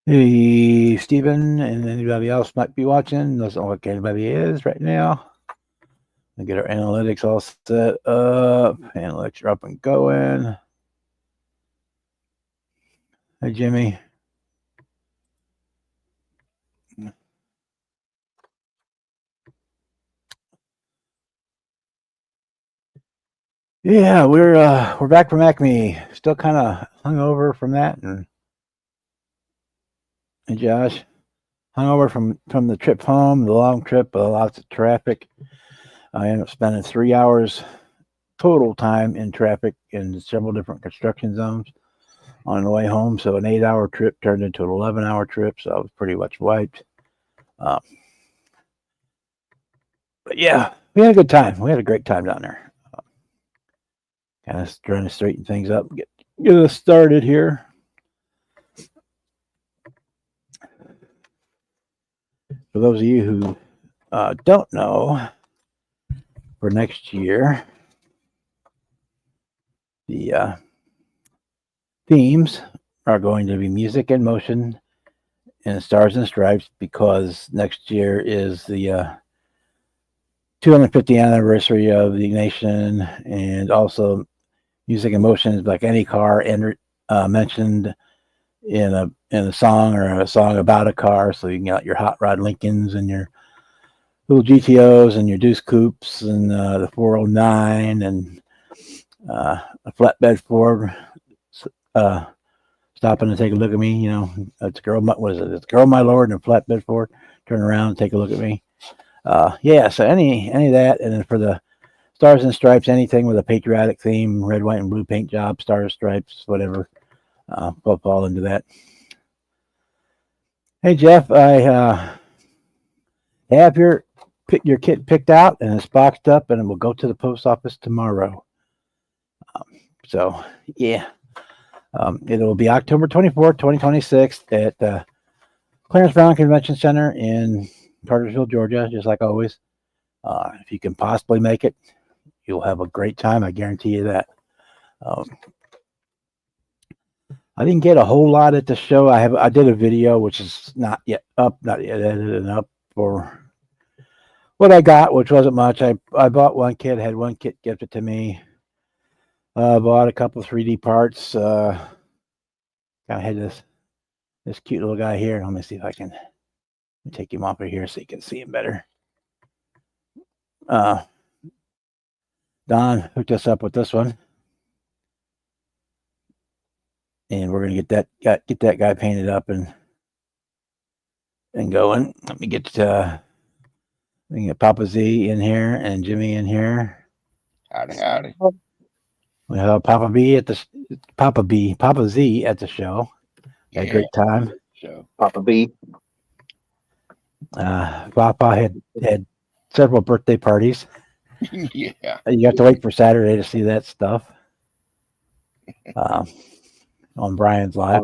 Hey, Steven, and anybody else might be watching. Doesn't look like anybody is right now. We get our analytics all set up. Analytics are up and going. Hey, Jimmy. Yeah, we're back from ACME. Still kind of hungover from that, and Josh, hungover from the trip home, the long trip, lots of traffic. I ended up spending 3 hours total time in traffic in several different construction zones on the way home. So an 8-hour trip turned into an 11-hour trip. So I was pretty much wiped. Um, but yeah, we had a good time. We had a great time down there. Kind of trying to straighten things up, get us started here. For those of you who don't know, for next year, the themes are going to be music and motion and stars and stripes because next year is the 250th anniversary of the nation, and also music and motion is like any car and mentioned in a song or a song about a car. So you can get your hot rod Lincolns and your little GTOs and your Deuce Coupes and the 409 and a flatbed Ford. Uh, Stopping to take a look at me, it's a girl. What is it? It's a girl, my lord, and a flatbed Ford. Turn around and take a look at me. Yeah. So any of that, and then for the stars and stripes, anything with a patriotic theme, red, white, and blue paint job, stars, stripes, whatever. We'll fall into that. Hey Jeff, I have your kit picked out and it's boxed up, and it will go to the post office tomorrow. So yeah, it will be October 24th, 2026 at Clarence Brown Convention Center in Cartersville, Georgia, just like always. If you can possibly make it, you'll have a great time. I guarantee you that. I didn't get a whole lot at the show. I did a video which is not yet edited up for what I got, which wasn't much. I bought one kit, had one kit gifted to me. Bought a couple of 3D parts. Kind of had this cute little guy here. Let me see if I can take him off of here so you can see him better. Don hooked us up with this one, and we're gonna get that guy painted up and going. Let me get we can get Papa Z in here and Jimmy in here. Howdy. We have Papa Z at the show. Had a great time. Show. Papa B. Papa had several birthday parties. Yeah. You have to wait for Saturday to see that stuff on Brian's live.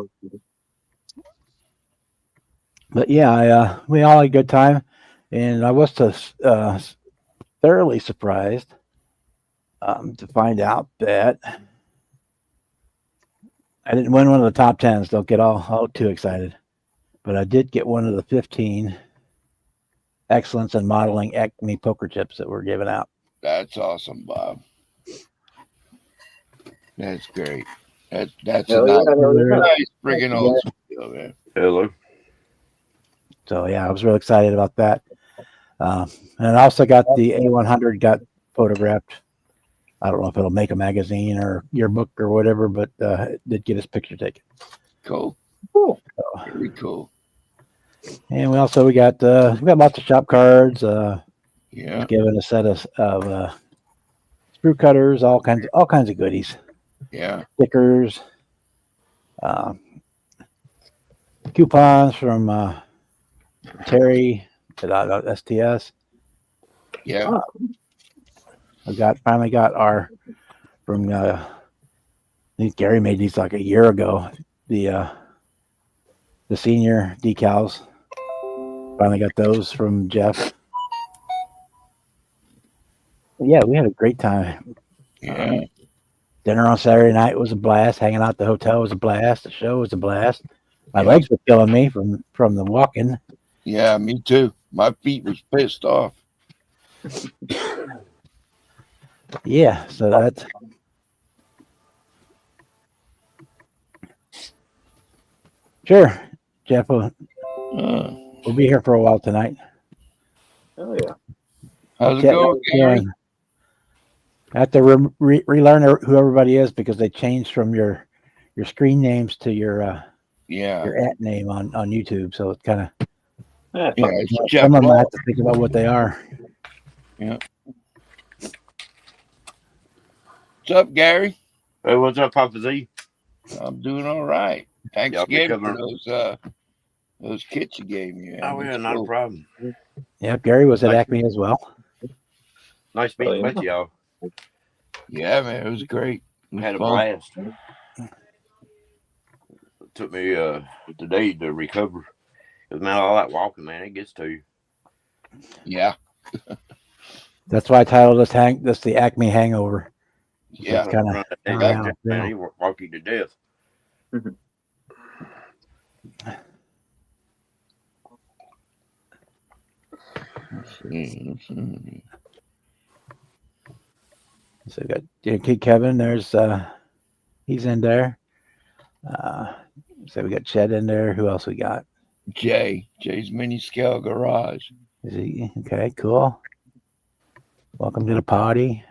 But yeah, we all had a good time, and I was thoroughly surprised to find out that I didn't win one of the top 10s. Don't get all too excited, but I did get one of the 15 excellence in modeling ACME poker chips that were given out. That's awesome, Bob. That's great. That's a nice friggin' old school, man. Hello. So yeah, I was real excited about that. And I also got the A100 got photographed. I don't know if it'll make a magazine or yearbook or whatever, but it did get his picture taken. Cool. So, Very cool. and we got lots of shop cards. Yeah. Given a set of screw cutters, all kinds of goodies. Yeah. Stickers, coupons from Terry at STS. Yeah. Finally got our from. I think Gary made these like a year ago. The senior decals. Finally got those from Jeff. Yeah, we had a great time. Yeah. Dinner on Saturday night was a blast. Hanging out at the hotel was a blast. The show was a blast. My legs were killing me from the walking. Yeah, me too. My feet was pissed off. Yeah, so that's sure. Jeff will we'll be here for a while tonight. Oh yeah. How's it going, Gary? I have to relearn who everybody is because they changed from your screen names to your at name on YouTube. So it's kind of some of them I have to think about what they are. Yeah. What's up, Gary? Hey, what's up, Papa Z? I'm doing all right. Thanks again for those kits you gave me. Oh yeah, not a problem. Yeah, Gary was at ACME as well. Nice meeting with y'all. Yeah, man, it was great. We had a blast. It took me today to recover. Because man, all that walking, man, it gets to you. Yeah. That's why I titled this the ACME Hangover. Yeah. It's kind of man, he walk you to death. So we got Kevin. There's he's in there. So we got Chet in there. Who else we got? Jay's Mini Scale Garage. Is he okay? Cool. Welcome to the party.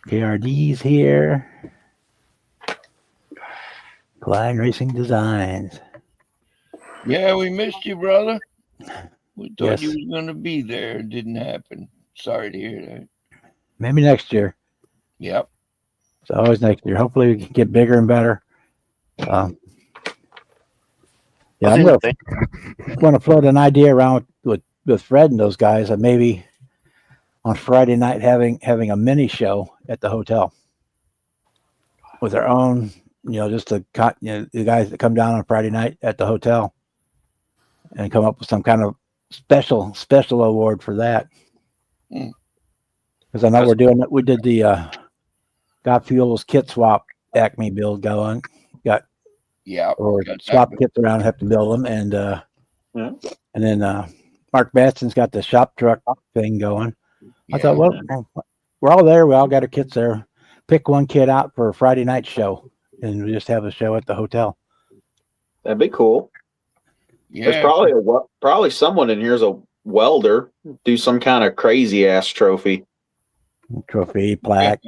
KRD's here. Klein Racing Designs. Yeah, we missed you, brother. We thought you was going to be there. It didn't happen. Sorry to hear that. Maybe next year. Yep. It's always next year. Hopefully we can get bigger and better. Yeah, I'm going to float an idea around with Fred and those guys of maybe on Friday night having a mini show at the hotel with our own, just the guys that come down on Friday night at the hotel and come up with some kind of special award for that. Because I know we're doing it. We did the Got Fuels kit swap ACME build going. Or swap kits around, have to build them, and then Mark Batson's got the shop truck thing going. I thought, well, we're all there. We all got our kits there. Pick one kit out for a Friday night show, and we just have a show at the hotel. That'd be cool. Yeah. There's probably someone in here's a welder. Do some kind of crazy ass trophy, plaque,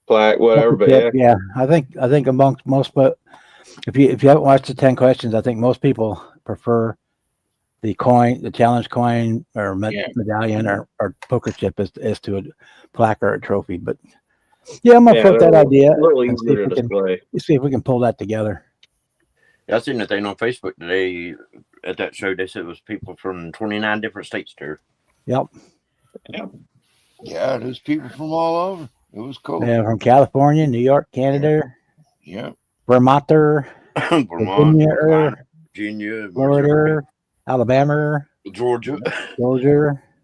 whatever. But yeah, I think amongst most, but if you haven't watched the 10 questions, I think most people prefer the challenge coin or medallion or poker chip as to a plaque or a trophy. But yeah, I'm gonna put that idea. See if we can pull that together. I seen that thing on Facebook today at that show. They said it was people from 29 different states there. Yep. Yeah, there's people from all over. It was cool. Yeah, from California, New York, Canada. Yeah. Vermont, Virginia, Florida, Alabama, Georgia,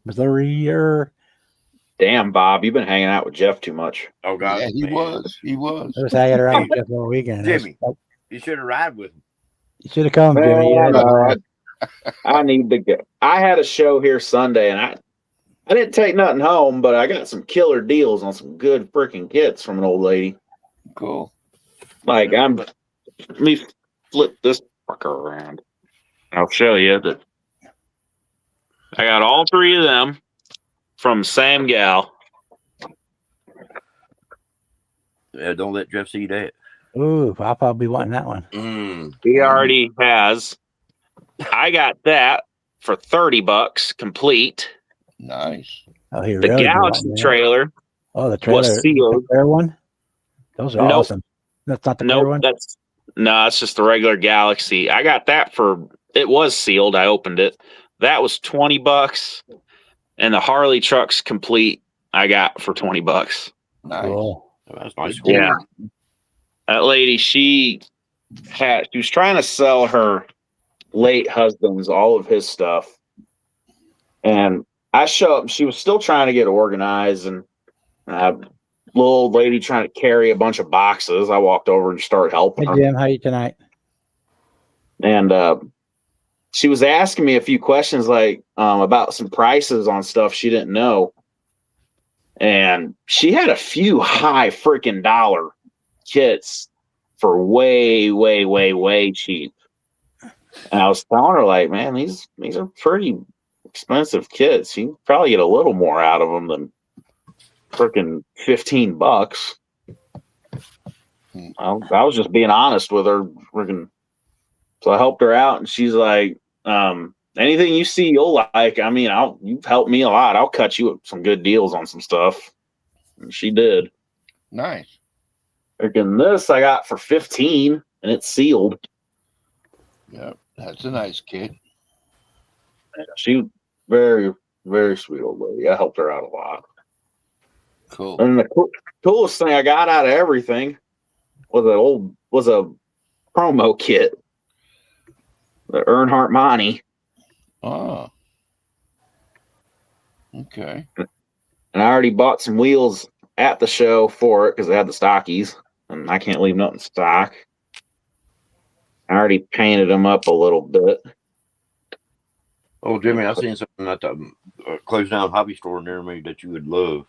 Missouri. Damn, Bob, you've been hanging out with Jeff too much. Oh God, yeah, he was. I was hanging around with Jeff all weekend. Jimmy, you should have ride with him. You should have come, Jimmy. I need to go. I had a show here Sunday, and I didn't take nothing home, but I got some killer deals on some good freaking kits from an old lady. Cool. Like let me flip this fucker around. I'll show you that I got all three of them from Sam Gal. Yeah, don't let Jeff see that. Ooh, I'll probably be wanting that one. He already has. I got that for $30 complete. Nice. Oh, he the really Galaxy trailer. Oh, the trailer. Was sealed. The clear one. Those are awesome. That's not the clear one. It's just the regular Galaxy. I got that it was sealed. I opened it. That was $20, and the Harley truck's complete. I got for $20. Nice. Cool. That's nice. Yeah. That lady, she was trying to sell her late husband's all of his stuff, and I show up. She was still trying to get organized, and little old lady trying to carry a bunch of boxes. I walked over and started helping her. Hey Jim, how are you tonight? And she was asking me a few questions like about some prices on stuff she didn't know. And she had a few high freaking dollar kits for way, way, way, way cheap. And I was telling her, like, man, these are pretty expensive kits. You probably get a little more out of them than freaking $15. I was just being honest with her. So I helped her out, and she's like, anything you see you'll like. I mean, you've helped me a lot. I'll cut you some good deals on some stuff. And she did. Nice. Freaking this I got for 15, and it's sealed. Yep, that's a nice kid. She very, very sweet old lady. I helped her out a lot. Cool. And the coolest thing I got out of everything was a promo kit. The Earnhardt Monty. Oh. Okay. And I already bought some wheels at the show for it because they had the stockies, and I can't leave nothing stock. I already painted them up a little bit. Oh, Jimmy, I seen something at the closed down hobby store near me that you would love.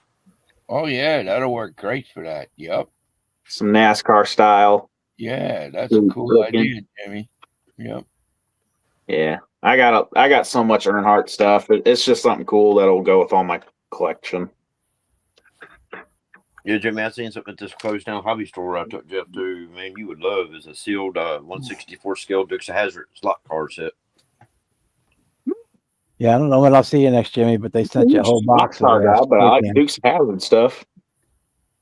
Oh, yeah, that'll work great for that. Yep. Some NASCAR style. Yeah, that's a cool idea, Jimmy. Yep. Yeah, I got so much Earnhardt stuff. It's just something cool that'll go with all my collection. Yeah, Jimmy, I seen something at this closed down hobby store I took Jeff to. Man, you would love is a sealed 164 scale Dukes of Hazzard slot car set. Yeah, I don't know when I'll see you next, Jimmy, but they sent you a whole box of that. But I like Dukes of Hazzard stuff.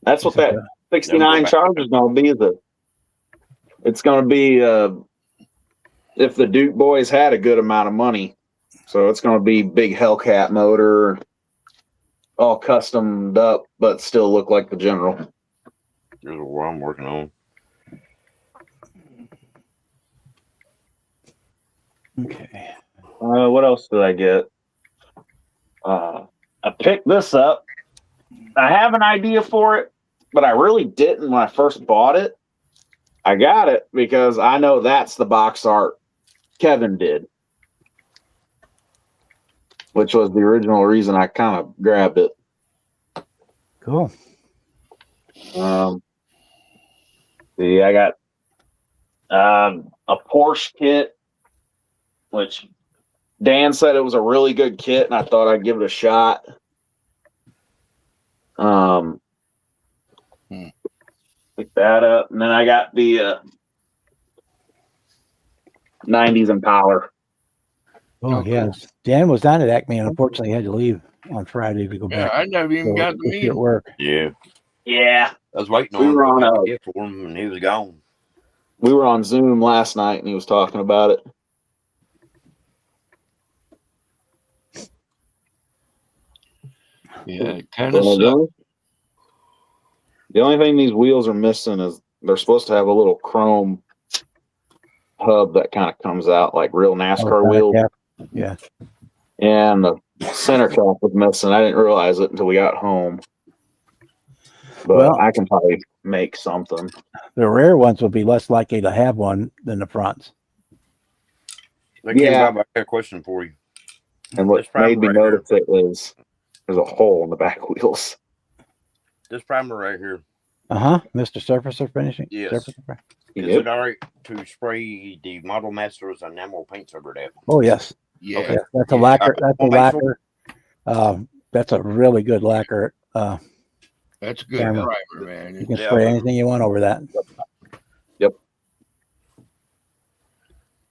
That's what that 69 Charger is going to be. It's going to be if the Duke boys had a good amount of money. So it's going to be big Hellcat motor, all customed up, but still look like the General. There's what I'm working on. Okay. What else did I get? I picked this up. I have an idea for it, but I really didn't when I first bought it. I got it because I know that's the box art Kevin did, which was the original reason I kind of grabbed it. Cool. See, I got a Porsche kit, which Dan said it was a really good kit, and I thought I'd give it a shot. Pick that up, and then I got the 90s Impala. Oh, yes. Dan was down at ACME, and unfortunately, he had to leave on Friday to go back. I never even got to meet him. At work. Yeah. Yeah. I was waiting We on were on him for him, and he was gone. We were on Zoom last night, and he was talking about it. Yeah, it kind of sucks. The only thing these wheels are missing is they're supposed to have a little chrome hub that kind of comes out like real NASCAR wheels. Yeah. And the center cap was missing. I didn't realize it until we got home. But Well, I can probably make something. The rear ones will be less likely to have one than the fronts. Yeah. I got a question for you. And what made me notice it was there's a hole in the back wheels. This primer right here. Mr. Surfacer finishing? Yes. Surfacer? Is it all right to spray the Model Masters enamel paints over that? Oh, yes. Yeah. Okay. That's a lacquer. That's a lacquer. That's a really good lacquer. That's a good primer, man. You can spray anything you want over that. Yep.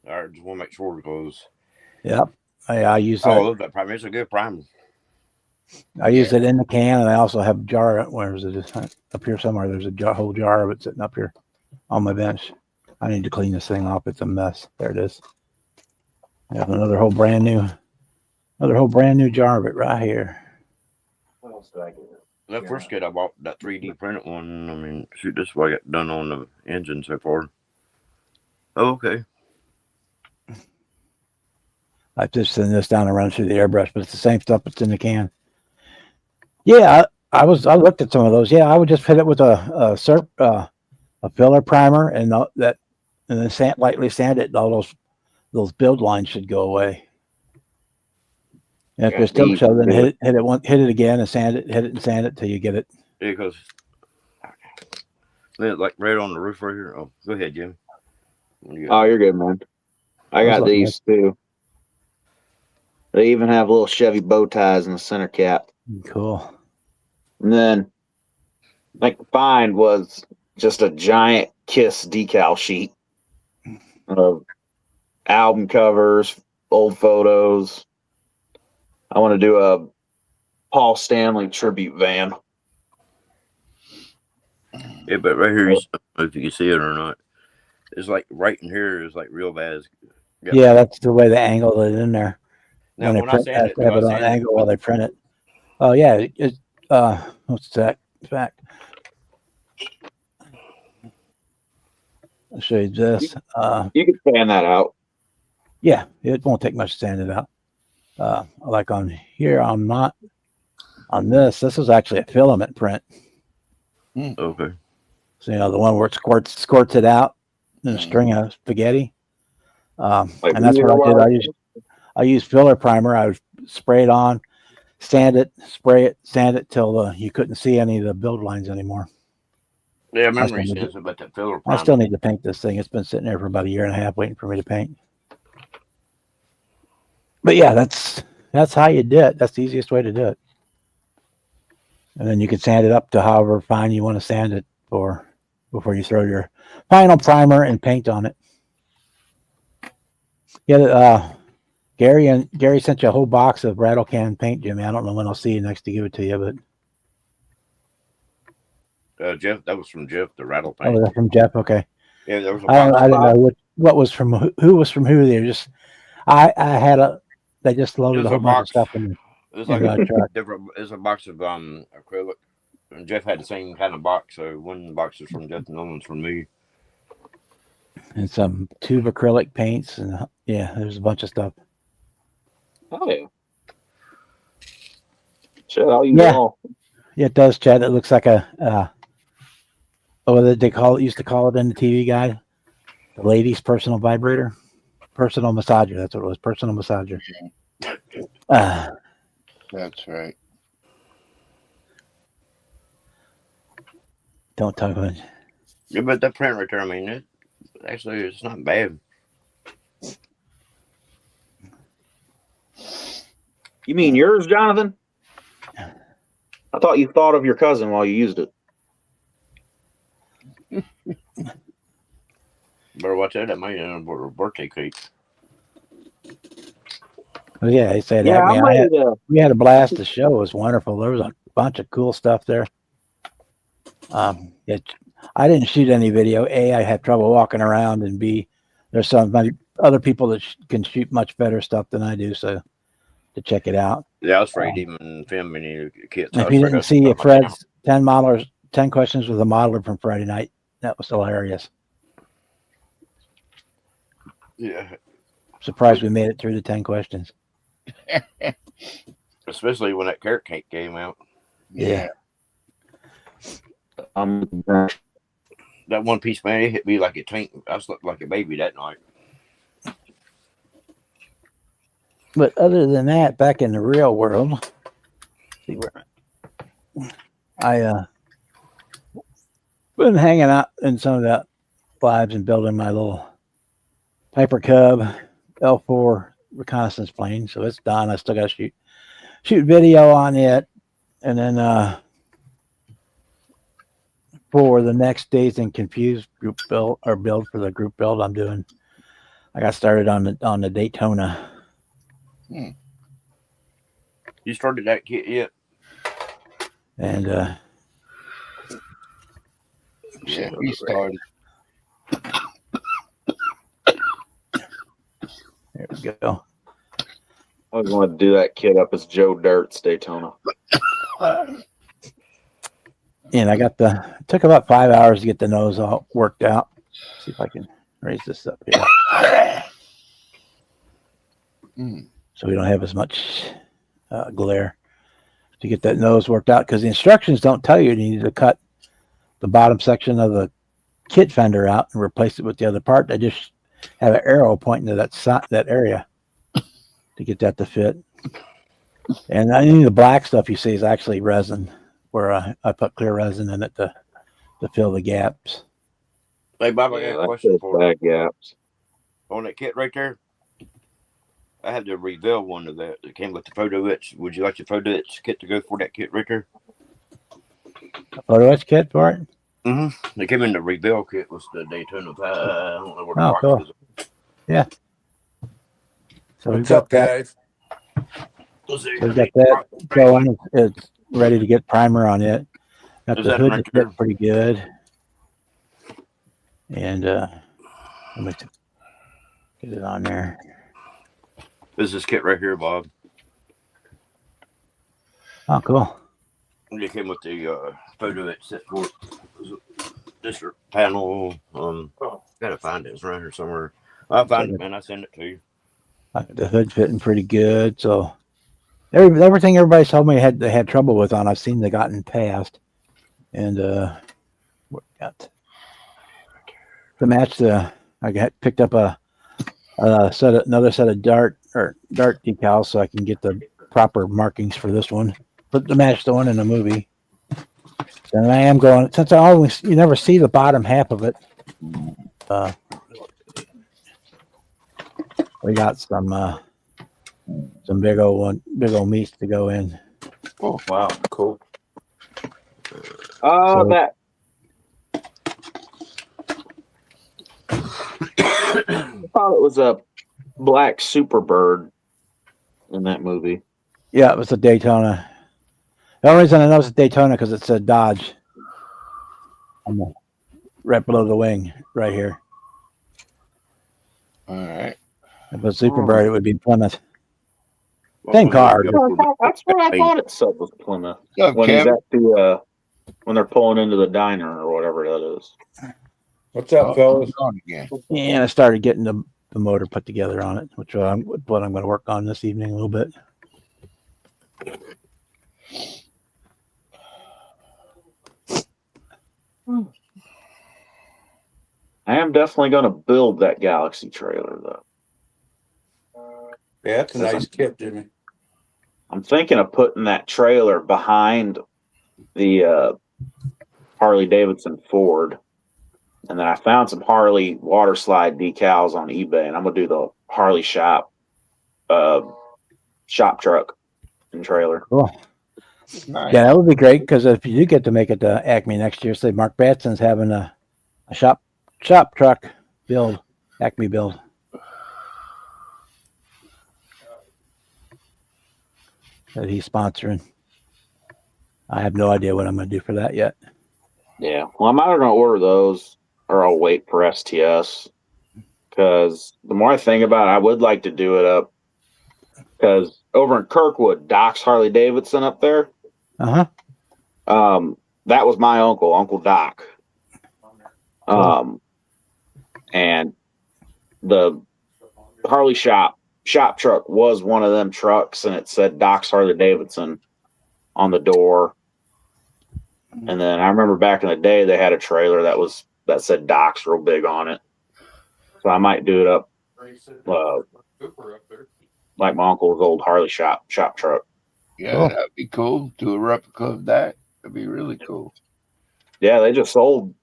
All right, just want to make sure because. Yep. I use that. I love that primer. It's a good primer. I use it in the can, and I also have a jar. Where is it? Up here somewhere. There's a whole jar of it sitting up here on my bench. I need to clean this thing off. It's a mess. There it is. I have another whole brand new jar of it right here. What else did I get? That first kit I bought, that 3D printed one. I mean, shoot, this is what I got done on the engine so far. Oh, okay. I just send this down and run through the airbrush, but it's the same stuff that's in the can. Yeah, I looked at some of those. Yeah, I would just hit it with a filler primer and then lightly sand it. All those those build lines should go away. And if Yeah, they're still these show, then do. hit it again and sand it, hit it and sand it till you get it. Yeah, because like right on the roof right here. Oh, go ahead, Jimmy. Oh, you're good, man. I got these too. They even have little Chevy bow ties in the center cap. Cool. And then, I could find was just a giant Kiss decal sheet of album covers, old photos. I want to do a Paul Stanley tribute van. Yeah, but right here, I don't know if you can see it or not. It's like right in here is like real bad. Yeah, that's the way they angle it in there. Now, when I sand it, have it on angle while they print it. Oh yeah, what's that? Fact. I'll show you this. You can sand that out. Yeah, it won't take much to sand it out. Like on here, I'm not on this. This is actually a filament print. Okay. So the one where it squirts it out in a string of spaghetti. And that's what I did. I used filler primer. I would spray it on, sand it, spray it, sand it till you couldn't see any of the build lines anymore. Yeah, I remember you said about that filler primer. I still need to paint this thing. It's been sitting there for about a year and a half waiting for me to paint. But yeah, that's how you do it. That's the easiest way to do it. And then you can sand it up to however fine you want to sand it for before you throw your final primer and paint on it. Yeah, Gary sent you a whole box of rattle can paint, Jimmy. I don't know when I'll see you next to give it to you, but Jeff, that was from Jeff, the rattle paint. Oh, that's from Jeff. Okay. Yeah, there was. I didn't know what was from who was from who. They just they just loaded a whole bunch of stuff in. It was like a different. It's a box of acrylic. And Jeff had the same kind of box, so one box is from Jeff, and the other one's from me. And some tube acrylic paints, and there's a bunch of stuff. Oh yeah. Shit, I'll use it all. Yeah, it does, Chad. It looks like a they used to call it in the TV guide, the ladies' personal vibrator, personal massager. That's what it was, personal massager. That's right. Don't talk about it. Yeah, but that print right there, I mean, it's not bad. You mean yours, Jonathan? I thought you thought of your cousin while you used it. Better watch out. That might end up with a birthday cake. Well, yeah, he said we had a blast. The show was wonderful. There was a bunch of cool stuff there. I didn't shoot any video. A, I had trouble walking around, and B, there's some other people that can shoot much better stuff than I do. So to check it out. Yeah, I was afraid even filming any kids. If you didn't see Fred's 10 questions with a modeler from Friday night, that was hilarious. Yeah. Surprised we made it through the 10 questions. Especially when that carrot cake came out. Yeah. That one piece, man, it hit me like a tank. I slept like a baby that night. But other than that, back in the real world, I been hanging out in some of the labs and building my little Piper Cub L4 reconnaissance plane. So it's done. I still got to shoot video on it, and then for the next Dazed and Confused group build for the group build I'm doing, I got started on the Daytona. You started that kit yet? And yeah, we started. There we go. I was going to do that kit up as Joe Dirt's Daytona. And I got it took about 5 hours to get the nose all worked out. Let's see if I can raise this up here. So we don't have as much glare to get that nose worked out, because the instructions don't tell you need to cut the bottom section of the kit fender out and replace it with the other part. They just have an arrow pointing to that area to get that to fit. And I think the black stuff you see is actually resin, where I put clear resin in it to fill the gaps. Hey, Bob, I got a question for you. Bad gaps. On that kit right there, I had to reveal one of that came with the photo etch. Would you like the photo etch kit to go for that kit right there? Photo etch kit for it? Mm-hmm. They came in the reveal kit with the Daytona. I don't know where the box cool. is. Yeah. So What's up, guys? we've got that going. It's ready to get primer on it. Got the hood to fit pretty good. And let me get it on there. This is this kit right here, Bob. Oh, cool. It came with the photo etch set for it. This panel. Gotta find it. It's around here somewhere. I'll find it, man. I'll send it to you. The hood fitting pretty good. So everything everybody told me they had trouble with on, I've seen they gotten past. And what we got to match I picked up another set of dart decals so I can get the proper markings for this one, but to match the one in the movie. And I am going, since you never see the bottom half of it. We got some big old meats to go in. Oh, wow. Cool. That. I thought it was a black Superbird in that movie. Yeah, it was a Daytona. The only reason I know it's a Daytona because it said Dodge right below the wing, right here. All right. If it was Superbird, it would be Plymouth. Same car. That's what I thought it said was Plymouth. When he's at when they're pulling into the diner or whatever that is. What's up, fellas? And I started getting the motor put together on it, which what I'm going to work on this evening a little bit. I am definitely going to build that Galaxy trailer, though. Yeah, that's a nice kit, Jimmy. I'm thinking of putting that trailer behind the Harley Davidson Ford. And then I found some Harley water slide decals on eBay, and I'm going to do the Harley shop truck and trailer. Cool. Nice. Yeah, that would be great because if you do get to make it to ACME next year, say Mark Batson's having a shop truck build, ACME build. That he's sponsoring. I have no idea what I'm going to do for that yet. Yeah, well, I'm either going to order those or I'll wait for STS because the more I think about it, I would like to do it up because over in Kirkwood, Doc's Harley Davidson up there. That was my Uncle Doc. And the Harley shop truck was one of them trucks, and it said Doc's Harley Davidson on the door. And then I remember back in the day they had a trailer that said Doc's real big on it. So I might do it up like my uncle's old Harley shop truck. Yeah, cool. That'd be cool. Do a replica of that. That'd be really cool. Yeah, they just sold,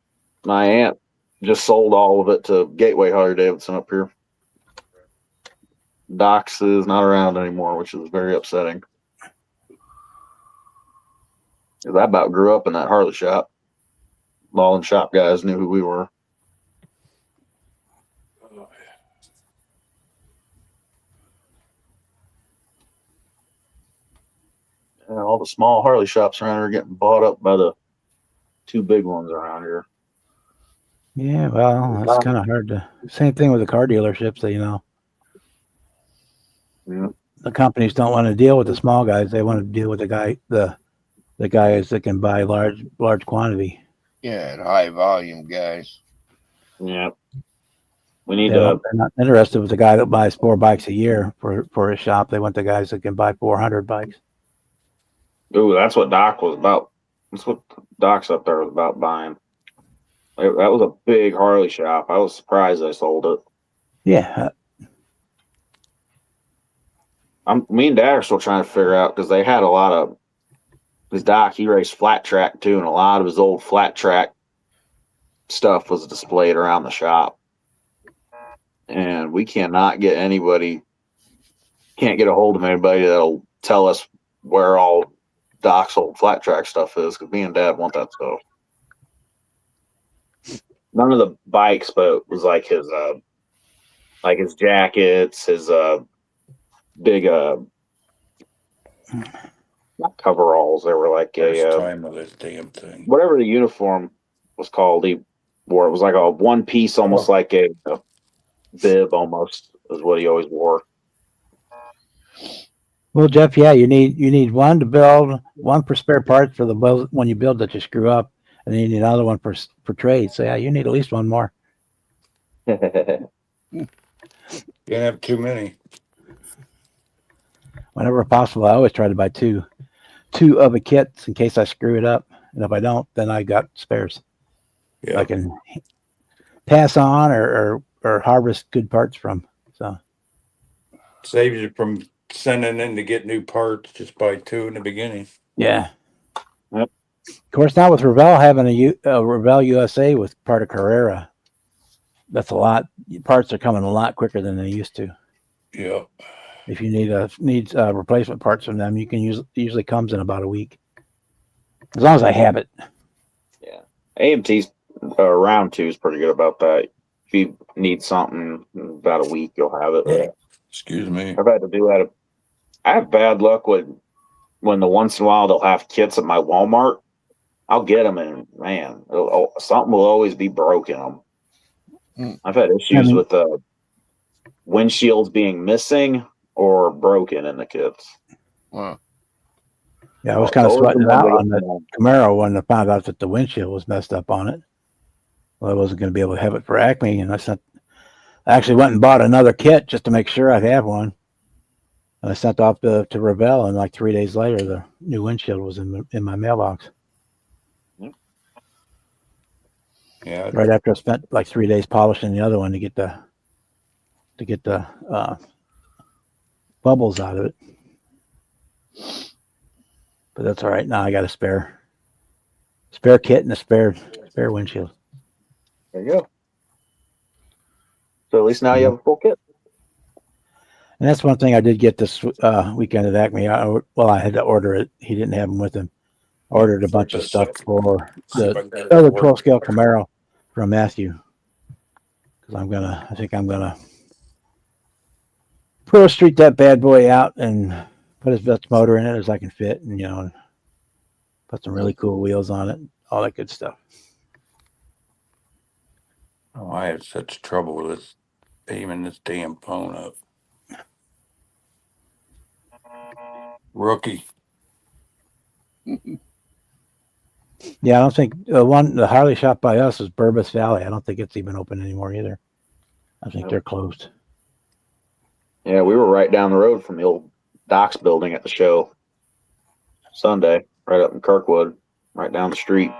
my aunt just sold all of it to Gateway Harley Davidson up here. Doc's is not around anymore, which is very upsetting. I about grew up in that Harley shop. All them shop guys knew who we were. And all the small Harley shops around here are getting bought up by the two big ones around here. Yeah, well, that's kind of hard to. Same thing with the car dealerships, Yeah. The companies don't want to deal with the small guys. They want to deal with the guys that can buy large quantity. Yeah, high volume guys. Yeah. We need They're not interested with the guy that buys 4 bikes a year for his shop. They want the guys that can buy 400 bikes. Ooh, that's what Doc was about. That's what Doc's up there was about buying. That was a big Harley shop. I was surprised they sold it. Yeah. Me and Dad are still trying to figure out because they had a lot of his doc. He raced flat track too, and a lot of his old flat track stuff was displayed around the shop. And we cannot get anybody, can't get a hold of anybody that'll tell us where all Doc's old flat track stuff is, because me and Dad want that stuff. None of the bikes, but it was like his jackets, his big not coveralls. They were like First time of this damn thing. whatever the uniform was called. He wore, it was like a one piece, almost like a bib, almost is what he always wore. Well, Jeff, yeah, you need one to build, one for spare parts for the when you build that you screw up, and then you need another one for trade. So yeah, you need at least one more. Can't have too many. Whenever possible, I always try to buy two of a kits in case I screw it up, and if I don't, then I got spares. Yeah. I can pass on or harvest good parts from. So Saves you from sending in to get new parts. Just buy two in the beginning. yeah. Yep. Of course, now with Revell having a Revell USA with part of Carrera, that's a lot. Parts are coming a lot quicker than they used to. Yeah. If you needs replacement parts from them, you can usually comes in about a week, as long as I have it. Yeah, AMT's round 2 is pretty good about that. If you need something in about a week, you'll have it. Yeah. Excuse me. I've had to do that. I have bad luck when the once in a while they'll have kits at my Walmart. I'll get them, and man, something will always be broken. I've had issues with windshields being missing or broken in the kits. Wow. Yeah, I was kind of sweating it out on the Camaro when I found out that the windshield was messed up on it. Well, I wasn't going to be able to have it for ACME, and I actually went and bought another kit just to make sure I'd have one. And I sent off to Revell, and like 3 days later, the new windshield was in my mailbox. Yeah. Right after I spent like 3 days polishing the other one to get the bubbles out of it. But that's all right. Now I got a spare kit and a spare windshield. There you go. So at least now you have a full kit. And that's one thing I did get this weekend at ACME. I had to order it. He didn't have them with him. Ordered a bunch of stuff for the other 12 scale Camaro from Matthew. Because I think I'm gonna Pro Street that bad boy out and put his best motor in it as I can fit, and put some really cool wheels on it, all that good stuff. Oh, I had such trouble with this aiming this damn phone up. Rookie. Yeah, I don't think the Harley shop by us is Burbus Valley. I don't think it's even open anymore either. I think they're closed. Yeah, we were right down the road from the old Doc's building at the show Sunday, right up in Kirkwood, right down the street.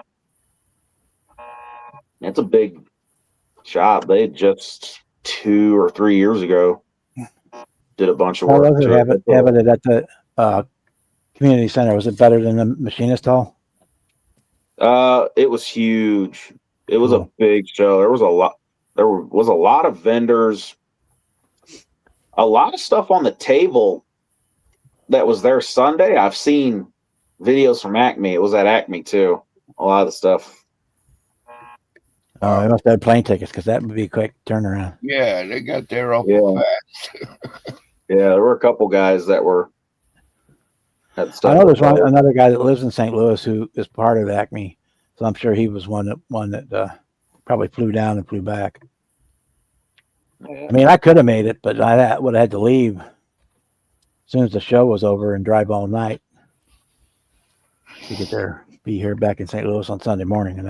It's a big shop. They just 2 or 3 years ago did a bunch of work. How was it having it at the community center? Was it better than the Machinist Hall? It was huge. It was a big show. There was a lot of vendors, a lot of stuff on the table that was there Sunday. I've seen videos from ACME. It was at ACME too. A lot of the stuff. Oh, they must have had plane tickets because that would be a quick turnaround. Yeah, they got there awful fast. Yeah, there were a couple guys that had stuff. I know there's another guy that lives in St. Louis who is part of ACME, so I'm sure he was one that probably flew down and flew back. I mean, I could have made it, but I would have had to leave as soon as the show was over and drive all night to get there, be here back in St. Louis on Sunday morning. And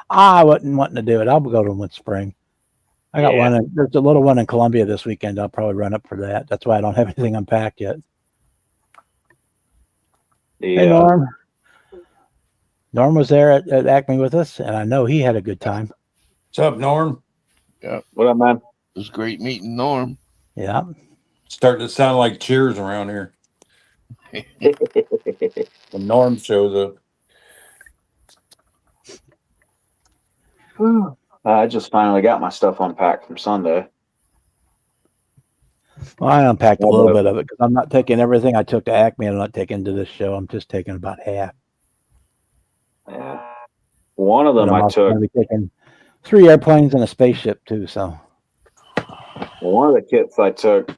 I wasn't wanting to do it. I'll go to them with spring. I got one. There's a little one in Columbia this weekend. I'll probably run up for that. That's why I don't have anything unpacked yet. Yeah. Hey, Norm. Norm was there at ACME with us, and I know he had a good time. What's up, Norm? Yeah. What up, man? was great meeting Norm. Yeah. Starting to sound like Cheers around here. When Norm shows up. I just finally got my stuff unpacked from Sunday. Well, I unpacked a Well, little but- bit of it because I'm not taking everything I took to ACME. I'm not taking to this show. I'm just taking about half. Yeah. One of But them I'm I also took. going to be taking 3 airplanes and a spaceship too. So One of the kits I took,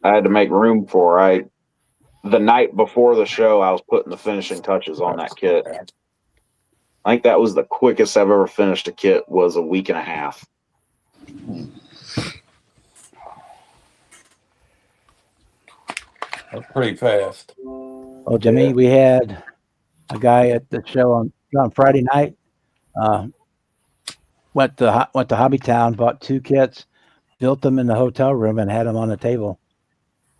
I had to make room for. The night before the show, I was putting the finishing touches on that kit. I think that was the quickest I've ever finished a kit. Was a week and a half. That's pretty fast. Oh, Jimmy, we had a guy at the show on Friday night. Went to Hobby Town, bought 2 kits, built them in the hotel room, and had them on the table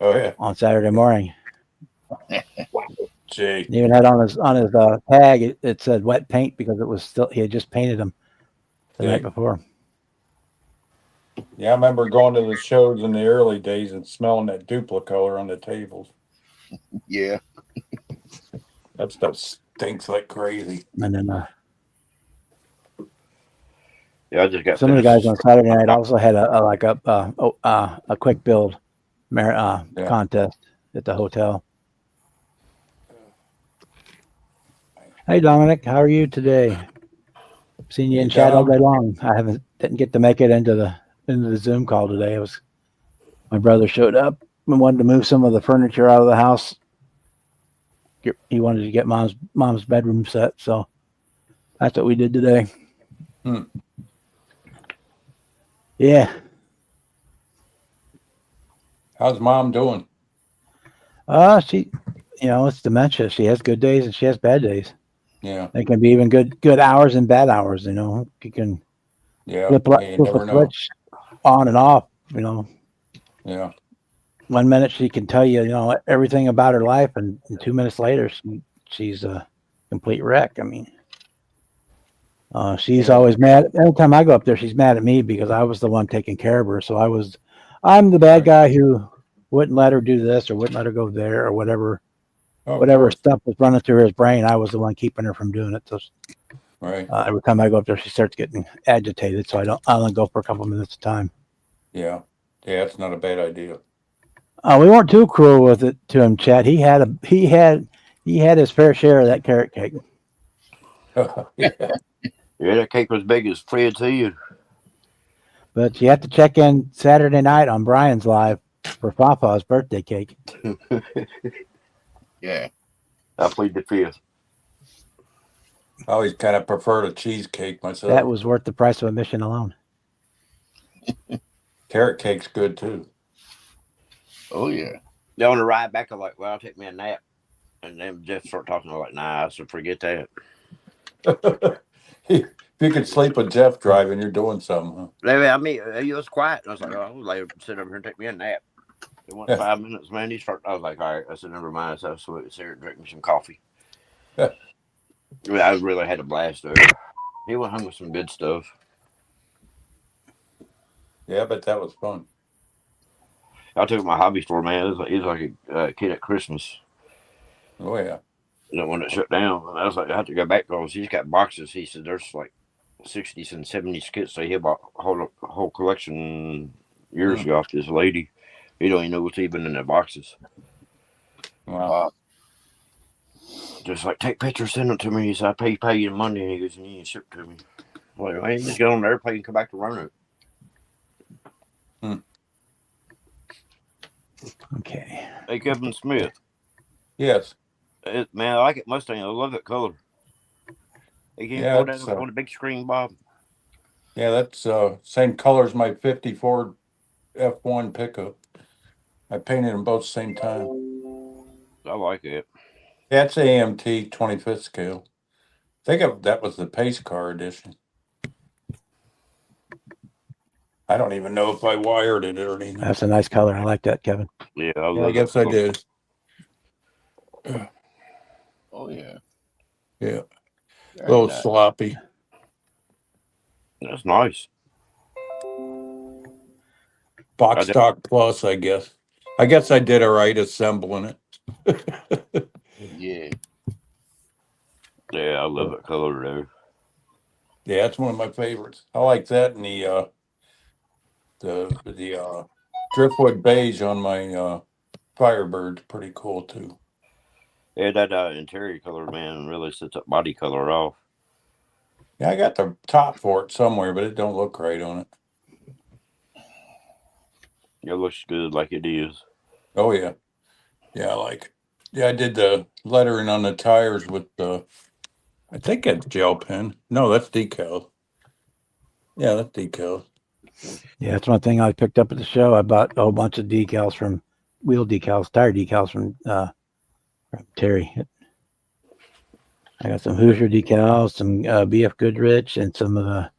Oh yeah. on Saturday morning. Gee. He even had on his tag it said wet paint because it was still he had just painted them the night before. Yeah, I remember going to the shows in the early days and smelling that Duplicolor on the tables. Yeah. That stuff stinks like crazy. And then Yeah, I just got some of the guys on finished. Saturday night also had a quick build contest at the hotel. Hey Dominic, how are you today? Seen you in Hey, chat all Dom. day long. I didn't get to make it into the Zoom call today. It was my brother showed up and wanted to move some of the furniture out of the house. He wanted to get mom's bedroom set, so that's what we did today. Hmm. Yeah. How's Mom doing? She, it's dementia. She has good days and she has bad days. Yeah. They can be even good hours and bad hours. You can Yeah. flip You a never know. switch on and off. Yeah. 1 minute she can tell you, everything about her life, and 2 minutes later she's a complete wreck. I mean, she's always mad. Every time I go up there, she's mad at me because I was the one taking care of her. So I'm the bad guy who wouldn't let her do this or wouldn't let her go there or whatever. Oh, of Whatever course. stuff was running through his brain, I was the one keeping her from doing it. So Right. every time I go up there, she starts getting agitated. So I only go for a couple minutes at a time. Yeah. Yeah, it's not a bad idea. We weren't too cruel with it to him, Chad. He had his fair share of that carrot cake. Yeah. Yeah, that cake was big as Fred's head. But you have to check in Saturday night on Brian's live for Papa's birthday cake. Yeah. I plead the fifth. I always kind of prefer a cheesecake myself. That was worth the price of admission alone. Carrot cake's good too. Oh yeah. Yeah, on the ride back, I'm like, well, I'll take me a nap. And then Jeff started talking. I'm like, nah, so forget that. If you could sleep with Jeff driving, you're doing something. I mean, he was quiet. I was like, oh, I'll lay, sit over here and take me a nap. It went 5 minutes, man. I was like, all right. I said, never mind. So I was here and drink me some coffee. I really had a blast there. He went home with some good stuff. Yeah, but that was fun. I took my hobby store, man. He was like a kid at Christmas. Oh yeah. When it shut down, and I was like, I have to go back because he's got boxes. He said there's like 60s and 70s kits. So he bought a whole collection years ago off this lady. He don't even know what's even in the boxes. Wow. Just like, take pictures, send them to me. He said, I pay you Monday. And he goes, and you ship to me. I'm like, man, you just get on the airplane and come back to Roanoke. Okay. Hey, Kevin Smith. Yes. Man, I like it Mustang. I love that color. You can't Yeah, pull that it's, on the big screen, Bob. Yeah, that's same color as my 54 F1 pickup. I painted them both same time. I like it. That's AMT 25th scale. That was the pace car edition. I don't even know if I wired it or anything. That's a nice color. I like that, Kevin. Yeah, I guess I did. Oh yeah. Yeah. A Very little nice. sloppy. That's nice. Box stock plus, I guess. I guess I did all right assembling it. Yeah. Yeah, I love that color though. Yeah, it's one of my favorites. I like that and the driftwood beige on my Firebird's pretty cool too. Yeah, that interior color, man, really sets up body color off. Yeah, I got the top for it somewhere, but it don't look right on it. It looks good like it is. Oh yeah. Yeah, I like it. Yeah, I did the lettering on the tires with I think that's gel pen. No, that's decal. Yeah, that's decal. Yeah, that's one thing I picked up at the show. I bought a whole bunch of decals from wheel decals, tire decals from Terry. I got some Hoosier decals, some BF Goodrich, and some of the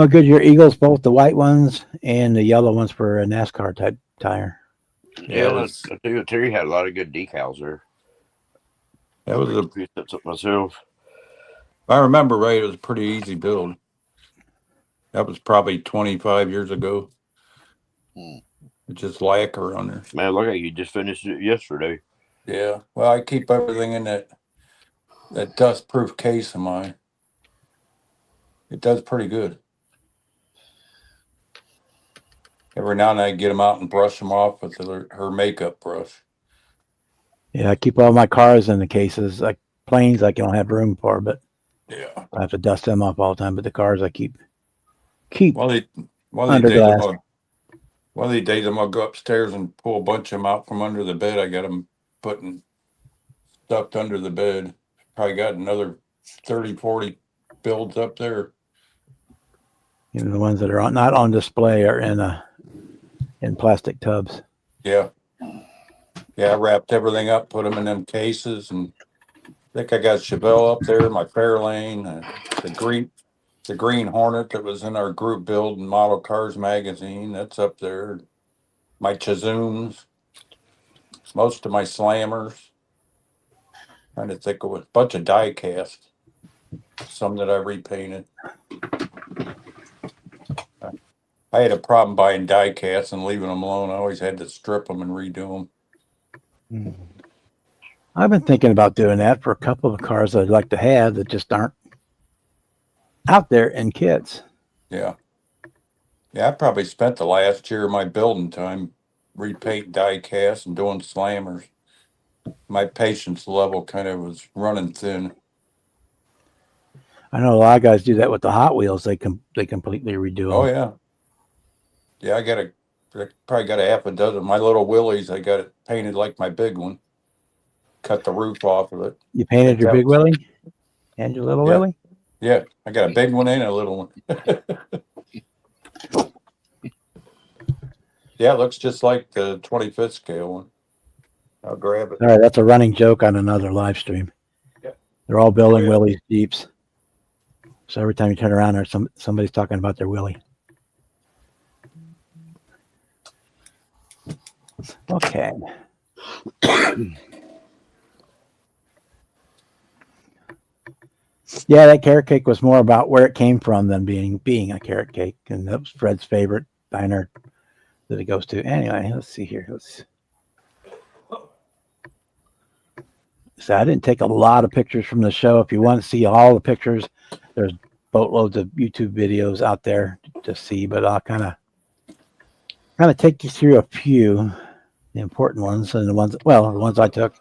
Goodyear Eagles, both the white ones and the yellow ones for a NASCAR type tire. Yeah, I tell you, Terry had a lot of good decals there. That was a piece that's up myself. If I remember right, it was a pretty easy build. That was probably 25 years ago. It's just lacquer on there. Man, look like you just finished it yesterday. Yeah. Well, I keep everything in that dust proof case of mine. It does pretty good. Every now and then I get them out and brush them off with her makeup brush. Yeah, I keep all my cars in the cases. Like planes, I don't have room for, but yeah, I have to dust them off all the time. But the cars, I keep one of under these glass. One of these days I'm gonna go upstairs and pull a bunch of them out from under the bed. I got them stuffed under the bed. Probably got another 30, 40 builds up there. You know, the ones that are not on display are in plastic tubs. Yeah. Yeah, I wrapped everything up, put them in them cases, and I think I got Chevelle up there, my Fairlane, the green Hornet that was in our group build and model cars magazine. That's up there. My Chizooms, most of my Slammers. Trying to think of a bunch of die cast. Some that I repainted. I had a problem buying die casts and leaving them alone. I always had to strip them and redo them. I've been thinking about doing that for a couple of cars I'd like to have that just aren't out there in kits. Yeah. Yeah, I probably spent the last year of my building time repainting die cast and doing slammers. My patience level kind of was running thin. I know a lot of guys do that with the Hot Wheels. They completely redo them. Oh yeah. Yeah, I probably got a half a dozen. My little Willies, I got it painted like my big one. Cut the roof off of it. You painted your big Willie and your little Willie? Yeah, I got a big one and a little one. Yeah, it looks just like the 25th scale one. I'll grab it. All right, that's a running joke on another live stream. Yeah. They're all building Willys Jeeps. So every time you turn around, there's somebody's talking about their Willie. Okay. Yeah, that carrot cake was more about where it came from than being a carrot cake, and that was Fred's favorite diner that it goes to. Anyway, let's see here. So I didn't take a lot of pictures from the show. If you want to see all the pictures, there's boatloads of YouTube videos out there to see, but I'll kind of take you through a few, the important ones and the ones I took.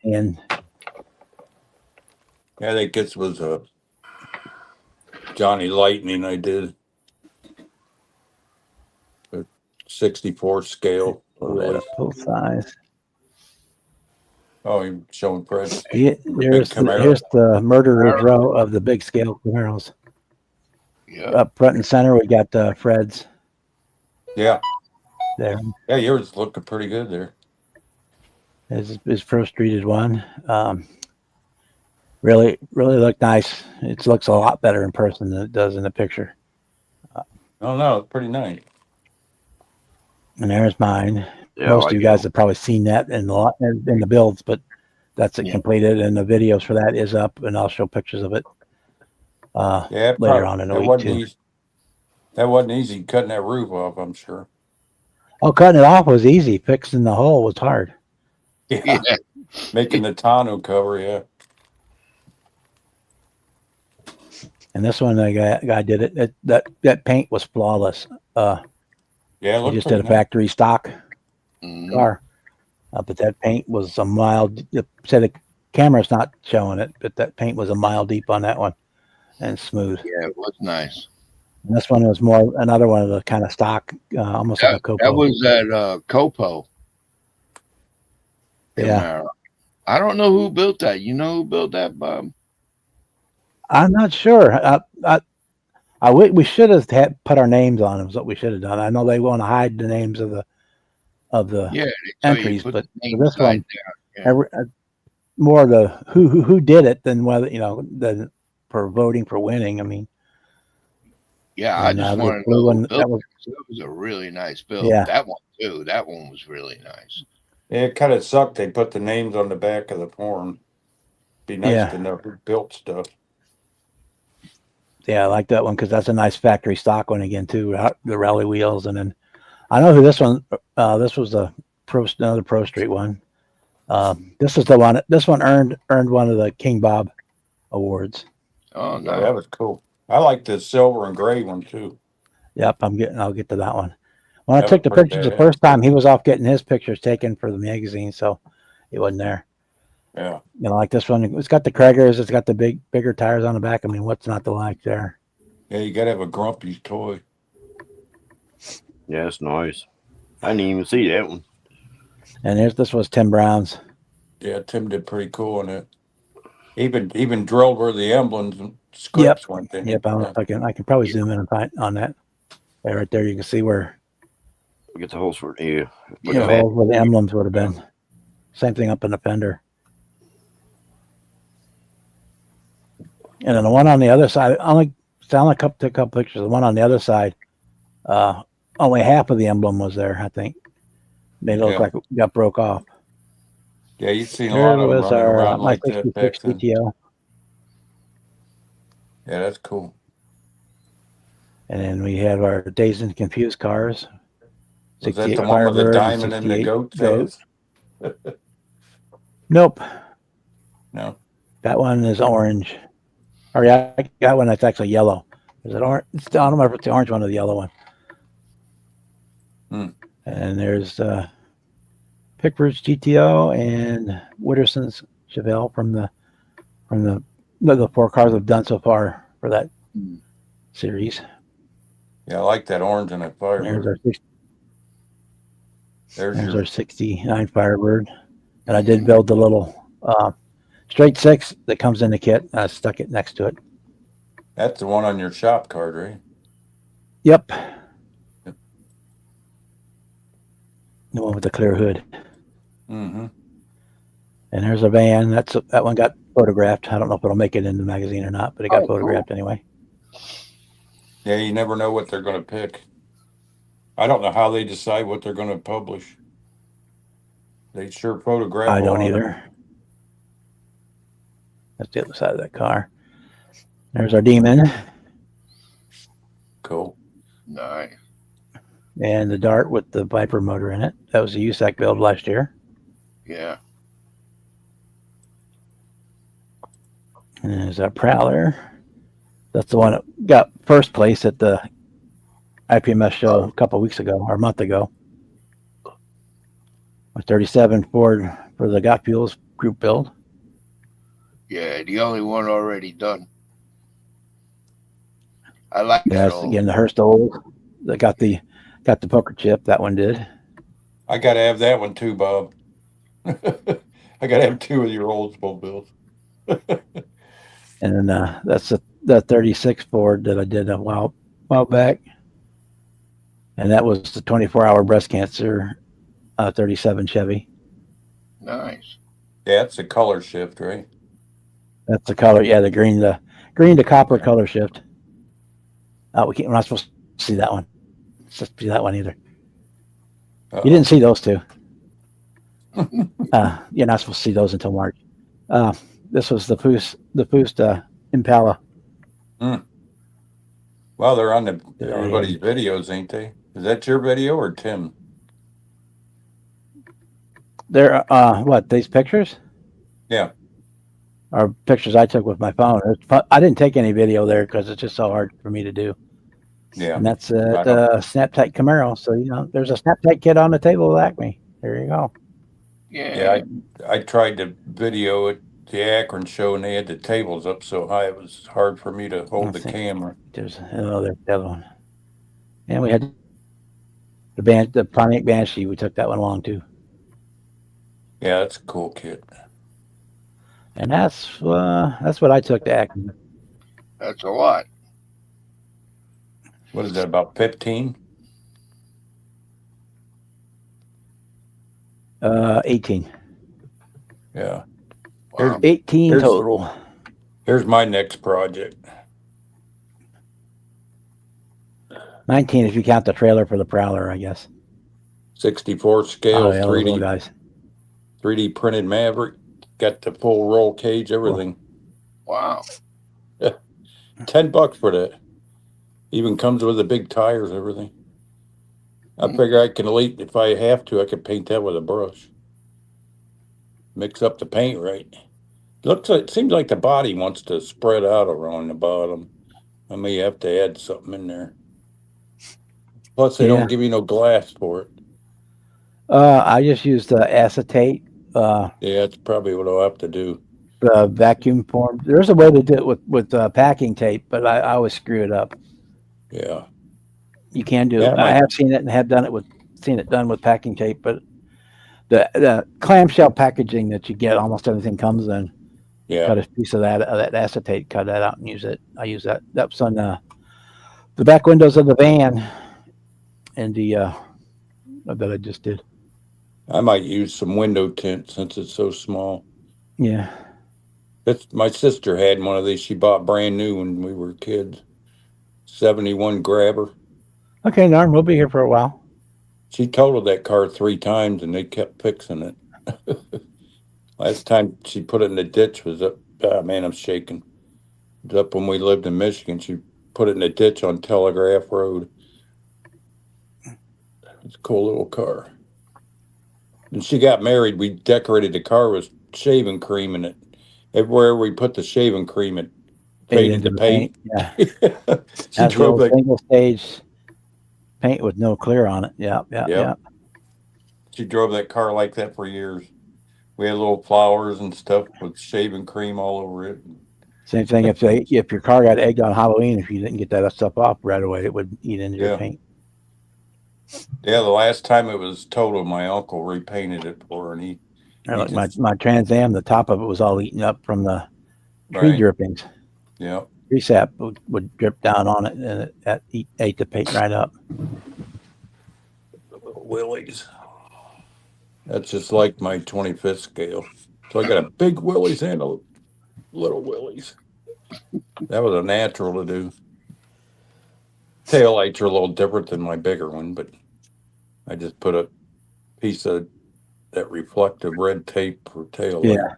And yeah, I think this was a Johnny Lightning I did. A 64 scale. Full size. Oh, you're showing Fred. Here's the murderer's row of the big scale Camaros. Yeah. Up front and center, we got Fred's. Yeah. There. Yeah, yours looking pretty good there. His first treated one. Really looked nice. It looks a lot better in person than it does in the picture. No, it's pretty nice. And there's mine. Yeah, Most of you guys have probably seen that in the builds, but that's it completed, and the videos for that is up, and I'll show pictures of it. Later on in the week too. That wasn't easy cutting that roof off, I'm sure. Oh, cutting it off was easy. Fixing the hole was hard. Yeah. Yeah. Making the tonneau cover, yeah. And this one, the guy did it. That paint was flawless. Yeah, it He looked just did pretty a nice. factory stock Mhm. car, but that paint was a mild. Say the camera's not showing it, but that paint was a mile deep on that one and smooth. Yeah, it was nice. And this one was more another one of the kind of stock, almost like a That Copo. was at Copo. Yeah, I don't know who built that. You know who built that, Bob? I'm not sure. We should have put our names on them. Is what we should have done. I know they want to hide the names of the Yeah, they tell you entries, put but the for name this side one, down. Yeah. more the who did it than whether than for voting for winning. I mean, Yeah, I and just the want to blue know who one built that it. was 'Cause that was a really nice build. yeah That one too. That one was really nice. Yeah, it kind of sucked. They put the names on the back of the form. Be nice to yeah know who built stuff. yeah. I like that one because that's a nice factory stock one again too. The rally wheels, and then I know who this one. This was another Pro Street one. This is the one. This one earned one of the King Bob awards. Oh Yeah, no. that was cool. I like the silver and gray one too. Yep, I'll get to that one. When I That was took the pretty pictures the badass. first time, he was off getting his pictures taken for the magazine, so he wasn't there. Yeah. Like this one, it's got the Kraggers, it's got the bigger tires on the back. I mean, what's not to like there? Yeah, you gotta have a Grumpy's toy. Yeah, it's nice. I didn't even see that one. And this was Tim Brown's. Yeah, Tim did pretty cool on it. Even drilled where the emblems and Yep, scripts went in. yep. I don't know if I can probably zoom in and find on that. Right there, you can see where Get the holes for yeah. Put the Yeah. that. holes where the emblems would have been. Same thing up in the fender. And then the one on the other side, I only took a couple pictures. The one on the other side, only half of the emblem was there. I think made it look Yeah. like it got broke off. Yeah, you've seen a There lot of them was running our around my like that back 66 then. GTO, Yeah, that's cool. and then we have our Dazed and Confused cars. Was that 68 the one with the Firebird and diamond and the 68 goat Goat. face? Nope, No. that one is orange. Or yeah, I got one that's actually yellow. Is it orange? I don't remember if it's the orange one or the yellow one. Hmm. And there's Pickford's GTO and Witterson's Chevelle from the four cars we've done so far for that series. Yeah, I like that orange and that There's Firebird. our There's there's your our 69 Firebird, and I did build the little straight six that comes in the kit. I stuck it next to it. that's the one on your shop card, right? Yep, the one with the clear hood. Mm-hmm. And there's a van. That one got photographed. I don't know if it'll make it in the magazine or not, but it got photographed anyway. Yeah, you never know what they're gonna pick. I don't know how they decide what they're gonna publish. They sure photograph. I a don't lot. either. That's the other side of that car. There's our Demon Cool. Nice. and the Dart with the Viper motor in it. That was a USAC build last year. Yeah. And there's our Prowler. That's the one that got first place at the IPMS show a couple of weeks ago or a month ago. A 37 Ford for the Got Fuels group build. Yeah, the only one already done. I like that That's old. again the Hearst old that got the poker chip. That one did. I gotta have that one too, Bob. I gotta have two of your Oldsmobile builds. And then that's the 36 Ford that I did a while back. And that was the 24-hour breast cancer 37 Chevy. Nice. Yeah, it's a color shift, right? That's the color. Yeah, the green to copper color shift. We're not supposed to see that one. Supposed to see that one either. Uh-oh. You didn't see those two. You're not supposed to see those until March. This was the Poost Impala. Well, they're on Yeah. everybody's videos, ain't they? Is that your video or Tim? They're what, these pictures? Yeah. Are pictures I took with my phone. I didn't take any video there because it's just so hard for me to do. Yeah. And that's I don't- the Snap-Tight Camaro. So there's a Snap-Tight kit on the table with Acme. There you go. Yeah. I tried to video it, the Akron show, and they had the tables up so high it was hard for me to hold Let's the see. camera. There's there's the other one. And we had the Pontiac Banshee. We took that one along too. Yeah, that's a cool kit. And that's what I took to Acme. That's a lot. What is that, about 15? 18. Yeah. Wow. 18 Here's- total. Here's my next project. 19 if you count the trailer for the Prowler, I guess. 64 scale, Oh, yeah, those little 3D guys. 3D printed Maverick. Got the full roll cage, everything. Wow. $10 for that. Even comes with the big tires, everything. I figure I can if I have to, I could paint that with a brush. Mix up the paint right. Seems like the body wants to spread out around the bottom. I may have to add something in there. Plus, they Yeah. don't give you no glass for it. I just used acetate, Yeah, that's probably what I'll have to do. the vacuum form. There's a way to do it with packing tape, but I always screw it up. Yeah. You can do Yeah, it. I have seen it and have seen it done with packing tape, but the clamshell packaging that you get, almost everything comes in. Yeah. Cut a piece of that acetate, cut that out, and use it. I use that. That's on the back windows of the van, and the that I just did. I might use some window tint since it's so small. Yeah. My sister had one of these. She bought brand new when we were kids. 71 Grabber. Okay, Norm, we'll be here for a while. She totaled that car 3 times and they kept fixing it. Last time she put it in the ditch was up. Oh, man, I'm shaking. It was up when we lived in Michigan. She put it in the ditch on Telegraph Road. It's a cool little car. And she got married. We decorated the car with shaving cream in it. Everywhere we put the shaving cream, it faded the paint. Yeah. She That's the drove old like single stage paint with no clear on it. Yeah. She drove that car like that for years. We had little flowers and stuff with shaving cream all over it. Same thing if your car got egged on Halloween, if you didn't get that stuff off right away, it would eat into your paint. Yeah, the last time it was totaled, my uncle repainted it for her, and he Like my Trans Am, the top of it was all eaten up from the tree Right. drippings. Yeah. Tree sap would drip down on it, and it ate the paint right up. The little willies. That's just like my 25th scale. So I got a big willies and a little willies. That was a natural to do. Tail lights are a little different than my bigger one, but I just put a piece of that reflective red tape for tail light. Yeah.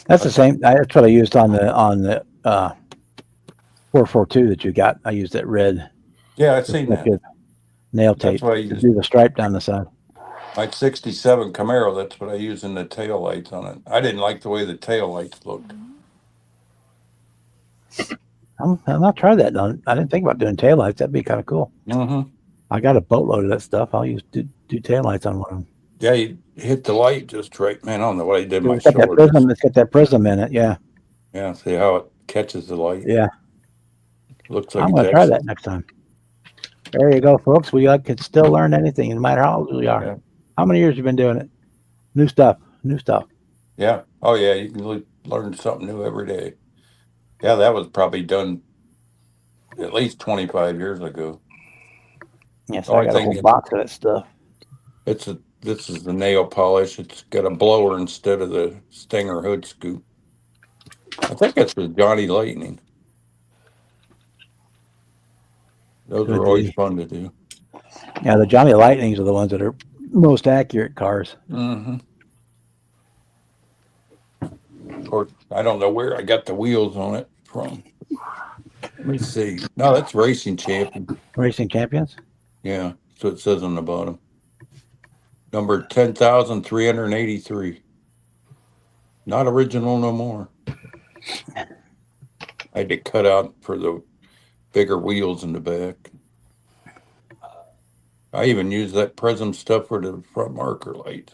That's the same. That's what I used on the 442 that you got. I used that red Yeah, I've seen that. nail That's tape what I to used. do the stripe down the side. My 67 Camaro, that's what I use in the tail lights on it. I didn't like the way the tail lights looked. I'm not try that. I didn't think about doing taillights. That'd be kind of cool. Mm-hmm. I got a boatload of that stuff. I'll do taillights on one of them. Yeah, you hit the light just right. Man, I don't know what I did. My It's got that shoulder. prism. It's got that prism in it. Yeah. Yeah, see how it catches the light. Yeah. Looks like I'm it's going to try actually- that next time. There you go, folks. We can still learn anything, no matter how old we are. Yeah. How many years you been doing it? New stuff. Yeah. Oh, yeah. You can learn something new every day. Yeah, that was probably done at least 25 years ago. Yes, Oh, I I got a think whole box of that stuff. This is the nail polish. It's got a blower instead of the Stinger hood scoop. I think that's with Johnny Lightning. Those Could are always be. fun to do. Yeah, the Johnny Lightnings are the ones that are most accurate cars. Mm-hmm. Of course, I don't know where I got the wheels on it from. Let me see. No, that's Racing Champion. Racing Champions. Yeah, so it says on the bottom. Number 10,383. Not original no more. I had to cut out for the bigger wheels in the back. I even used that Prism stuff for the front marker light.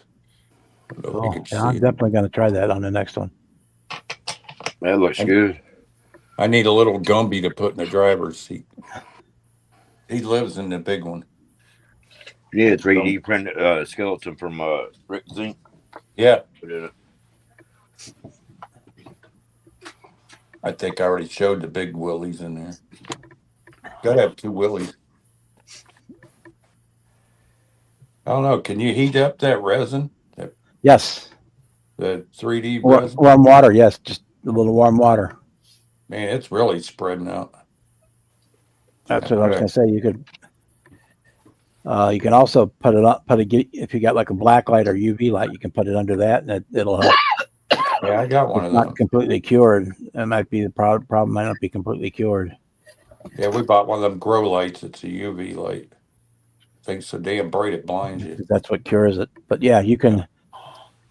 I don't know if you Cool. could Yeah, I'm see it. definitely going to try that on the next one. That looks good. I need a little Gumby to put in the driver's seat. He lives in the big one. Yeah, 3D printed skeleton from Rick Zink. Yeah, Put in it. I think I already showed the big willies in there. Gotta have 2 willies. I don't know. Can you heat up that resin? Yes. The 3D Or, resin? warm water. Yes. Just a little warm water. Man, it's really spreading out. That's what I was going to say. You can also put it up, if you got like a black light or UV light, you can put it under that and it'll help. Yeah, I got one It's of not those. completely cured. It might be the problem might not be completely cured. Yeah, we bought one of them grow lights. It's a UV light. Thing's so damn bright it blinds you. That's what cures it. But yeah, you can,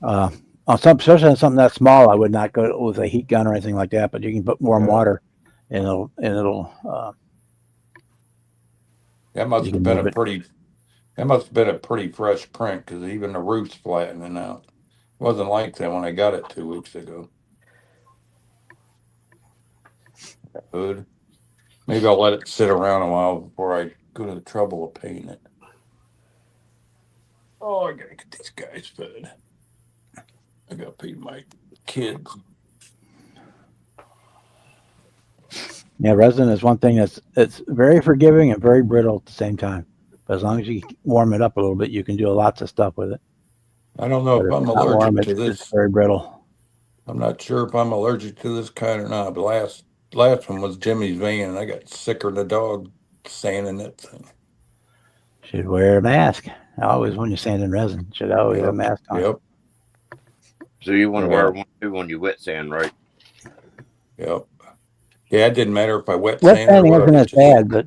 on some, especially on something that small, I would not go with a heat gun or anything like that, but you can put warm Yeah. water and it'll That must you have can been move a it. pretty. That must have been a pretty fresh print because even the roof's flattening out. It wasn't like that when I got it 2 weeks ago. Good. Maybe I'll let it sit around a while before I go to the trouble of painting it. Oh, I gotta get these guys fed. I gotta feed my kids. Yeah, resin is one thing it's very forgiving and very brittle at the same time. But as long as you warm it up a little bit, you can do lots of stuff with it. I don't know But if if I'm it's not warm, allergic to it's this. very brittle. I'm not sure if I'm allergic to this kind or not. But last one was Jimmy's van, and I got sicker than a dog sanding that thing. Should wear a mask. Always when you're sanding resin, should always have a mask on. Yep. So you want to Yeah. wear one too when you wet sand, right? Yep. Yeah, it didn't matter if I wet Wet sanded or sanding isn't whatever. as bad, but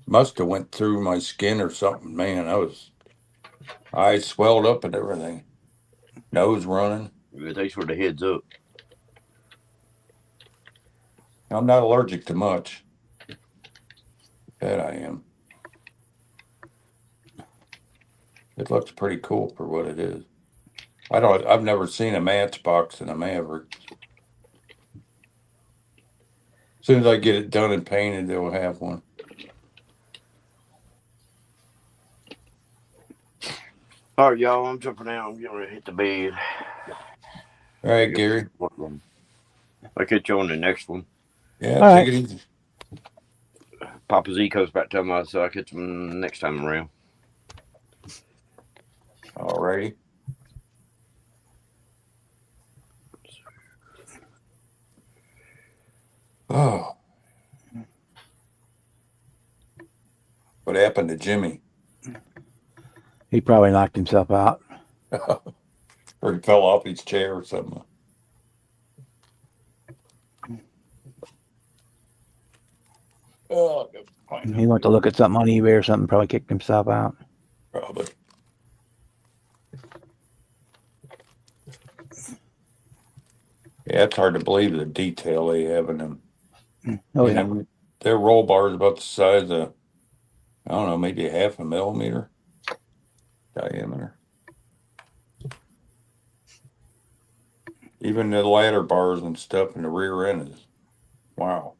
Must have went through my skin or something. Man, I swelled up and everything. Nose running. Thanks for the heads up. I'm not allergic to much. That I am. It looks pretty cool for what it is. I've never seen a matchbox in a Maverick. As soon as I get it done and painted, they'll have one. All right, y'all. I'm jumping out. I'm getting ready to hit the bed. All right, Gary. I'll catch you on the next one. Yeah, All take right. it easy. Papa Z comes back to me, so I'll catch him next time around. All righty. Oh. What happened to Jimmy? he probably knocked himself out. Or he fell off his chair or something. Oh, He went to look at something on eBay or something, probably kicked himself out. probably. Yeah, it's hard to believe the detail they have in them. Oh You yeah. know, their roll bar is about the size of, I don't know, maybe 0.5 millimeter diameter. Even the ladder bars and stuff in the rear end is, wow.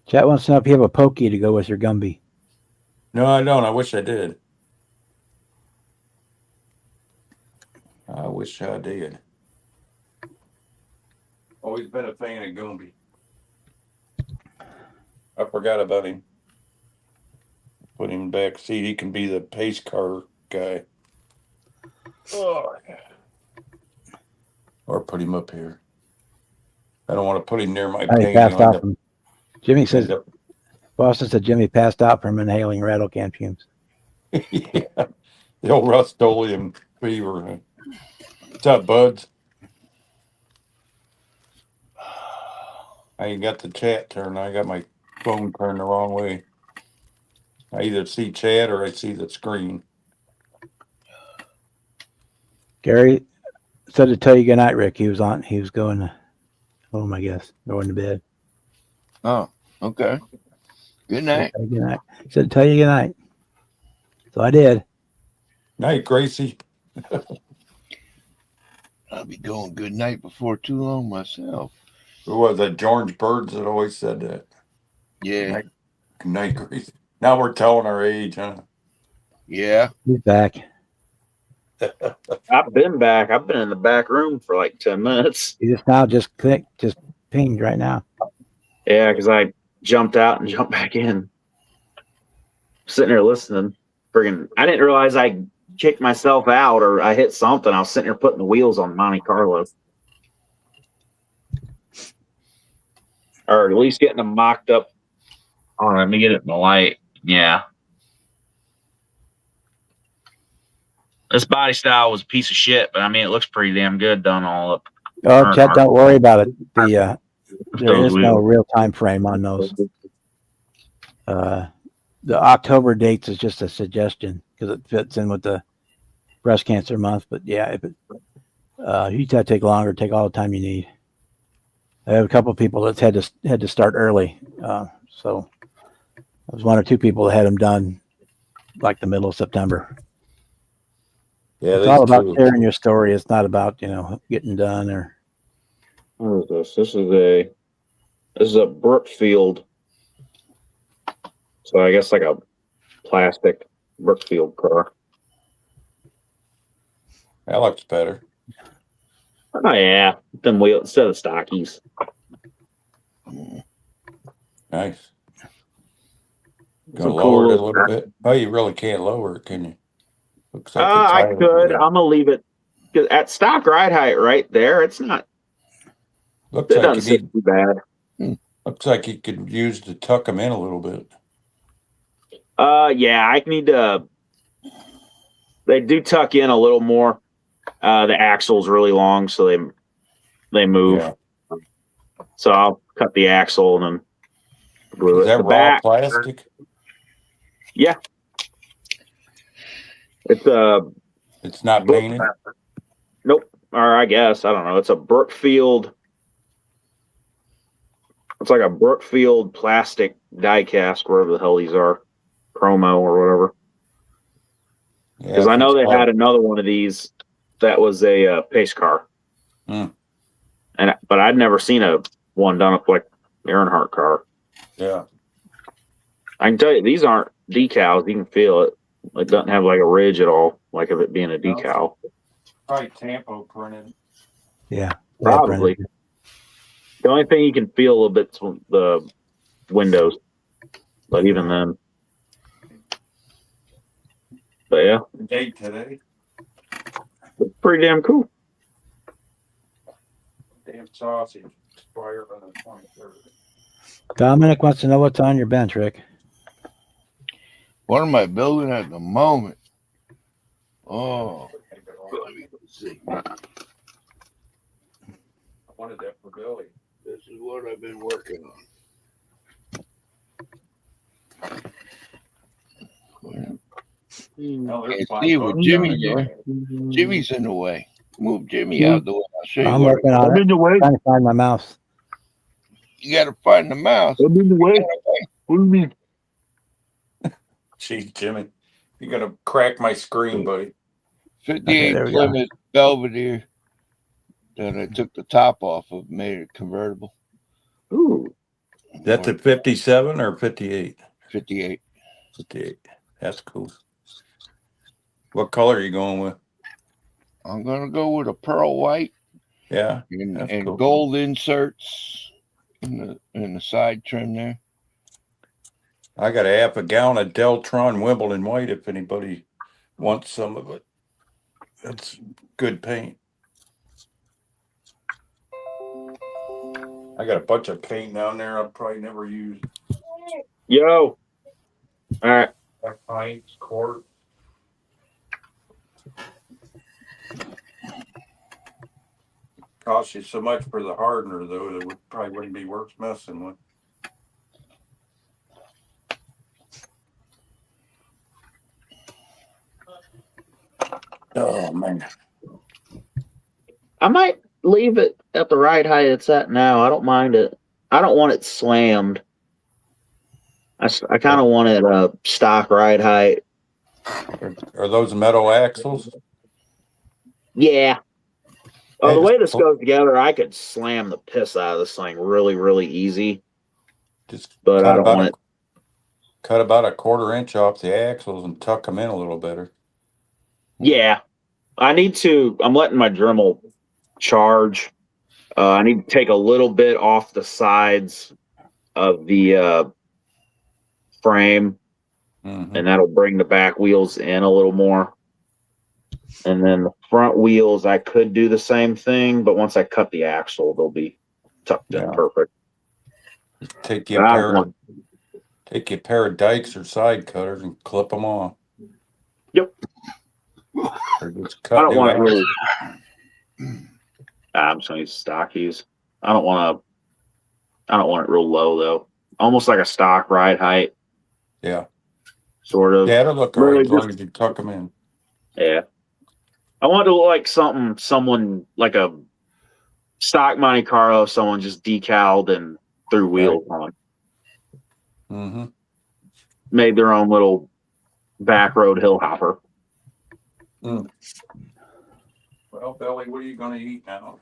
Chat wants to know if you have a pokey to go with your Gumby. No, I don't. I wish I did. I wish I did. Always been a fan of Gumby. I forgot about him. Put him back. See, he can be the pace car guy. Oh. Or put him up here. I don't want to put him near my He paint. passed out from. Jimmy End says up, Boston said Jimmy passed out from inhaling rattle can fumes. yeah, the old Rust-Oleum fever. What's up, buds? I ain't got the chat turned. I got my phone turned the wrong way. I either see chat or I see the screen. Gary said to tell you good night, Rick. He was going home, I guess, going to bed. Oh, okay. Good night. Good night. He said to tell you good night. So I did. Night, Gracie. I'll be going good night before too long myself. Who was that? George Birds that always said that. Yeah. Night, Gracie. Now we're telling our age, huh? Yeah. He's back. I've been back. I've been in the back room for like 10 minutes. He just pinged right now. Yeah, because I jumped out and jumped back in. Sitting there listening. Friggin', I didn't realize I kicked myself out or I hit something. I was sitting there putting the wheels on Monte Carlo. Or at least getting them mocked up. Oh, let me get it in the light. Yeah. This body style was a piece of shit, but I mean, it looks pretty damn good done all up. Oh, Chet, don't worry about it. There is no real time frame on those. The October dates is just a suggestion because it fits in with the breast cancer month. But yeah, if you gotta take longer, take all the time you need. I have a couple of people that's had to start early. So there was one or two people that had them done like the middle of September. Yeah, It's all about sharing your story. It's not about getting done or. What is this? This is a Brookfield. So I guess like a plastic Brookfield car. That looks better. Oh yeah, them wheels instead of stockies. Nice. Gonna lower it a little bit. Oh, you really can't lower it, can you? Looks like I could. I'm gonna leave it at stock ride height right there. It's not. Looks like you need. Too bad. Looks like you could use to tuck them in a little bit. Yeah, I need to. They do tuck in a little more. The axle's really long, so they move. Yeah. So I'll cut the axle and then glue it. Is that raw plastic? Yeah. It's not painted? Nope. Or I guess, I don't know. It's a Brookfield. It's like a Brookfield plastic die cast, wherever the hell these are. Chromo or whatever. Because I know they had another one of these that was a pace car. But I'd never seen one done up like Earnhardt car. Yeah. I can tell you, these aren't decals. You can feel it. It doesn't have like a ridge at all, like of it being a decal. Probably tampo printed. Yeah. Probably. Printed. The only thing you can feel a little bit is the windows. But even then. But yeah. Date today. It's pretty damn cool. Damn sausage. Expire on the 23rd. Dominic wants to know what's on your bench, Rick. What am I building at the moment? Oh, let me see. I wanted that for Billy. This is what I've been working on. Can't see with Jimmy there. Jimmy's in the way. Move Jimmy out the way. I'll show you. I'm working on it. In the way. I'm trying to find my mouse. You got to find the mouse. I'm in the way. What do you mean? Gee, Jimmy, you're gonna crack my screen, buddy. 58 Plymouth Belvedere that I took the top off of, made it convertible. Ooh. That's a 57 or 58? 58. 58. That's cool. What color are you going with? I'm gonna go with a pearl white. Yeah. And cool. Gold inserts in the side trim there. I got a half a gallon of Deltron Wimbledon white if anybody wants some of it. That's good paint. I got a bunch of paint down there I'll probably never use. Yo. All right. Pints, quart. Costs you so much for the hardener, though, that it probably wouldn't be worth messing with. Oh, man. I might leave it at the ride height it's at now. I don't mind it. I don't want it slammed. I kind of want it stock ride height. Are those metal axles? Yeah. Oh, Yeah, the just way this goes together, I could slam the piss out of this thing really, really easy. Just But I don't want it. cut about a 1/4 inch off the axles and tuck them in a little better. Yeah. I'm letting my Dremel charge. I need to take a little bit off the sides of the frame, Mm-hmm. and that'll bring the back wheels in a little more. And then the front wheels, I could do the same thing, but once I cut the axle, they'll be tucked in perfect. Take you a pair of dikes or side cutters and clip them on. Yep. Or just I cut don't new want it axles. really. I'm just gonna use stockies. I don't want it real low though. Almost like a stock ride height. Yeah. Sort of. Yeah, it'll look all Really right as long as you tuck them in. Yeah. I want it to look like someone like a stock Monte Carlo, someone just decaled and threw wheels on. Mm-hmm. Made their own little back road hill hopper. Mm. Well, Billy, what are you going to eat now?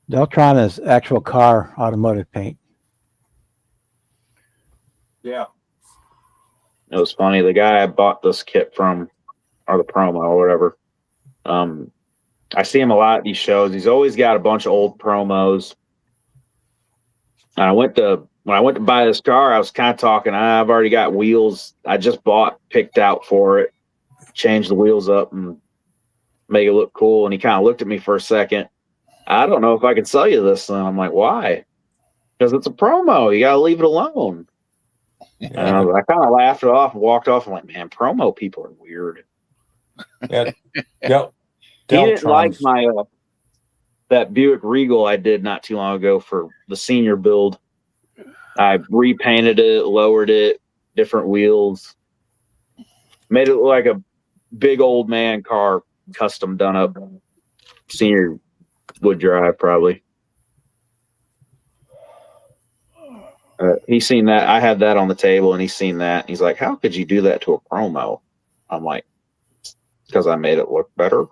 Deltron is actual car automotive paint. Yeah. It was funny. The guy I bought this kit from, or the promo or whatever, I see him a lot at these shows. He's always got a bunch of old promos. And when I went to buy this car, I was kind of talking, I've already got wheels I just picked out for it, change the wheels up and make it look cool. And he kind of looked at me for a second. I don't know if I can sell you this. And I'm like, why? Because it's a promo. You got to leave it alone. And I kind of laughed it off and walked off. I'm like, man, promo people are weird. Yeah. He didn't like my that Buick Regal I did not too long ago for the senior build. I repainted it, lowered it, different wheels, made it look like a big old man car, custom done up. Senior would drive probably. He's seen that. I had that on the table, and he's seen that. He's like, "How could you do that to a promo?" I'm like, "Because I made it look better."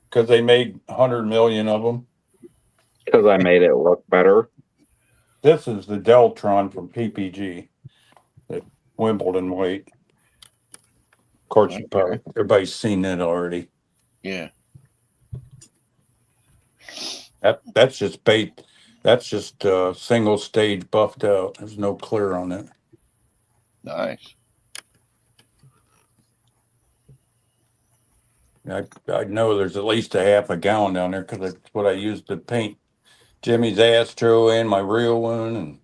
Because they made 100 million of them. Because I made it look better. This is the Deltron from PPG, that Wimbledon weight. Of course, everybody's seen it already. Yeah. That's just bait. That's just single stage buffed out. There's no clear on it. Nice. I know there's at least a half a gallon down there because that's what I used to paint Jimmy's Astro and my real one and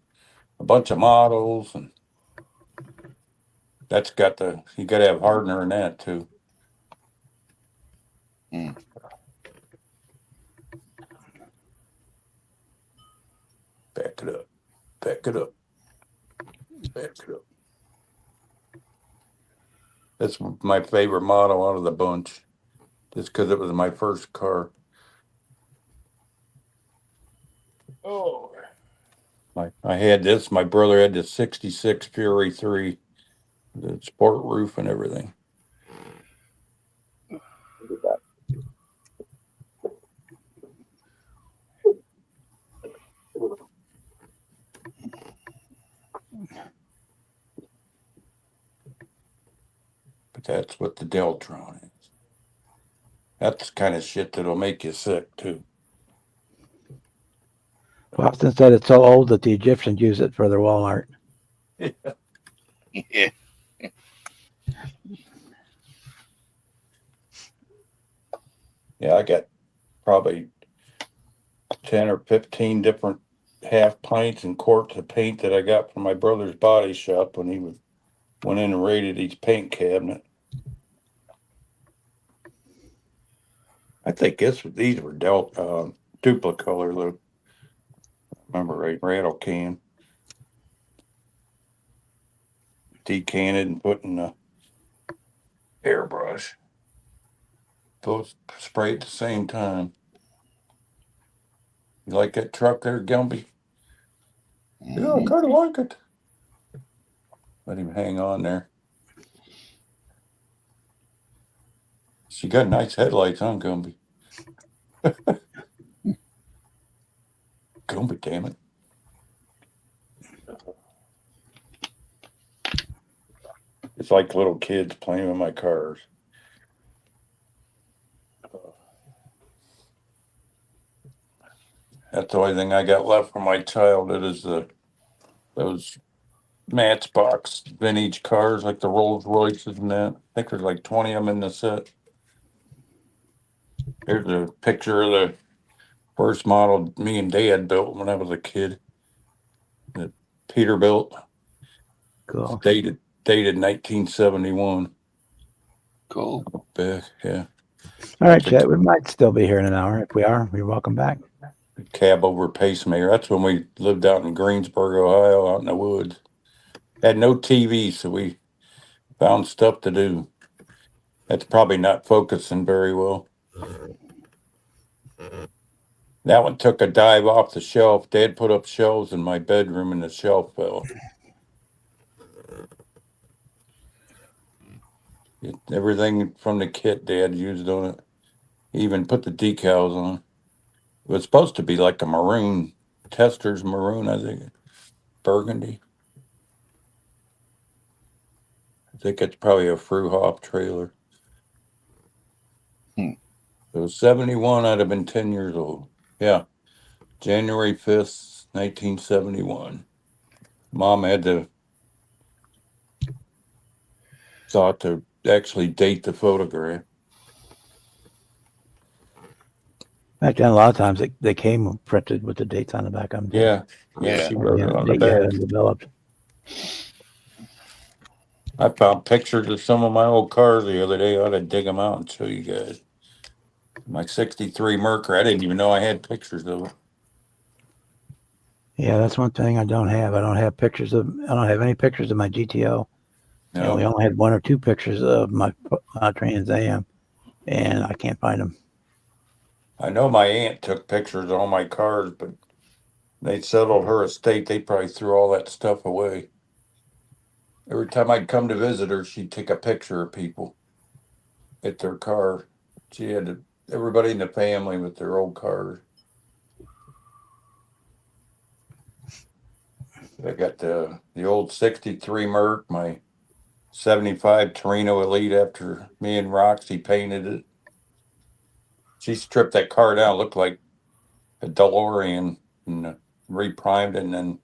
a bunch of models, and that's you got to have hardener in that too. Mm. Back it up. Back it up. Back it up. That's my favorite model out of the bunch, just because it was my first car. Oh, I had this. My brother had the '66 Fury 3, the sport roof and everything. But that's what the Deltron is. That's the kind of shit that'll make you sick too. Boston said it's so old that the Egyptians use it for their Walmart. Yeah. Yeah, I got probably 10 or 15 different half pints and quarts of paint that I got from my brother's body shop when he went in and raided his paint cabinet. I think these were Duplicolor, though. Remember right, rattle can. Decanted and put in the airbrush. both spray at the same time. You like that truck there, Gilby? Yeah, I kind of like it. Let him hang on there. She got nice headlights on, Gumby. Gumby, damn it. It's like little kids playing with my cars. That's the only thing I got left from my childhood is those Matchbox vintage cars like the Rolls Royces and that. I think there's like 20 of them in the set. Here's a picture of the first model me and Dad built when I was a kid. That Peter built. Cool. Dated 1971. Cool. Back, yeah. All right, Chet. We might still be here in an hour. If we are, you're welcome back. Cab over pacemaker. That's when we lived out in Greensburg, Ohio, out in the woods. Had no TV, so we found stuff to do. That's probably not focusing very well. That one took a dive off the shelf. Dad put up shelves in my bedroom and the shelf fell. Everything from the kit Dad used on it. He even put the decals on. It was supposed to be like a maroon, Tester's maroon, I think. Burgundy. I think it's probably a Fru Hop trailer. It was 71. I'd have been 10 years old. Yeah. January 5th, 1971. Mom had thought to actually date the photograph. Back then, a lot of times they came printed with the dates on the back of them. Yeah. Yeah. She wrote it on the Date you had back. them developed. I found pictures of some of my old cars the other day. I ought to dig them out and show you guys. My 63 Mercury. I didn't even know I had pictures of it. Yeah, that's one thing I don't have. I don't have any pictures of my GTO. No. And we only had one or two pictures of my Trans Am, and I can't find them. I know my aunt took pictures of all my cars, but they settled her estate. They probably threw all that stuff away. Every time I'd come to visit her, she'd take a picture of people at their car. She had everybody in the family with their old cars. I got the old 63 Merc, my 75 Torino Elite after me and Roxy painted it. She stripped that car down, looked like a DeLorean, and reprimed it and then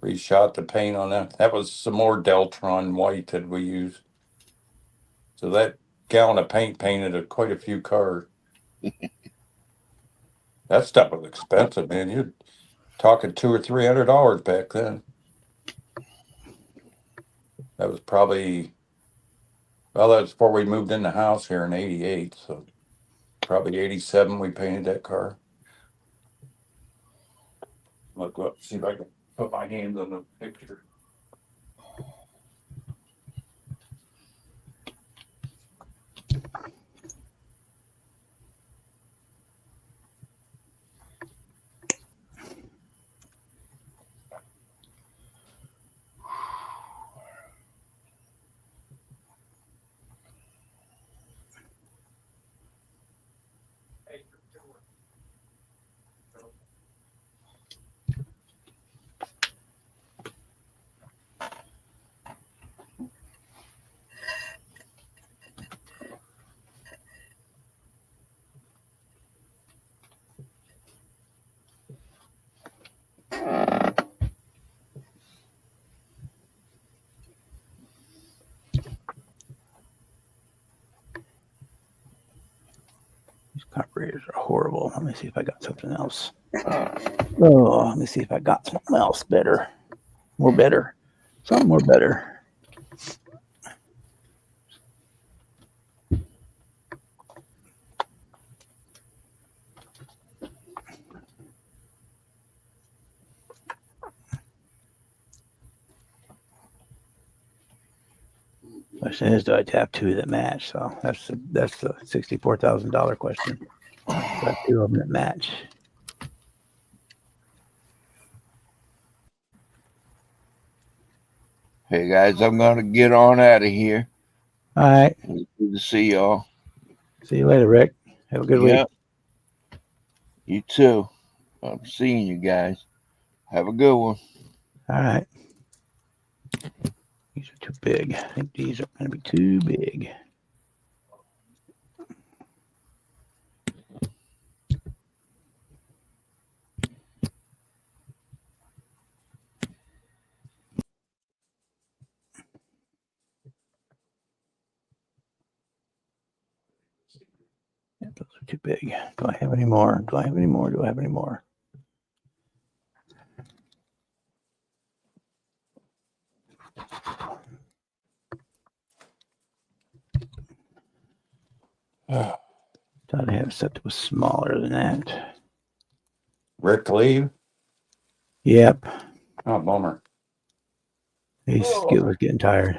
reshot the paint on that. That was some more Deltron white that we used. So that gallon of paint painted quite a few cars. That stuff was expensive, man. You're talking $200 or $300 back then. That was probably, well, that was before we moved in the house here in '88. So probably '87 we painted that car. Look, see if I can put my hands on the picture. These carburetors are horrible. Let me see if I got something else. Oh, let me see if I got something else better. More better. Something more better. Question is, do I have two that match? So that's the $64,000 question. Got two of them that match. Hey guys, I'm gonna get on out of here. All right. Good to see y'all. See you later, Rick. Have a good week. You too. I'm seeing you guys. Have a good one. All right. These are too big. I think these are going to be too big. Yeah, those are too big. Do I have any more? Do I have any more? Do I have any more? Thought I had stuff that was smaller than that. Rick leave? Yep. Oh, bummer. He was getting tired.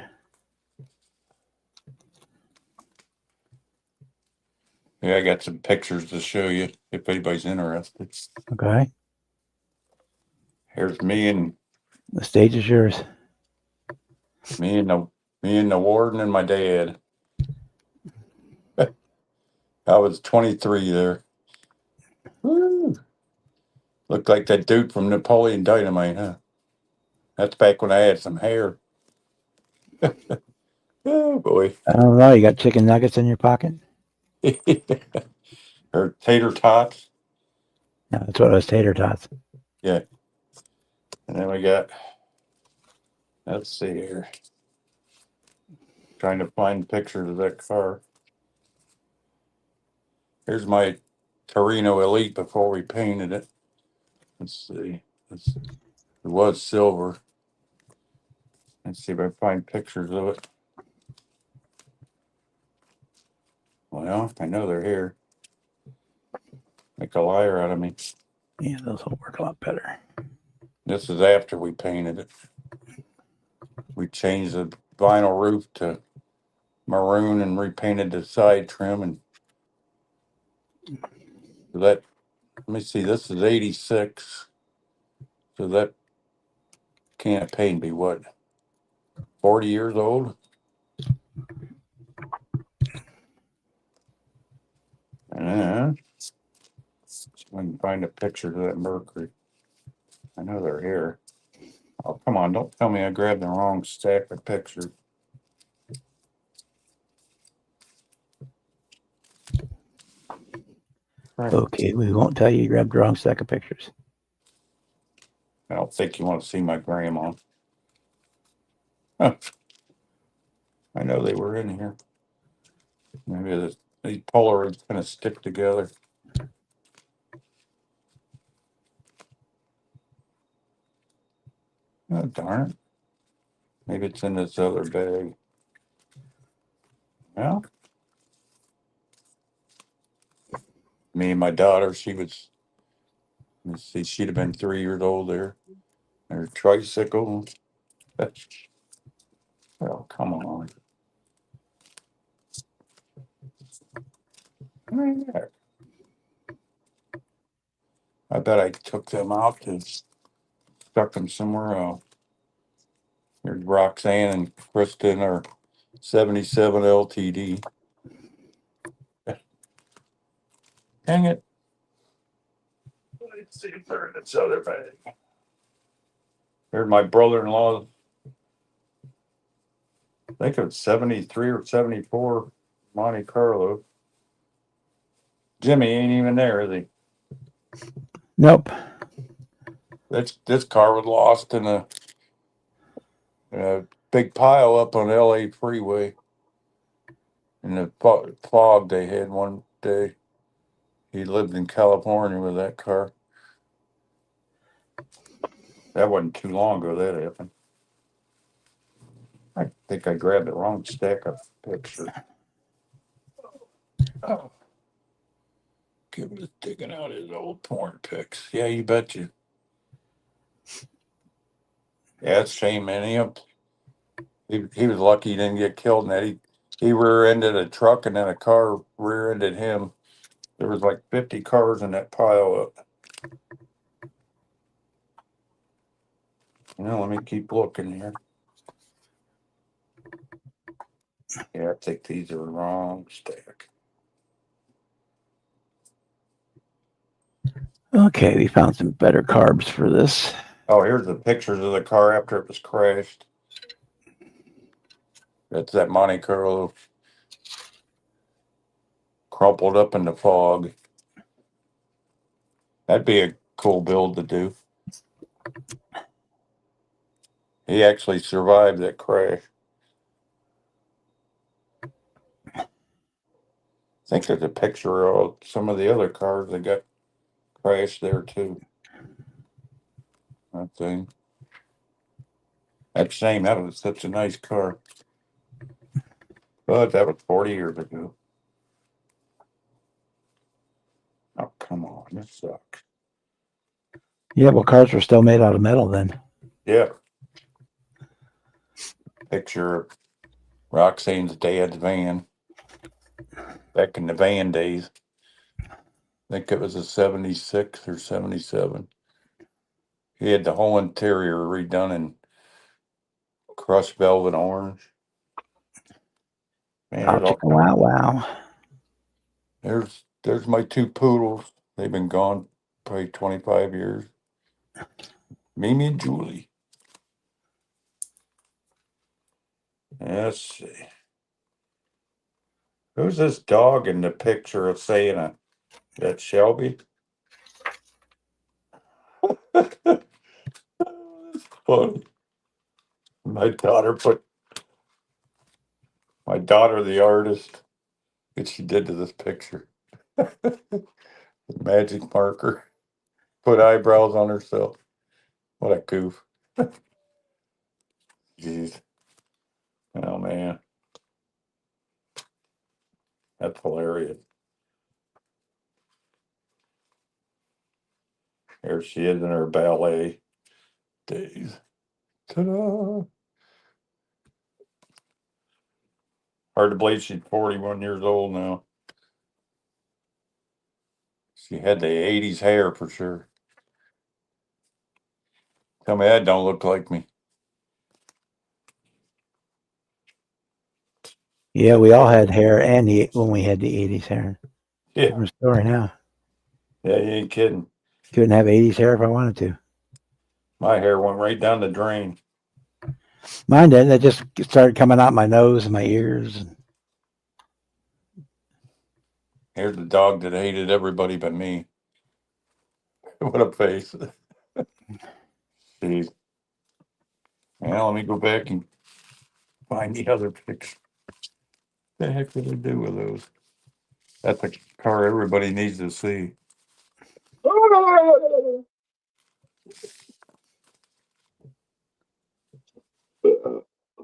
Yeah, I got some pictures to show you if anybody's interested. Okay. Here's me and The stage is yours. me and the warden and my dad. I was 23 there. Woo. Looked like that dude from Napoleon Dynamite, huh? That's back when I had some hair. Oh boy. I don't know. You got chicken nuggets in your pocket? Or tater tots. No, that's what it was. Tater tots. Yeah. And then we got, let's see here. Trying to find pictures of that car. Here's my Torino Elite before we painted it. Let's see. It was silver. Let's see if I find pictures of it. Well, I know they're here. Make a liar out of me. Yeah, those will work a lot better. This is after we painted it. We changed the vinyl roof to maroon and repainted the side trim. And that, let me see, this is 86. So that can't paint be what? 40 years old? And I can find a picture of that Mercury. I know they're here. Oh, come on, don't tell me I grabbed the wrong stack of pictures. Right. Okay, we won't tell you grabbed the wrong stack of pictures. I don't think you want to see my grandma. Huh. I know they were in here. Maybe these Polaroids kind of stick together. Oh, darn it. Maybe it's in this other bag. Well, me and my daughter, let's see, she'd have been 3 years old there. Her tricycle. Oh, come on. I bet I took them out and stuck them somewhere else. Here's Roxanne and Krista in our 77 LTD. Dang it. Let's see if they're in this other bag. Here's my brother-in-law. I think it was 73 or 74 Monte Carlo. Jimmy ain't even there, is he? Nope. This car was lost in a big pile up on LA freeway. In the fog they had one day. He lived in California with that car. That wasn't too long ago that happened. I think I grabbed the wrong stack of pictures. Oh. Kim was digging out his old porn pics. Yeah, you betcha. Yeah, it's a shame, man. He was lucky he didn't get killed in that. He rear-ended a truck and then a car rear-ended him. There was like 50 cars in that pile up. Now let me keep looking here. Yeah, I think these are the wrong stack. Okay, we found some better carbs for this. Oh, here's the pictures of the car after it was crashed. That's that Monte Carlo crumpled up in the fog. That'd be a cool build to do. He actually survived that crash. I think there's a picture of some of the other cars that got crashed there too. That thing. That shame. That was such a nice car. But that was 40 years ago. Oh, come on. This sucks. Yeah, well, cars were still made out of metal then. Yeah. Picture of Roxanne's dad's van. Back in the van days. I think it was a 76 or 77. He had the whole interior redone in crushed velvet orange. Man, Oh, chicka, wow, wow. there's my two poodles. They've been gone probably 25 years. Mimi and Julie. Let's see. Who's this dog in the picture of saying that Shelby? That's funny. My daughter the artist, what she did to this picture. Magic marker. Put eyebrows on herself. What a goof. Jeez. Oh man. That's hilarious. Here she is in her ballet days. Ta-da! Hard to believe she's 41 years old now. She had the 80s hair for sure. Tell me that don't look like me. Yeah, we all had hair when we had the 80s hair. Yeah. Different story now. Yeah, you ain't kidding. Couldn't have 80s hair if I wanted to. My hair went right down the drain. Mine didn't. It just started coming out my nose and my ears. Here's the dog that hated everybody but me. What a face. Jeez. Well, let me go back and find the other picture. What the heck did I do with those? That's a car everybody needs to see.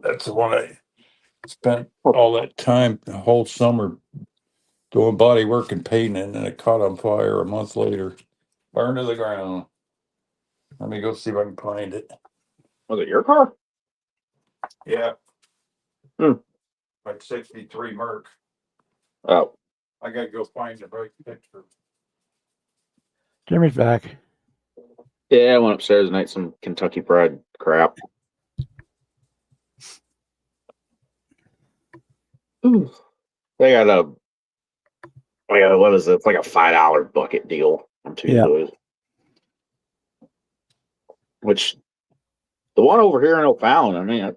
That's the one I spent all that time, the whole summer, doing body work and painting, and then it caught on fire a month later. Burned to the ground. Let me go see if I can find it. Was it your car? Yeah. Hmm. Like 63 Merc. Oh, I gotta go find the right picture. Jimmy's back. yeah, I went upstairs and ate some Kentucky Fried crap. Ooh. They got what is it? It's like a $5 bucket deal on Tuesdays. Which the one over here in O'Fallon, I mean,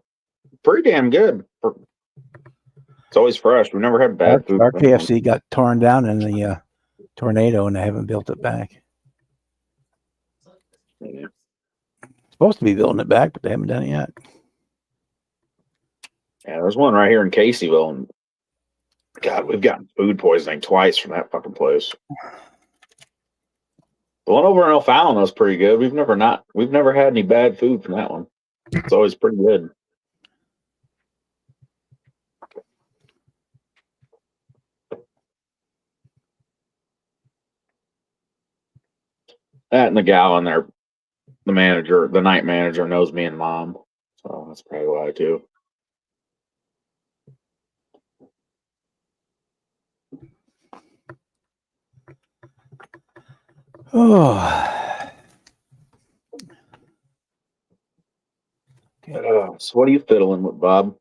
pretty damn good. It's always fresh. We've never had bad food. Our KFC got torn down in the tornado, and they haven't built it back. Yeah. Supposed to be building it back, but they haven't done it yet. Yeah, there's one right here in Caseyville, and God, we've gotten food poisoning twice from that fucking place. The one over in O'Fallon was pretty good. We've never had any bad food from that one. It's always pretty good. That and the gal in there, the night manager knows me and mom. So that's probably why too. Oh, So what are you fiddling with, Bob?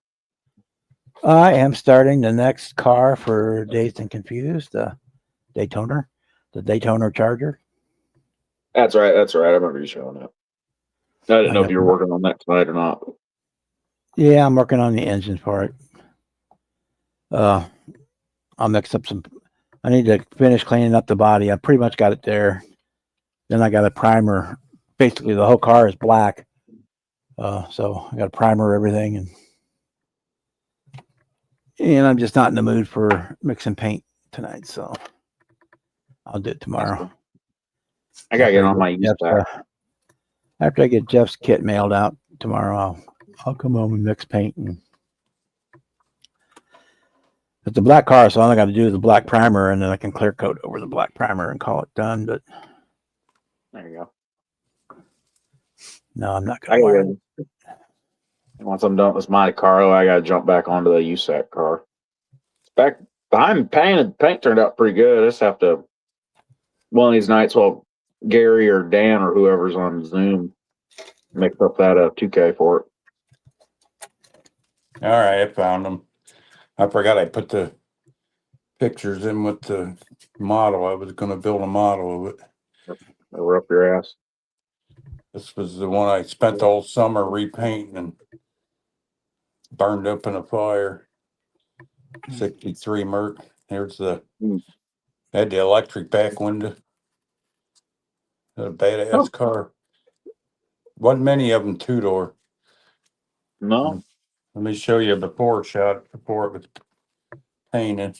I am starting the next car for Dazed and Confused, the Daytona Charger. That's right. That's right. I remember you showing up. I didn't know if you were working on that tonight or not. Yeah, I'm working on the engine for it. I'll mix up some. I need to finish cleaning up the body. I pretty much got it there. Then I got a primer. Basically, the whole car is black. So I got to primer everything, and I'm just not in the mood for mixing paint tonight. So I'll do it tomorrow. I gotta get on my use pack. After I get Jeff's kit mailed out tomorrow, I'll come home and mix paint. It's the black car, so all I got to do is the black primer, and then I can clear coat over the black primer and call it done. But there you go. No, I'm not gonna wear it. Once I'm done with this Monte Carlo, I gotta jump back onto the USAC car. Back behind paint turned out pretty good. I just have to one of these nights while Gary or Dan or whoever's on Zoom mix up that 2K for it. All right, I found them. I forgot I put the pictures in with the model. I was going to build a model of it. They were up your ass. This was the one I spent all summer repainting and burned up in a fire. 63 Merc. Here's the had the electric back window. A badass car. Wasn't many of them two-door. No. Let me show you a before shot before it was painted.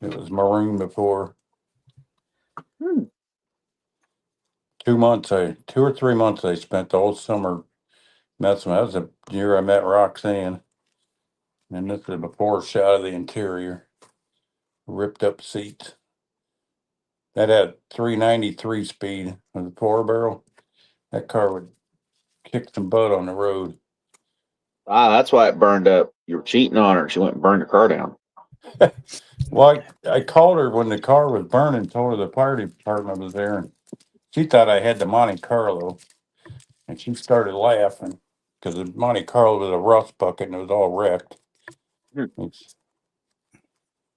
It was maroon before. 2 months, 2 or 3 months I spent the whole summer messing. That was the year I met Roxanne. And this is a before shot of the interior. Ripped up seats. That had 393 speed with a 4-barrel. That car would kick some butt on the road. That's why it burned up. You were cheating on her. She went and burned the car down. Well, I called her when the car was burning, told her the fire department was there, and she thought I had the Monte Carlo, and she started laughing because the Monte Carlo was a rust bucket and it was all wrecked. Yeah,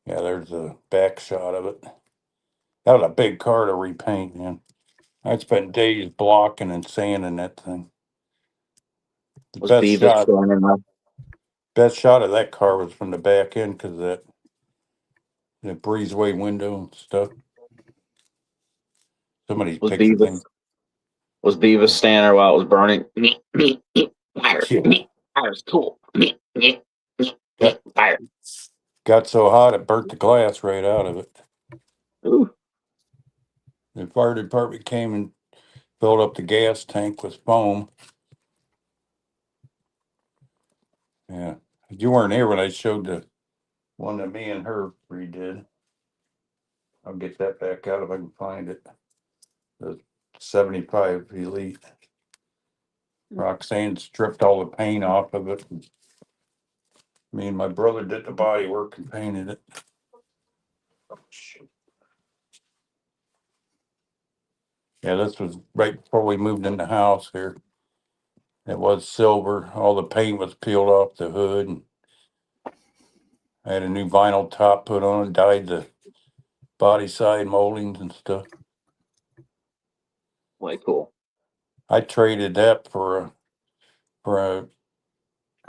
there's a back shot of it. That was a big car to repaint, man. I spent days blocking and sanding that thing. The best shot of that car was from the back end because that the breezeway window and stuff. Somebody's picture thing. Was Beavis standing there while it was burning? Fire's cool. Fire. Got so hot it burnt the glass right out of it. Ooh. The fire department came and filled up the gas tank with foam. Yeah. You weren't here when I showed the one that me and her redid. I'll get that back out if I can find it. The 75 Elite. Roxanne stripped all the paint off of it. Me and my brother did the body work and painted it. Yeah, this was right before we moved in the house here. It was silver. All the paint was peeled off the hood. And I had a new vinyl top put on, dyed the body side moldings and stuff. Way cool. I traded that for a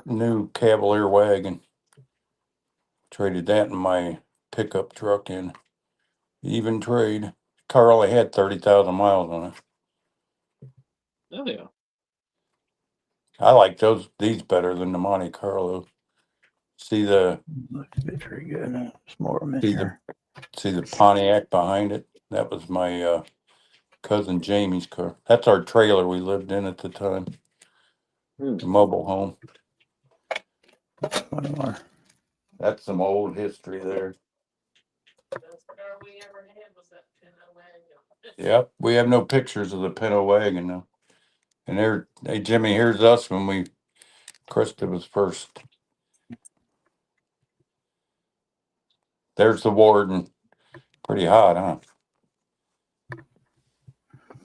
new Cavalier wagon. Traded that in my pickup truck in. Even trade. Car only had 30,000 miles on it. Oh yeah. I like these better than the Monte Carlo. See the looks very good. It's more of see the Pontiac behind it. That was my cousin Jamie's car. That's our trailer we lived in at the time. The mobile home. One more. That's some old history there. Yep, we have no pictures of the Pinto wagon though. And hey Jimmy, here's us when Krista was first. There's the warden. Pretty hot,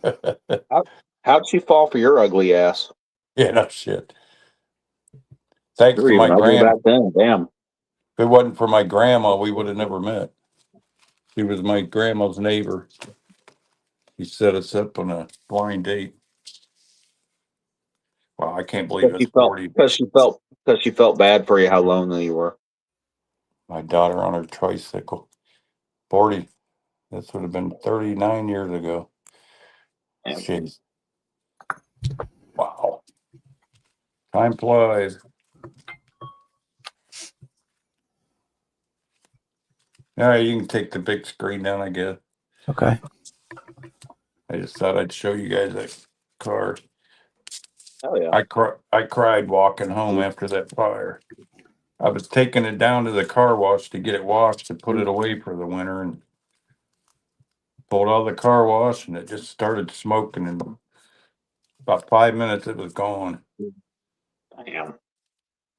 huh? How'd she fall for your ugly ass? Yeah, no shit. Thanks You were to even my ugly grandma. back then. Damn. If it wasn't for my grandma, we would have never met. She was my grandma's neighbor. He set us up on a blind date. Wow, I can't believe it's 40. Because she felt bad for you how lonely you were. My daughter on her tricycle. 40. This would have been 39 years ago. Damn. Jeez. Wow. Time flies. All right, you can take the big screen down, I guess. Okay. I just thought I'd show you guys that car. Hell yeah. I cried walking home after that fire. I was taking it down to the car wash to get it washed to put it away for the winter, and pulled out of the car wash, and it just started smoking. In about 5 minutes, it was gone. Damn.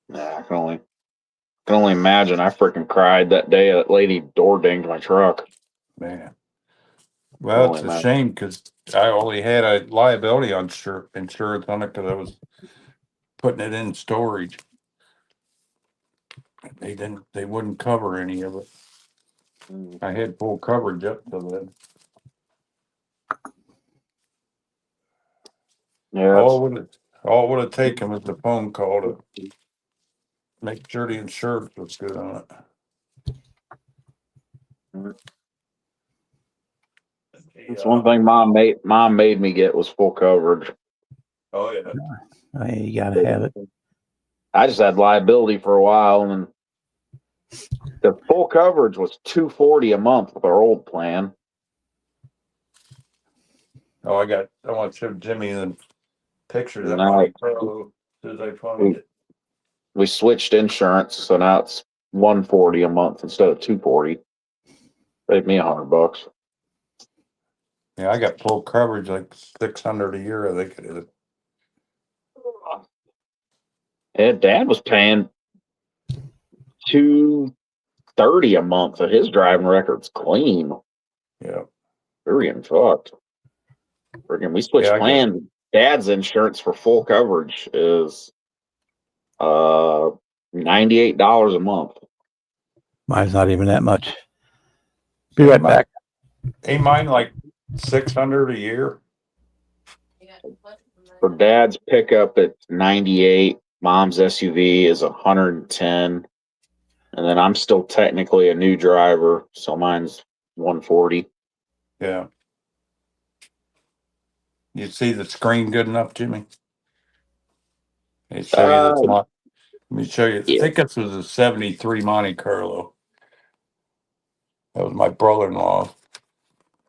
Nah, I can only imagine. I freaking cried that day that lady door dinged my truck. Man. Well, Only it's a imagine. shame because I only had a liability on insurance on it because I was putting it in storage. They wouldn't cover any of it. I had full coverage up to then. Yeah, All it would have taken was the phone call to make sure the insurance was good on it. that's one thing mom made me get was full coverage. Oh yeah. You gotta have it. I just had liability for a while, and the full coverage was $240 a month with our old plan. Oh, I want to show Jimmy the pictures of Now my car as I find it. we switched insurance, so now it's $140 a month instead of $240. Saved me $100. Yeah, I got full coverage, like 600 a year, I think it is. Yeah, Dad was paying $230 a month, and his driving record's clean. Yeah. We're getting fucked. We switched Yeah, I got plans. Dad's insurance for full coverage is $98 a month. Mine's not even that much. Be right back. Ain't mine like 600 a year? For Dad's pickup, it's 98. Mom's SUV is 110. And then I'm still technically a new driver, so mine's 140. Yeah. You see the screen good enough, Jimmy? Let me show you this. Let me show you. I Yeah. think this was a 73 Monte Carlo. That was my brother-in-law.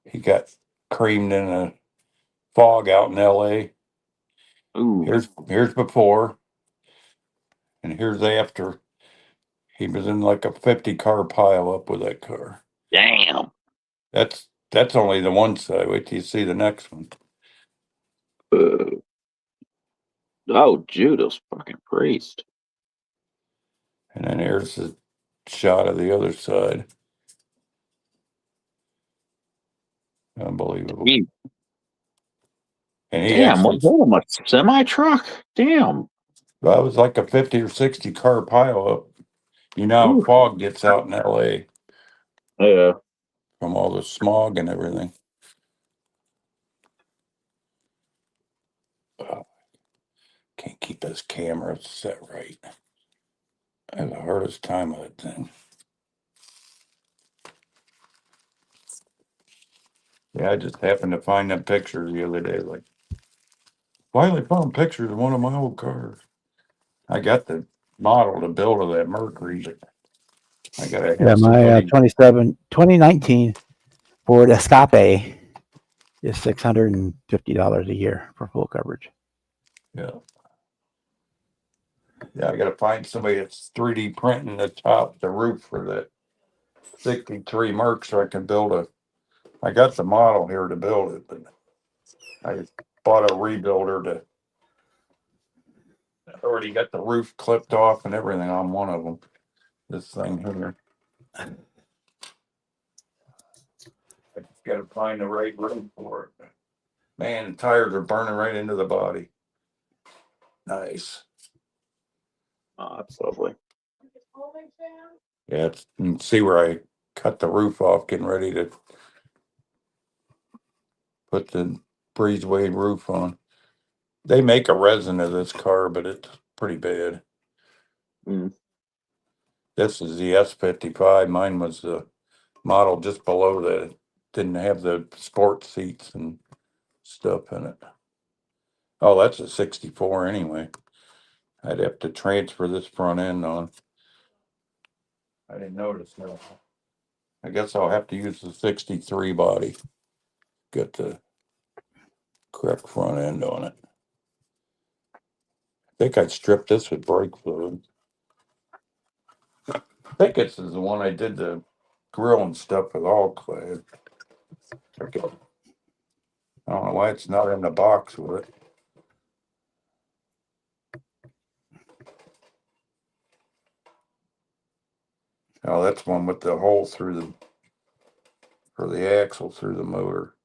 He got creamed in a fog out in LA. Ooh, Here's before, and here's after. He was in like a 50 car pile up with that car. damn. That's only the one side. Wait till you see the next one. Oh, Judas fucking priest. And then here's a shot of the other side. Unbelievable. Gee, And he damn, actually, what a semi truck? Damn. that was like a 50 or 60 car pile up. You know how Ooh. fog gets out in LA Yeah. from all the smog and everything. Can't keep this camera set right. I have the hardest time with that thing. Yeah, I just happened to find them pictures the other day. Like, finally found pictures of one of my old cars. I got the model to build of that Mercury, but I gotta Yeah, have my somebody. 2019 Ford Escape is $650 a year for full coverage. Yeah. Yeah, I gotta find somebody that's 3D printing the roof for that 63 Merc so I can I got the model here to build it, but I bought a rebuilder I already got the roof clipped off and everything on one of them. This thing here. Got to find the right room for it. Man, the tires are burning right into the body. Nice. Oh, that's lovely. Yeah, you can see where I cut the roof off, getting ready to put the breezeway roof on. They make a resin of this car, but it's pretty bad. Mm. This is the S55. Mine was the model just below that. It didn't have the sports seats and stuff in it. Oh, that's a 64 anyway. I'd have to transfer this front end on. I didn't notice that. I guess I'll have to use the 63 body. Get the correct front end on it. I think I'd strip this with brake fluid. I think this is the one I did the grill and stuff with all clad. I don't know why it's not in the box with it. Oh, that's one with the hole through the for the axle through the motor.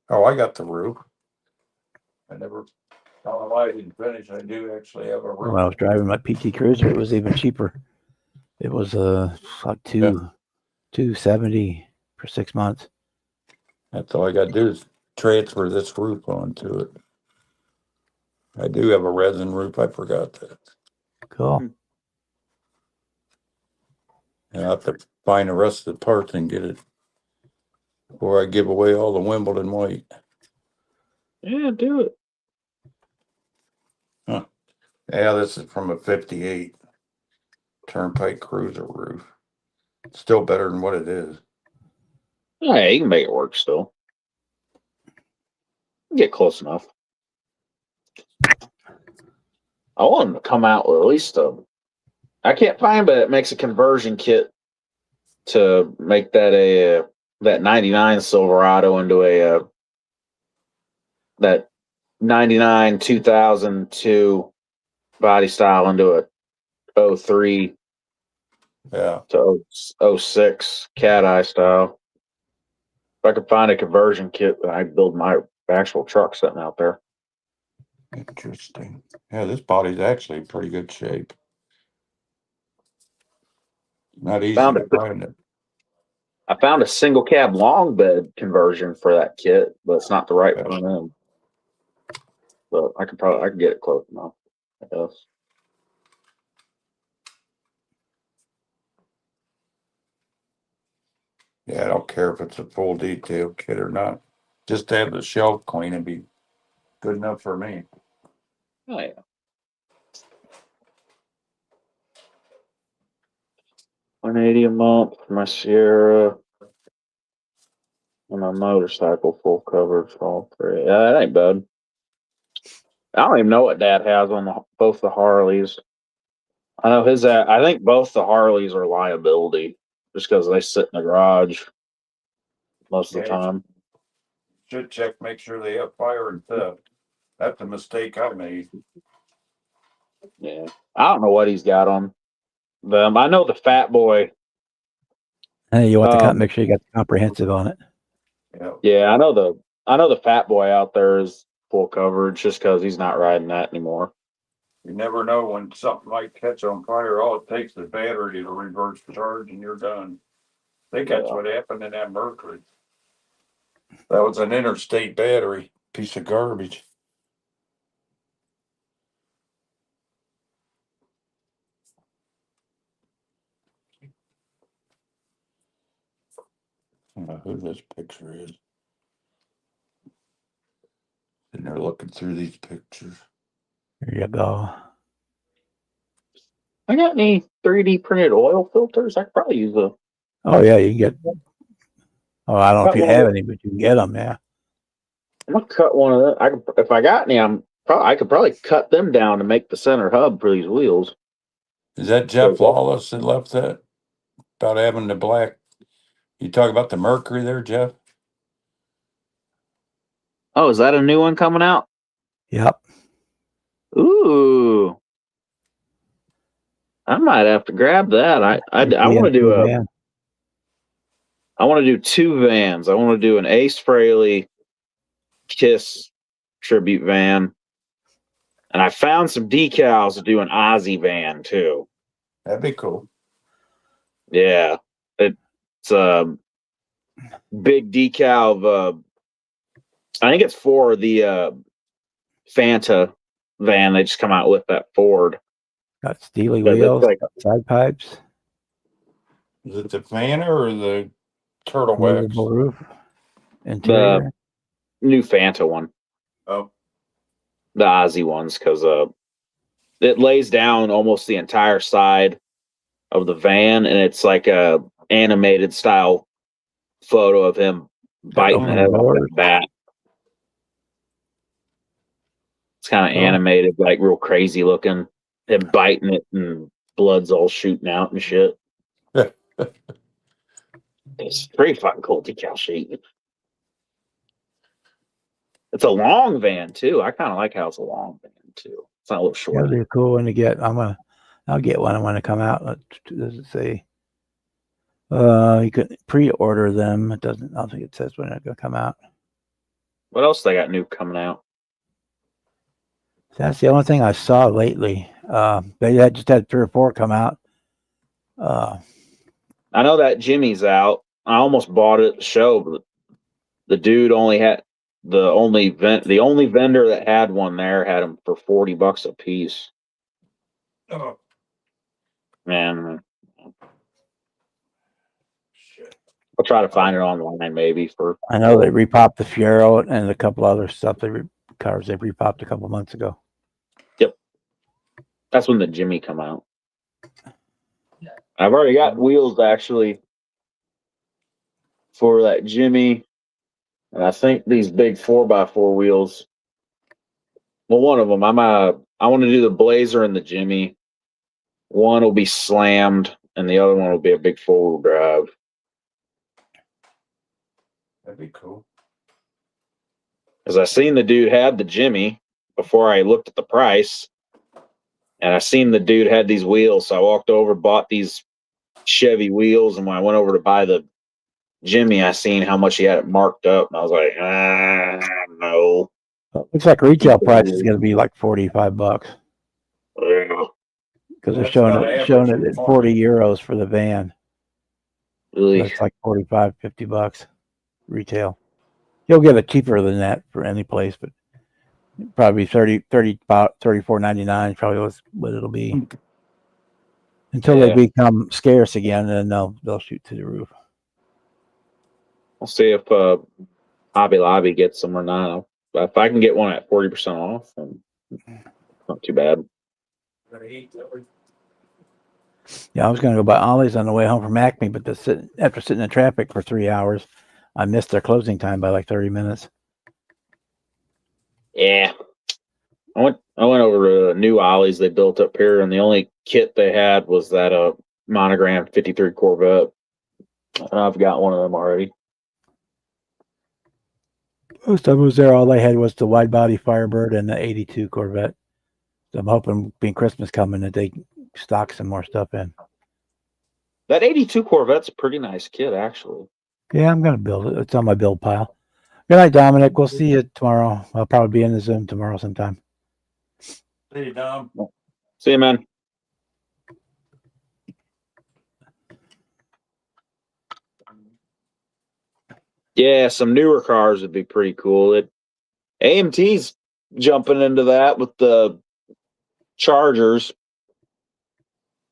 Oh, I got the roof. I don't know why I didn't finish. I do actually have a roof. When I was driving my PT Cruiser, it was even cheaper. It was like $270 for 6 months. That's all I got to do is transfer this roof onto it. I do have a resin roof. I forgot that. Cool. And I'll have to find the rest of the parts and get it before I give away all the Wimbledon white. Yeah, do it. Yeah, this is from a 58 Turnpike Cruiser roof. Still better than what it is. Yeah, you can make it work still. Get close enough. I want them to come out with at least I can't find, but it makes a conversion kit to make that that 99 Silverado into that 99 2002 body style into a 03 Yeah. to 06 cat eye style. If I could find a conversion kit, I'd build my actual truck sitting out there. Interesting. Yeah, this body's actually in pretty good shape. Not easy Found to it. find it. I found a single cab long bed conversion for that kit, but it's not the right Yeah. front end. But I could get it close enough, I guess. Yeah, I don't care if it's a full detail kit or not. Just to have the shelf clean and be good enough for me. Oh yeah. $180 a month for my Sierra and my motorcycle full coverage for all three. Yeah, that ain't bad. I don't even know what Dad has on both the Harleys. I know his. I think both the Harleys are liability, just because they sit in the garage most of the Yeah. time. Should check, make sure they have fire and theft. That's a mistake I made. Yeah, I don't know what he's got on them. I know the Fat Boy. Hey, you want to make sure you got the comprehensive on it. Yeah. Yeah, I know the Fat Boy out there is full coverage, just because he's not riding that anymore. You never know when something might catch on fire. All it takes is battery to reverse charge and you're done. I think that's what happened in that Mercury. That was an interstate battery, piece of garbage. I don't know who this picture is. And they're looking through these pictures. There you go. I got any 3D printed oil filters? I could probably use a. Oh yeah, you can get. Oh, I don't know if you Cut one have of any, but you can get them. Yeah. I'm gonna cut one of them. If I got any, I could probably cut them down to make the center hub for these wheels. Is that Jeff Lawless that left that? About having the black. You talk about the Mercury there, Jeff? Oh, is that a new one coming out? Yep. Ooh, I might have to grab that. I want to do a. I want to do 2 vans. I want to do an Ace Frehley Kiss tribute van. And I found some decals to do an Ozzy van too. That'd be cool. Yeah. It's a big decal of I think it's for the Fanta van they just come out with, that Ford. Got steely But it's wheels, like side pipes, Is it the Vanna or the Turtle Wax? movable roof, interior. new Fanta one, Oh, the Ozzy ones, because it lays down almost the entire side of the van, and it's like a animated style photo of him biting the open head off doors. that bat. It's kind of Oh. animated, like real crazy looking. Him biting it, and blood's all shooting out and shit. It's pretty fucking cool decal sheet. It's a long van too. I kind of like how it's a long van too. It's not a little short. That'd be a cool one to get. I'll get one when I come out. Does it say? You could pre-order them. It doesn't. I don't think it says when it's gonna come out. What else they got new coming out? That's the only thing I saw lately. They just had 3 or 4 come out. I know that Jimmy's out. I almost bought it at the show, but the dude only had the only vendor that had one there had them for $40 a piece. oh, Man, shit. I'll try to find it online maybe for. I know they repopped the Fiero and a couple other stuff. Cars they repopped a couple months ago. Yep, that's when the Jimmy come out. I've already got wheels actually for that Jimmy, and I think these big 4x4 wheels. Well, one of them I want to do the Blazer and the Jimmy. One will be slammed, and the other one will be a big 4-wheel drive. That'd be cool. Because I seen the dude had the Jimmy before I looked at the price, and I seen the dude had these wheels, so I walked over, bought these Chevy wheels, and when I went over to buy the Jimmy, I seen how much he had it marked up, and I was like, no. Looks like retail price is going to be like $45 Yeah. because they're That's showing about it average at for 40 euros for the van. Really? That's like $45-50 retail. You'll get it cheaper than that for any place, but probably about $34.99 probably what it'll be until they Yeah. become scarce again, and then they'll shoot to the roof. I'll see if Hobby Lobby gets them or not. If I can get one at 40% off, then not too bad. Yeah, I was going to go buy Ollie's on the way home from ACME, but after sitting in traffic for 3 hours, I missed their closing time by like 30 minutes. Yeah. I went over to the new Ollies they built up here, and the only kit they had was that monogram 53 Corvette. I've got one of them already. Most of them was there. All they had was the wide body Firebird and the 82 Corvette. So I'm hoping, being Christmas coming, that they stock some more stuff in. That 82 Corvette's a pretty nice kit, actually. Yeah, I'm going to build it. It's on my build pile. Good night, Dominic. We'll see you tomorrow. I'll probably be in the Zoom tomorrow sometime. See you, Dom. See you, man. Yeah, some newer cars would be pretty cool. AMT's jumping into that with the Chargers.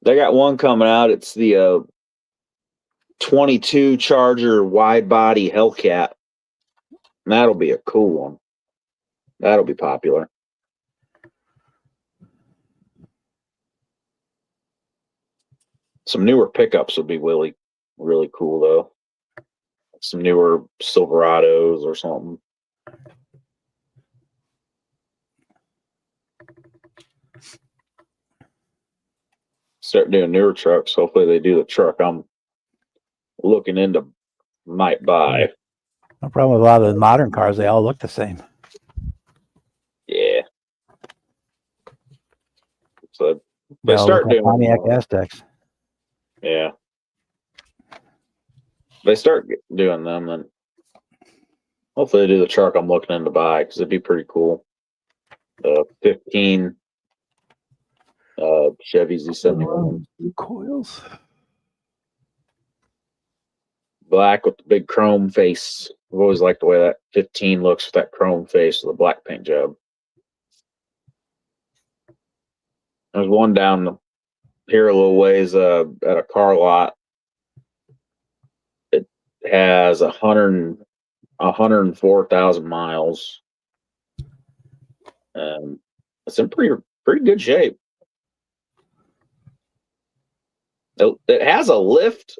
They got one coming out. It's the 22 Charger wide body Hellcat. And that'll be a cool one. That'll be popular. Some newer pickups would be really cool though. Some newer Silverados or something. Start doing newer trucks. Hopefully they do the truck I'm looking into might buy. No problem with a lot of the modern cars. They all look the same. Yeah. So They they all start look like doing Pontiac Aztecs. Yeah. they start doing them, then hopefully they do the truck I'm looking in to buy because it'd be pretty cool. 15 Chevy Z71, Coils. black with the big chrome face. I've always liked the way that 15 looks with that chrome face with a black paint job. There's one down here a little ways at a car lot. It has 104,000 miles. It's in pretty good shape. It has a lift,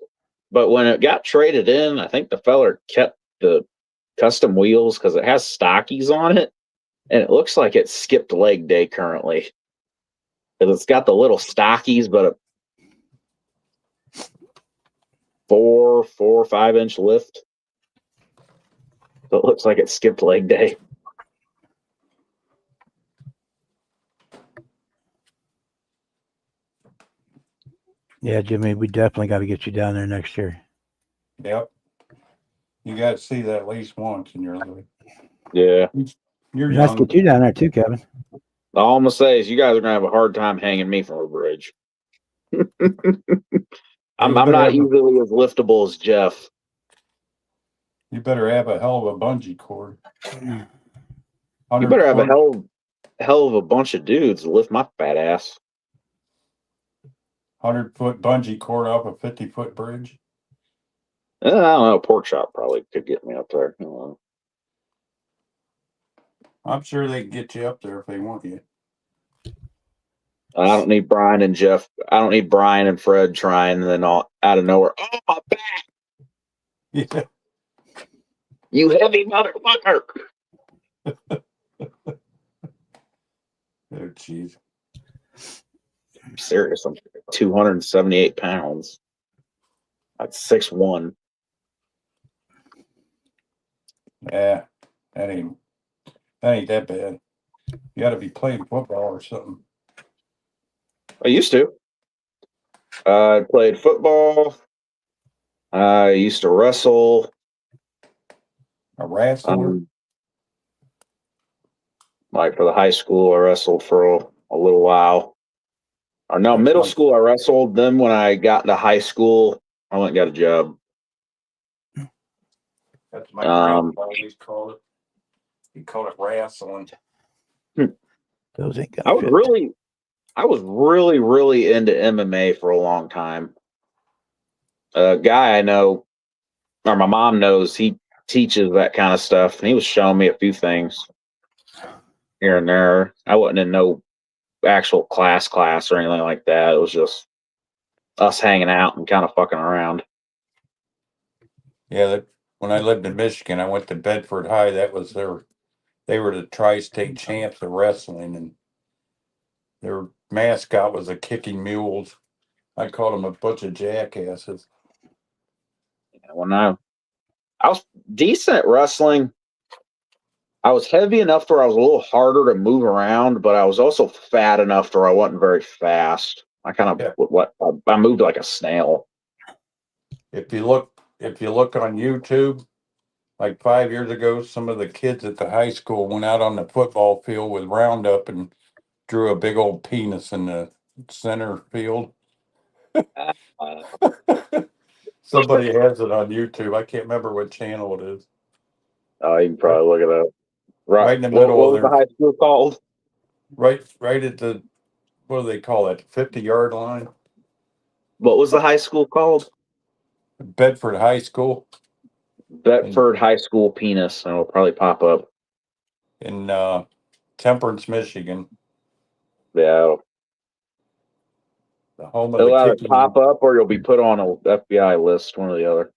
but when it got traded in, I think the feller kept the custom wheels because it has stockies on it, and it looks like it skipped leg day currently. Because it's got the little stockies, but a 4 or 5 inch lift. So it looks like it skipped leg day. Yeah, Jimmy, we definitely got to get you down there next year. Yep. You got to see that at least once in your life. Yeah. You're Nice to young. get you down there too, Kevin. All I'm gonna say is you guys are gonna have a hard time hanging me from a bridge. I'm not easily as liftable as Jeff. You better have a hell of a bungee cord. You better have a hell of a bunch of dudes to lift my fat ass. 100-foot bungee cord off a 50-foot bridge. I don't know. A pork chop probably could get me up there. I'm sure they can get you up there if they want you. I don't need Brian and Jeff. I don't need Brian and Fred trying, and then all out of nowhere, oh my back! Yeah. You heavy motherfucker! Oh, jeez. I'm serious. I'm 278 pounds. That's 6'1". Yeah, that ain't that bad. You got to be playing football or something. I used to. I played football. I used to wrestle. A wrestler. Like for the high school, I wrestled for a little while. Or no, That's middle like- school I wrestled. Then when I got into high school, I went and got a job. That's my grandpa always called it. He called it wrestling. Those ain't I gonna fit. I was really into MMA for a long time. A guy I know, or my mom knows, he teaches that kind of stuff, and he was showing me a few things here and there. I wasn't in no actual class or anything like that. It was just us hanging out and kind of fucking around. Yeah, when I lived in Michigan, I went to Bedford High. That was they were the tri-state champs of wrestling, and their mascot was the Kicking Mules. I called them a bunch of jackasses. When I was decent at wrestling, I was heavy enough where I was a little harder to move around, but I was also fat enough where I wasn't very fast. I moved like a snail. If you look on YouTube, like 5 years ago, some of the kids at the high school went out on the football field with Roundup and drew a big old penis in the center field. Somebody has it on YouTube. I can't remember what channel it is. Oh, you can probably look it up. Right in the middle what of was the high school called? Right at the, what do they call it? 50-yard line. What was the high school called? Bedford High School. Bedford High School penis. And it'll probably pop up. In Temperance, Michigan. Yeah. The home of It'll the either kicking. pop up or you'll be put on a FBI list, one or the other.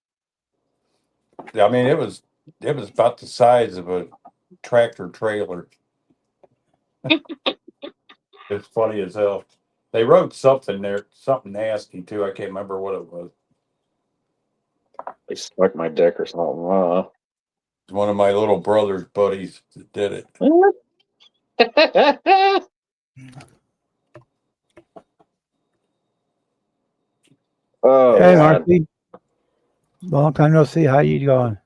I mean, it was about the size of a tractor trailer. It's funny as hell. They wrote something there, something nasty too. I can't remember what it was. They stuck my dick or something. It's one of my little brother's buddies that did it. Oh, Hey, God. Marcy. Long time no see. How you going?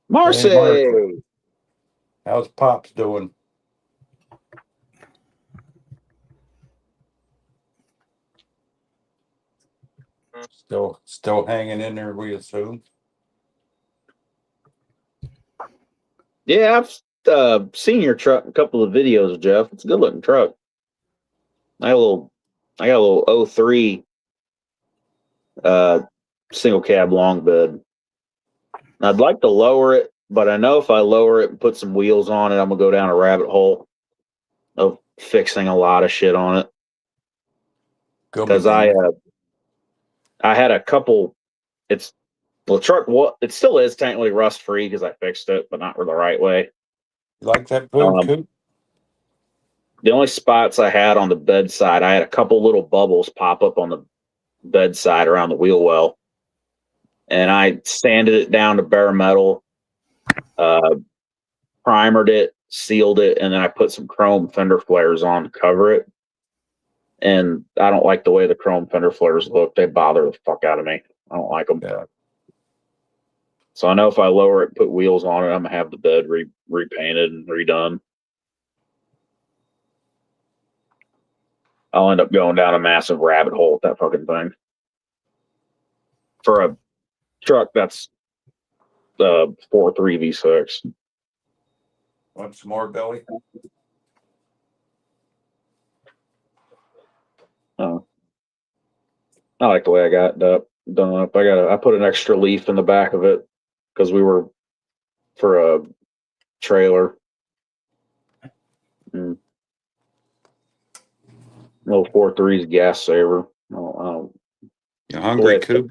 Marcy. Hey, Marcy. How's Pops doing? Still hanging in there, we assume. Yeah, I've seen your truck a couple of videos, Jeff. It's a good looking truck. I got a little 03 single cab long bed. I'd like to lower it, but I know if I lower it and put some wheels on it, I'm gonna go down a rabbit hole of fixing a lot of shit on it. Because I had a couple. It's the truck. What it still is technically rust free because I fixed it, but not the right way. You like that food, Coop? The only spots I had on the bedside, I had a couple little bubbles pop up on the bedside around the wheel well, and I sanded it down to bare metal, primered it, sealed it, and then I put some chrome fender flares on to cover it. And I don't like the way the chrome fender flares look. They bother the fuck out of me. I don't like them. Yeah. So I know if I lower it and put wheels on it, I'm gonna have the bed repainted and redone. I'll end up going down a massive rabbit hole with that fucking thing. For a truck that's 4.3 V6. Want some more, Billy? Oh, I like the way I got that done up. I put an extra leaf in the back of it because we were for a trailer. Little 4.3's gas saver. You hungry, Coop?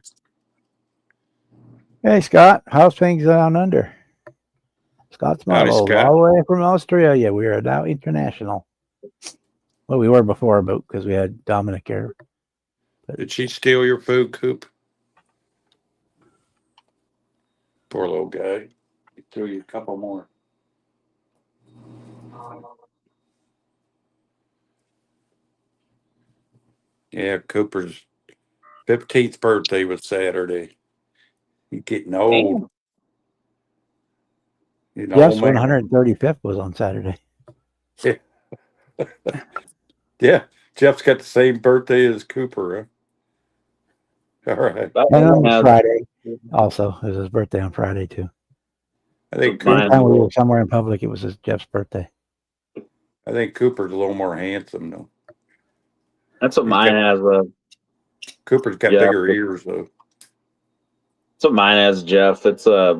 Hey, Scott. How's things down under? Scott's models all the way from Australia. We are now international. Well, we were before, but because we had Dominic here. Did she steal your food, Coop? Poor little guy. He threw you a couple more. Yeah, Cooper's 15th birthday was Saturday. He's getting old. Yes, 135th was on Saturday. Yeah, Jeff's got the same birthday as Cooper. Huh? All right. And on Friday, also, it was his birthday on Friday too. I think anytime we were somewhere in public, it was Jeff's birthday. I think Cooper's a little more handsome though. That's what mine has. Cooper's got bigger ears though. That's what mine has, Jeff. It's I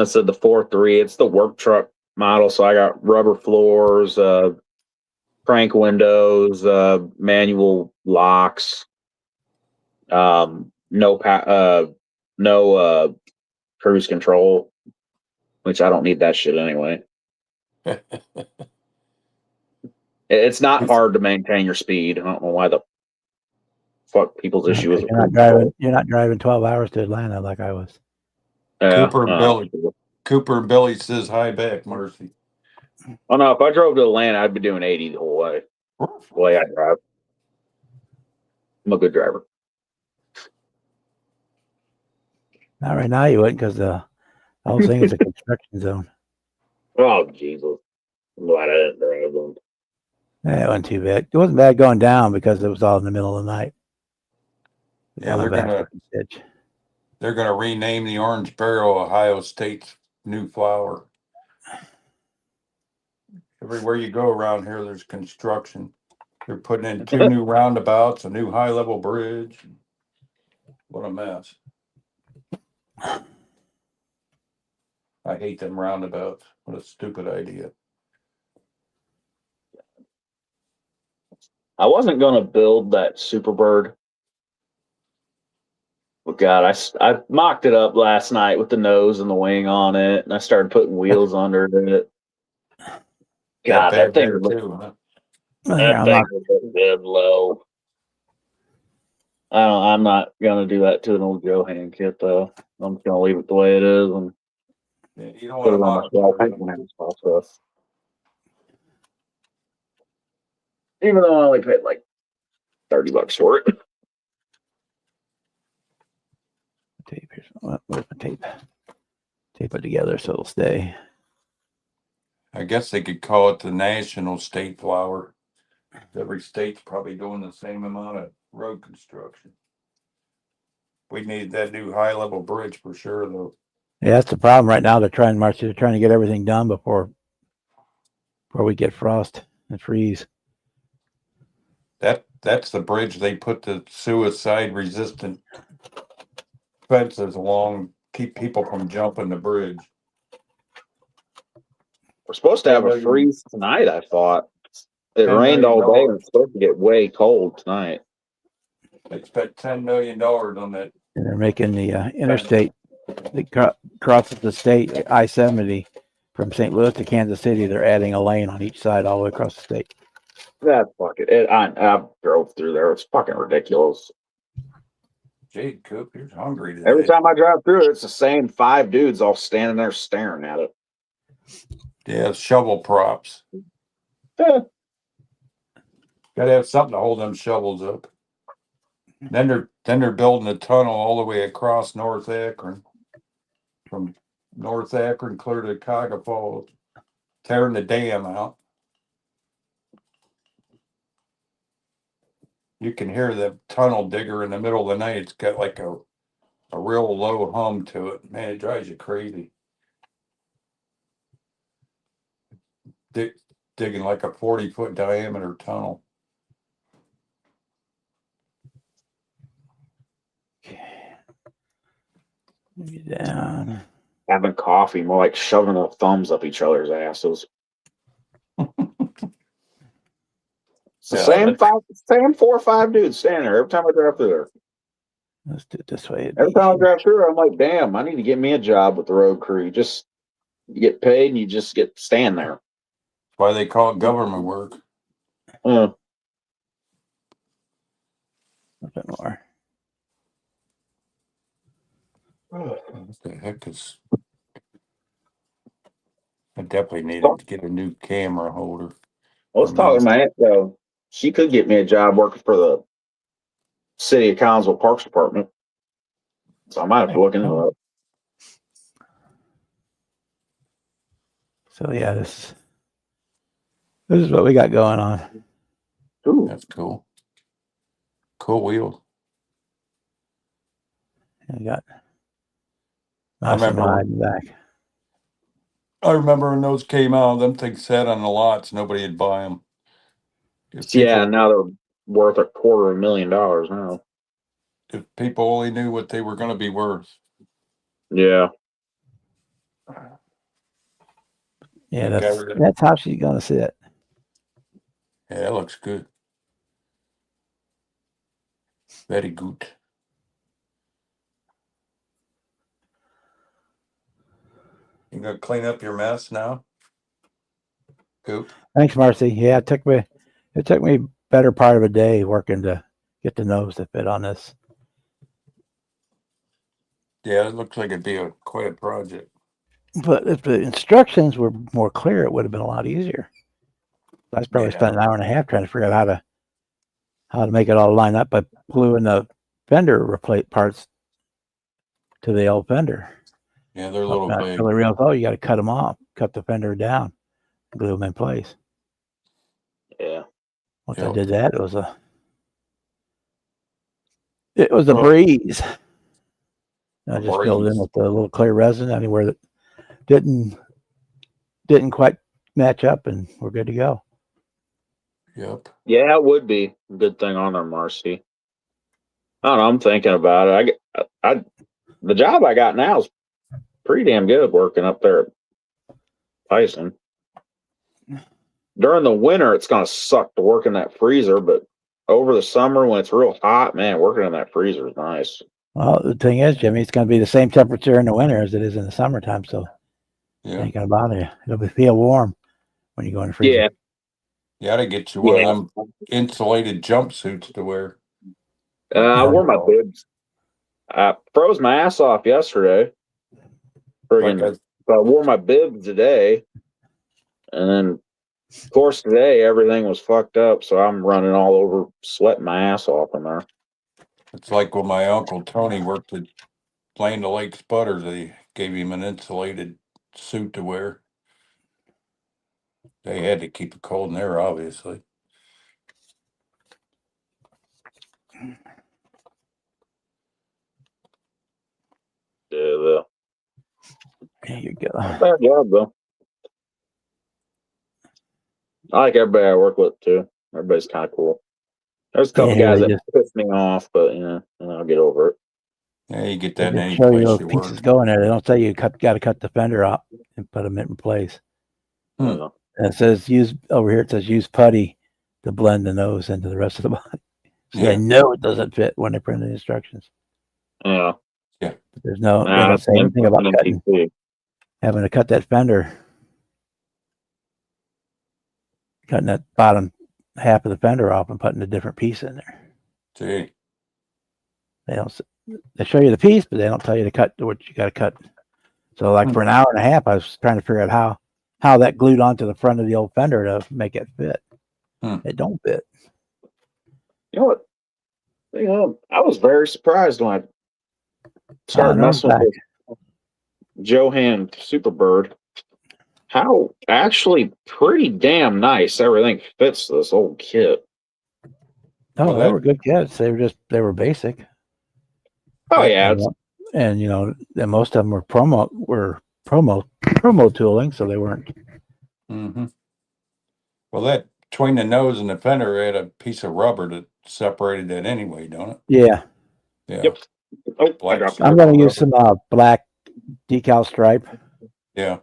said the 4.3. It's the work truck model, so I got rubber floors, crank windows, manual locks, no cruise control, which I don't need that shit anyway. It's not hard to maintain your speed. I don't know why the fuck people's issue is. You're not driving 12 hours to Atlanta like I was. Cooper and Billy says hi back, Marcy. Oh no, if I drove to Atlanta, I'd be doing 80 the whole way. The way I drive. I'm a good driver. Not right now, you wouldn't, because the whole thing is a construction zone. Oh Jesus! I'm glad I didn't drive them. It wasn't too bad. It wasn't bad going down because it was all in the middle of the night. Yeah, they're gonna rename the Orange Barrel Ohio State's new flower. Everywhere you go around here, there's construction. They're putting in 2 new roundabouts, a new high-level bridge. What a mess. I hate them roundabouts. What a stupid idea. I wasn't going to build that Superbird. But God, I mocked it up last night with the nose and the wing on it, and I started putting wheels under it. God, that thing was dead low. I'm not going to do that to an old Johan kit, though. I'm just going to leave it the way it is and you don't put it on my process. Even though I only paid like $30 for it. tape. Where's my tape? Tape it together so it'll stay. I guess they could call it the national state flower. Every state's probably doing the same amount of road construction. We need that new high level bridge for sure, though. Yeah, that's the problem right now. They're trying to get everything done before we get frost and freeze. That's the bridge they put the suicide resistant fences along, keep people from jumping the bridge. We're supposed to have a freeze tonight, I thought. It 10 rained million all day and dollars. it's supposed to get way cold tonight. They spent $10 million on that. And they're making the interstate that crosses the state, I-70, from St. Louis to Kansas City. They're adding a lane on each side all the way across the state. That's fucking it. I drove through there. It's fucking ridiculous. Jade Coop, you're hungry today. Every time I drive through it, it's the same 5 dudes all standing there staring at it. Yeah, shovel props. Yeah. Got to have something to hold them shovels up. Then they're building a tunnel all the way across North Akron, from North Akron clear to Cuyahoga Falls, tearing the dam out. You can hear the tunnel digger in the middle of the night. It's got like a real low hum to it. Man, it drives you crazy. Digging like a 40-foot diameter tunnel. Maybe down. Having coffee, more like shoving the thumbs up each other's asses. It's the same 4 or 5 dudes standing there every time I drive through there. Let's do it this way. Every time I drive through there, I'm like, damn, I need to get me a job with the road crew. You get paid and you just get to stand there. That's why they call it government work. A bit more. What the heck is... I definitely needed to get a new camera holder. I was talking to my aunt, though. She could get me a job working for the City of Collinsville Parks Department. So I might have to look into it. So yeah, this is what we got going on. Ooh. That's cool. Cool wheels. And we got I remember in the back. I remember when those came out, them things sat on the lots, nobody would buy them. Yeah, now they're worth $250,000 now. If people only knew what they were going to be worth. Yeah. Yeah, that's how she's gonna sit. Yeah, that looks good. Very good. You gonna clean up your mess now? Coop. Thanks, Marcy. Yeah, it took me better part of a day working to get the nose to fit on this. Yeah, it looks like it'd be quite a project. But if the instructions were more clear, it would have been a lot easier. I was probably spent an hour and a half trying to figure out how to make it all line up by gluing the fender replate parts to the old fender. Yeah, they're a little big. Really real. Oh, you got to cut them off, cut the fender down, glue them in place. Yeah. Once I did that, it was a breeze. I just filled in with a little clear resin anywhere that didn't quite match up, and we're good to go. Yep. Yeah, it would be a good thing on there, Marcy. I don't know. I'm thinking about it. The job I got now is pretty damn good working up there at Tyson. During the winter, it's going to suck to work in that freezer, but over the summer when it's real hot, man, working in that freezer is nice. Well, the thing is, Jimmy, it's going to be the same temperature in the winter as it is in the summertime, so it ain't going to bother you. It'll feel warm when you go in the freezer. Yeah. You got to get you one of them insulated jumpsuits to wear. I wore my bibs. I froze my ass off yesterday. I wore my bibs today. And then, of course, today everything was fucked up. So I'm running all over, sweating my ass off in there. It's like when my Uncle Tony worked at Land O'Lakes putter, they gave him an insulated suit to wear. They had to keep it cold in there, obviously. Yeah, well, There you go. not a bad job though. I like everybody I work with too. Everybody's kind of cool. There's a couple Yeah, guys they that just piss me off, but and I'll get over it. Yeah, you get they that in just any show you place those you pieces work. go in there. They don't say you got to cut the fender off and put them in place. Hmm. And it says use over here. It says use putty to blend the nose into the rest of the body. So Yeah. they know it doesn't fit when they print the instructions. Yeah. But there's no. They Nah, don't that's say anything about an MTP. having to cut that fender, cutting that bottom half of the fender off and putting a different piece in there. See, They don't. They show you the piece, but they don't tell you to cut what you got to cut. So, like for an hour and a half, I was trying to figure out how that glued onto the front of the old fender to make it fit. It don't fit. You know what? I was very surprised when I started No, messing with Johan Superbird. How actually pretty damn nice everything fits this old kit. Oh, Well, they were good kits. They were basic. Oh yeah, and most of them were promo tooling, so they weren't. Mm-hmm. Well, that between the nose and the fender had a piece of rubber that separated that anyway, don't it? Yeah. Yeah. Yep. Oh, I Black dropped stripe. I'm going to use some black decal stripe. Yeah.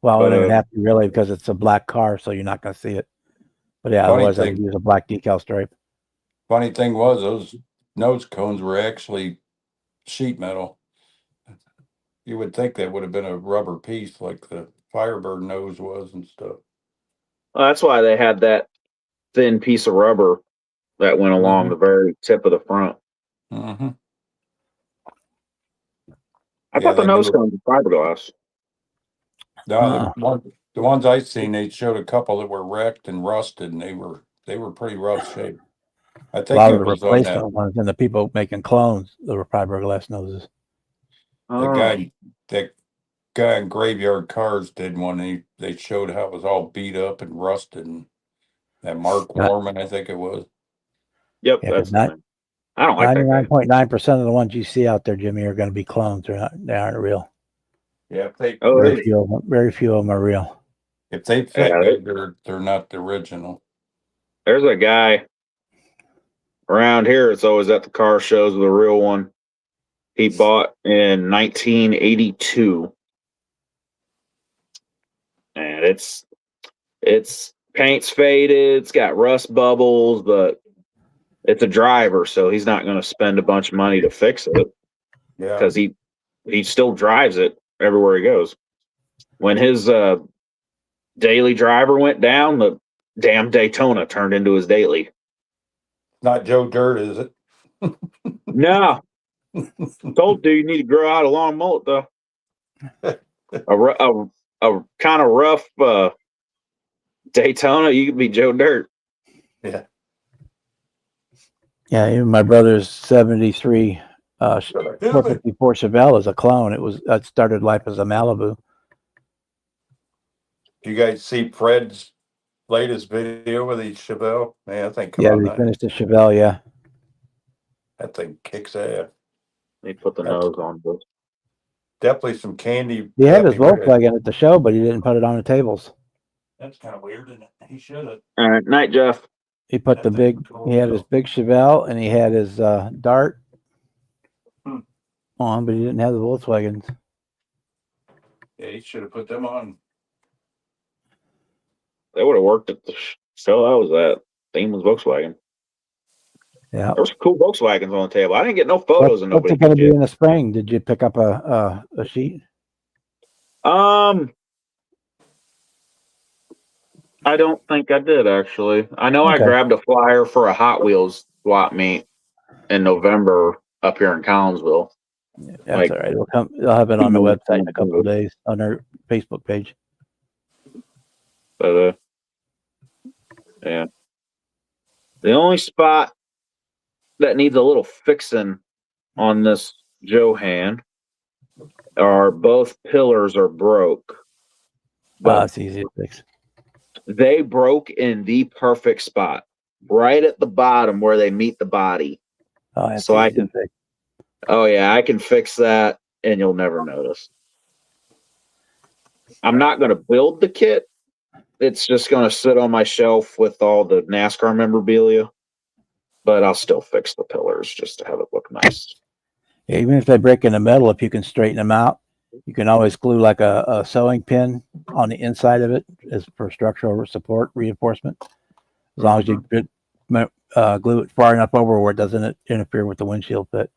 Well, I But, don't even have to really because it's a black car, so you're not going to see it. But yeah, Funny otherwise I thing- would use a black decal stripe. Funny thing was those nose cones were actually sheet metal. You would think that would have been a rubber piece like the Firebird nose was and stuff. well, that's why they had that thin piece of rubber that went along the very tip of the front. Mm-hmm. I thought the that nose new- cones were fiberglass. No, the ones I seen, they showed a couple that were wrecked and rusted, and they were pretty rough shape. I A think lot it of the was on that replacement ones and the people making clones, they were fiberglass noses. the that guy in Graveyard Cars did one. They showed how it was all beat up and rusted, and that Mark Yeah. Warman, I think it was. Yep, Yeah, that's the thing. I don't like that guy. 99.9% of the ones you see out there, Jimmy, are going to be clones. They aren't real. Yeah, Very few of them are real. if they fit good, they're not the original. There's a guy around here. It's always at the car shows with a real one. He bought in 1982, and it's paint's faded. It's got rust bubbles, but it's a driver, so he's not going to spend a bunch of money to fix it Yeah, because he still drives it everywhere he goes. When his daily driver went down, the damn Daytona turned into his daily. not Joe Dirt, is it? No, told you need to grow out a long mullet though. a kind of rough Daytona, you could be Joe Dirt. Yeah. Yeah, even my brother's 73 454 Chevelle is a clone. It started life as a Malibu. Do you guys see Fred's latest video with his Chevelle? Man, that thing Yeah, they finished the Chevelle. Yeah, that thing kicks ass. They put the nose on this. Definitely some candy. he had his happy red. Volkswagen at the show, but he didn't put it on the tables. That's kind of weird, isn't it? He should have. All right, night, Jeff. He put he had his big Chevelle and he had his Dart on, but he didn't have the Volkswagens. Yeah, he should have put them on. They would have worked at the show I was at. Theme was Volkswagen. Yeah. There was cool Volkswagens on the table. I didn't get no photos of What's nobody. it going to be in the spring? Did you pick up a sheet? I don't think I did actually. I know I grabbed a flyer for a Hot Wheels swap meet in November up here in Collinsville. Yeah, that's all right. They'll have it on the website in a couple of days on their Facebook page. But yeah, the only spot that needs a little fixing on this Johan are both pillars are broke. But it's easy to fix. they broke in the perfect spot, right at the bottom where they meet the body. Oh, that's So I easy to can, fix. oh yeah, I can fix that and you'll never notice. I'm not going to build the kit. It's just going to sit on my shelf with all the NASCAR memorabilia, but I'll still fix the pillars just to have it look nice. Yeah, even if they break in the middle, if you can straighten them out, you can always glue like a sewing pin on the inside of it as for structural support reinforcement. As long as you glue it far enough over where it doesn't interfere with the windshield fit,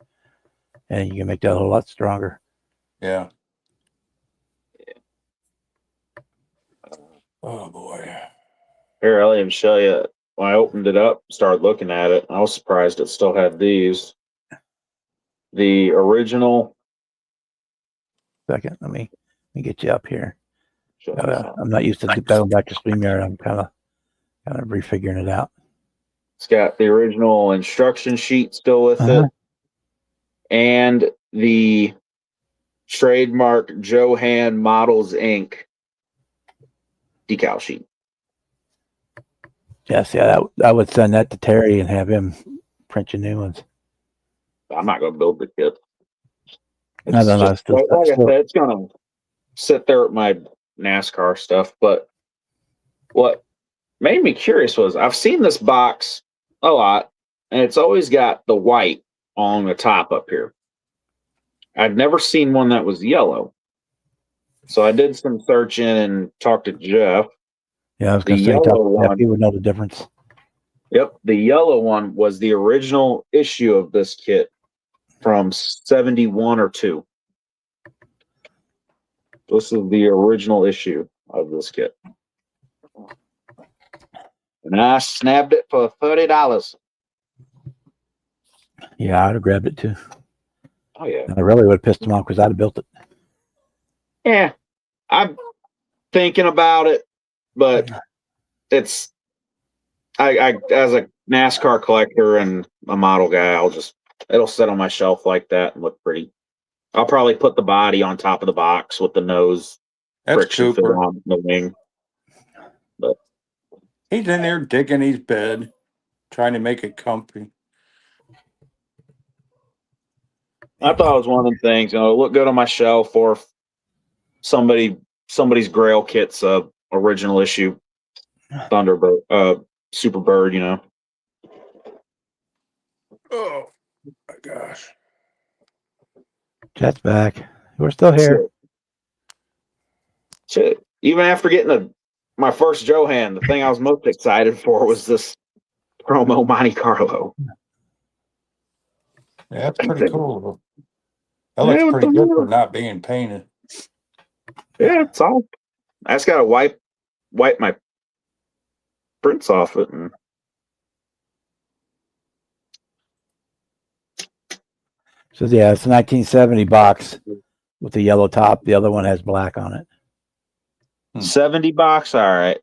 and you can make that a whole lot stronger. Yeah. Oh boy. Here, I'll even show you. When I opened it up, started looking at it, I was surprised it still had these. The original. Second, let me get you up here. Show I'm not used to going back to StreamYard. I'm kind of refiguring it out. It's got the original instruction sheet still with it, and the trademark Johan Models Inc. decal sheet. Yes, yeah, I would send that to Terry and have him print you new ones. I'm not going to build the kit. I don't know. Like I said, it's going to sit there with my NASCAR stuff. But what made me curious was I've seen this box a lot, and it's always got the white on the top up here. I've never seen one that was yellow. So I did some searching and talked to Jeff. Yeah, I was going to say, he would know the difference. Yep, the yellow one was the original issue of this kit from 71 or 2. This is the original issue of this kit. And I snapped it for $30. Yeah, I'd have grabbed it too. Oh, yeah. And I really would have pissed him off because I'd have built it. Yeah, I'm thinking about it, but it's I as a NASCAR collector and a model guy, it'll sit on my shelf like that and look pretty. I'll probably put the body on top of the box with the nose friction fit on the wing. But he's in there digging his bed, trying to make it comfy. I thought it was one of them things, it'll look good on my shelf, or if somebody's Grail kit's original issue Thunderbird, Superbird, Oh my gosh. Chet's back. We're still here. Shit. Even after getting my first Johan, the thing I was most excited for was this promo Monte Carlo. Yeah, that's pretty cool. That looks pretty good for not being painted. Yeah, it's all. I just gotta wipe my prints off it. So yeah, it's a 1970 box with the yellow top. The other one has black on it. 70 box, all right.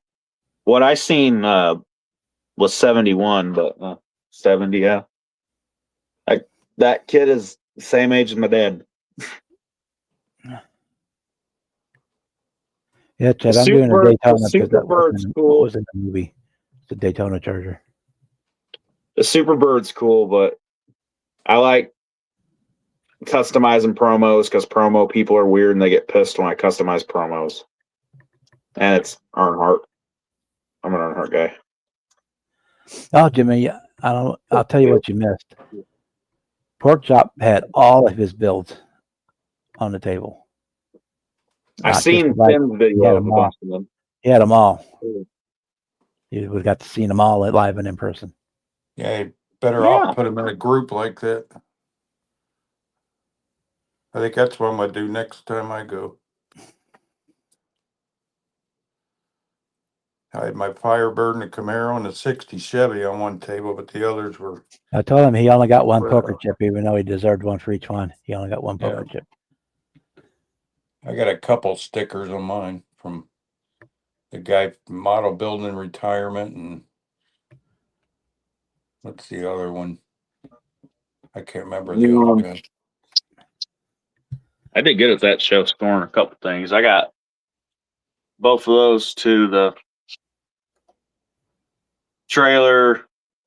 What I seen was 71, but 70, yeah. That kid is the same age as my dad. Yeah, Chet, I'm doing a Daytona because that cool. was in the movie. The Daytona Charger. The Superbird's cool, but I like customizing promos because promo people are weird and they get pissed when I customize promos. And it's Earnhardt. I'm an Earnhardt guy. Oh, Jimmy, I'll tell you what you missed. Pork Chop had all of his builds on the table. I've seen Tim's video of a bunch of them. He had them all. We got to see them all live and in person. Yeah, you better off put them in a group like that. I think that's what I'm going to do next time I go. I had my Firebird and a Camaro and a 60 Chevy on one table, but the others were... I told him he only got one poker chip, even though he deserved one for each one. He only got one poker chip. I got a couple stickers on mine from the guy model building retirement, and what's the other one? I can't remember the other guy. I did good at that show, scoring a couple things. I got both of those to the trailer,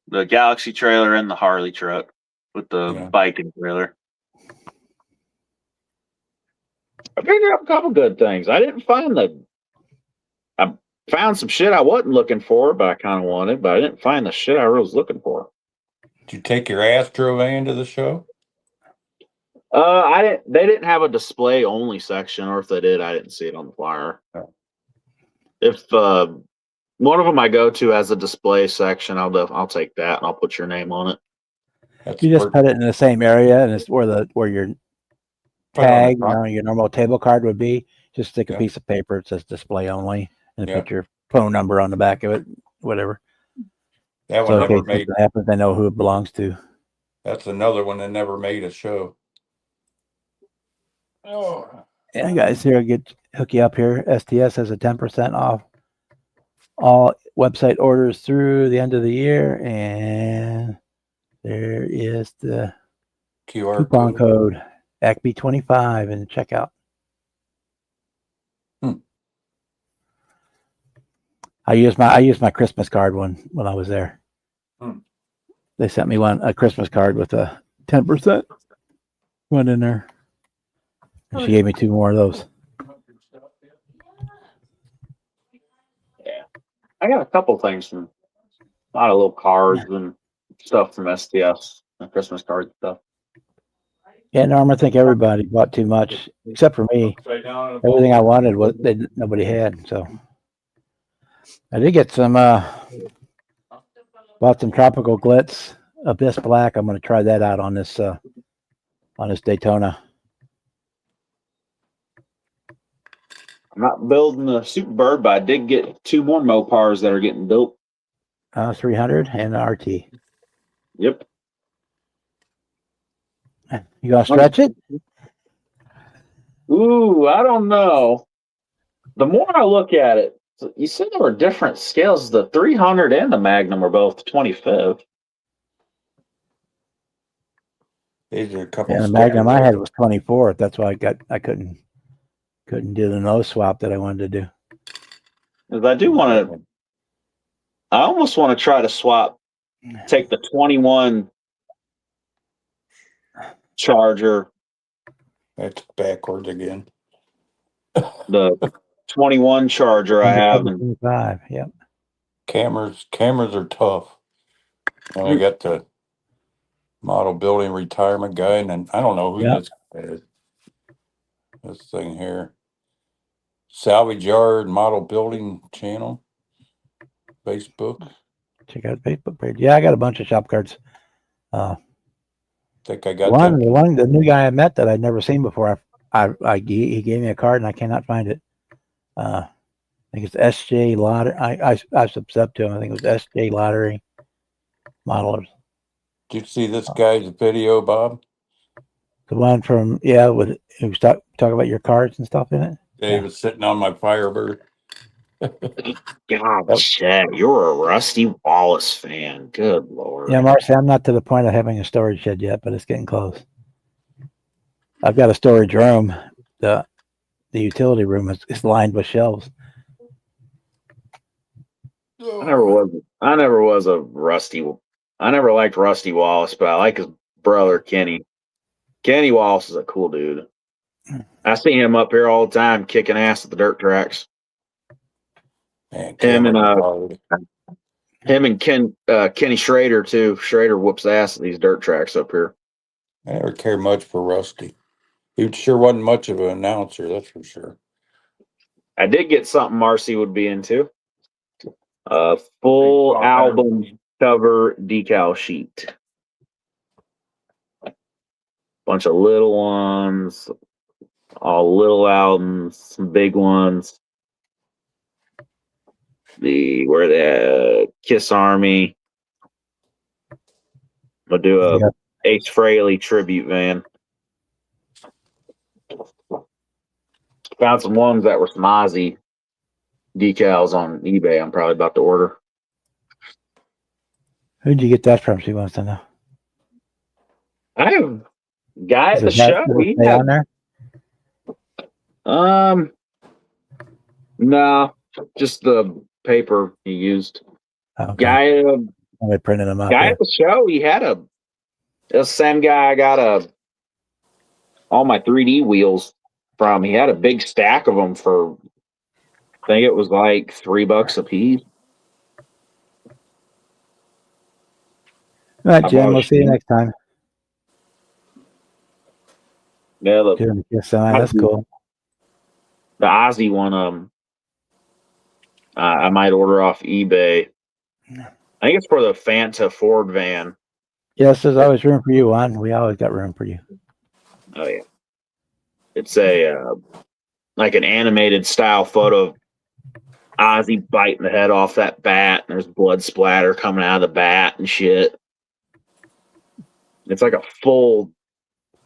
the Galaxy trailer, and the Harley truck with the biking trailer. I figured out a couple good things. I found some shit I wasn't looking for, but I kind of wanted, but I didn't find the shit I was looking for. Did you take your Astro van to the show? I didn't. They didn't have a display only section, or if they did, I didn't see it on the flyer. Oh. If one of them I go to has a display section, I'll take that and I'll put your name on it. You just put it in the same area, and it's where your tag, your normal table card would be. Just stick a piece of paper. It says display only, and put your phone number on the back of it, whatever. That one never made. Something happens, they know who it belongs to. That's another one that never made a show. Oh, yeah, guys, here hook you up here. STS has a 10% off all website orders through the end of the year, and there is the QR coupon code ACME 25 in the checkout. I used my Christmas card when I was there. They sent me a Christmas card with a 10% one in there. And she gave me 2 more of those. Yeah, I got a couple things from a lot of little cards and stuff from STS and Christmas card stuff. Yeah, Norm, I think everybody bought too much, except for me. Everything I wanted nobody had. So I did get some. Bought some Tropical Glitz Abyss Black. I'm going to try that out on this Daytona. I'm not building the Superbird, but I did get 2 more Mopars that are getting built. 300 and an RT. Yep. You gonna stretch it? Ooh, I don't know. The more I look at it, you said there were different scales. The 300 and the Magnum are both 25th. These are a couple. And the Magnum I had was 24th. That's why I couldn't do the nose swap that I wanted to do. Because I almost want to try to take the 21 Charger. That's backwards again. The 21 Charger I have. 25, yep. Cameras are tough. And I got the model building retirement guy, and then I don't know who this guy is. This thing here. Salvage Yard Model Building Channel. Facebook. Check out Facebook page. Yeah, I got a bunch of shop cards. I think I got the new guy I met that I'd never seen before. He gave me a card and I cannot find it. I think it's SJ Lottery. I subscribed to him. I think it was SJ Lottery Modelers. Did you see this guy's video, Bob? The one from with he was talking about your cards and stuff in it. He was sitting on my Firebird. God, Chad, you're a Rusty Wallace fan. Good Lord. Yeah, Marcy, I'm not to the point of having a storage shed yet, but it's getting close. I've got a storage room. The utility room is lined with shelves. I never was a Rusty. I never liked Rusty Wallace, but I like his brother Kenny. Kenny Wallace is a cool dude. I see him up here all the time kicking ass at the dirt tracks. Man, him and Kenny Schrader too. Schrader whoops ass at these dirt tracks up here. I never cared much for Rusty. He sure wasn't much of an announcer, that's for sure. I did get something Marcy would be into. Full album cover decal sheet. Bunch of little ones, all little albums, some big ones. Where the Kiss Army. I'll do a Ace Frehley tribute van. Found some ones that were some Ozzy decals on eBay. I'm probably about to order. Who'd you get that from? She wants to know. I have a guy at the Does that show. He stay had on there? no, just the paper he used. Okay. Guy I printed them out at there. the show. He had the same guy I got all my 3D wheels from. He had a big stack of them for. I think it was like $3 a piece. All right, I Jim. bought a We'll see you sheet. next time. Yeah, the Doing a kiss sign. That's cool. the Ozzy one. I might order off eBay. I think it's for the Fanta Ford van. Yes, there's always room for you, Juan. We always got room for you. Oh yeah, it's a like an animated style photo of Ozzy biting the head off that bat, and there's blood splatter coming out of the bat and shit. It's like a full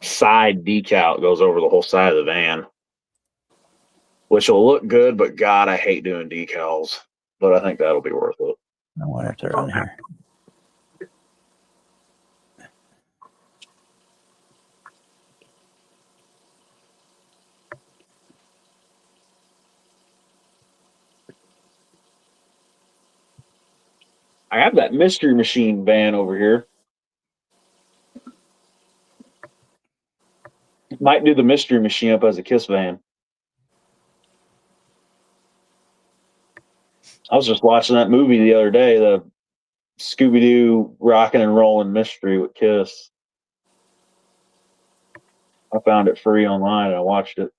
side decal. It goes over the whole side of the van, which will look good. But God, I hate doing decals. But I think that'll be worth it. I wonder if they're on here. I have that Mystery Machine van over here. Might do the Mystery Machine up as a Kiss van. I was just watching that movie the other day, the Scooby Doo Rockin' and Rollin' Mystery with Kiss. I found it free online and I watched it.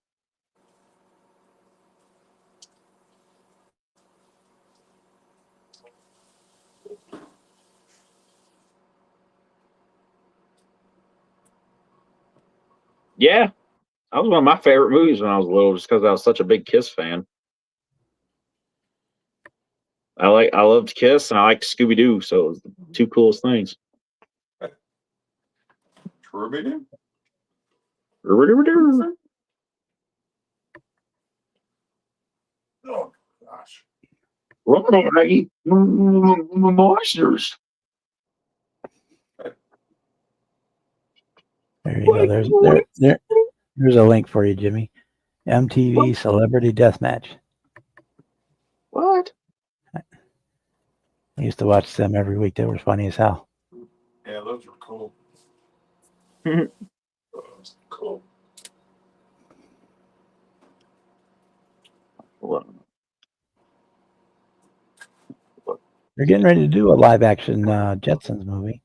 Yeah, that was one of my favorite movies when I was little, just because I was such a big Kiss fan. I loved Kiss and I liked Scooby Doo, so it was the two coolest things. Scooby-Doo? Oh, gosh. Monsters. There you go. There's a link for you, Jimmy. MTV Celebrity Deathmatch. What? I used to watch them every week. They were funny as hell. Yeah, those are cool. Cool. They're getting ready to do a live action Jetsons movie.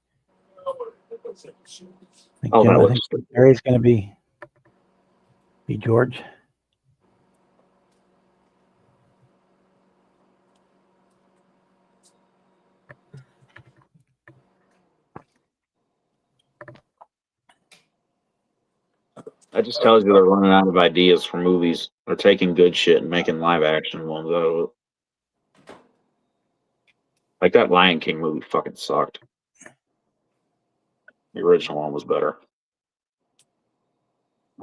I think Barry's going to be George. That just tells you they're running out of ideas for movies. They're taking good shit and making live action ones out of it. Like that Lion King movie fucking sucked. The original one was better.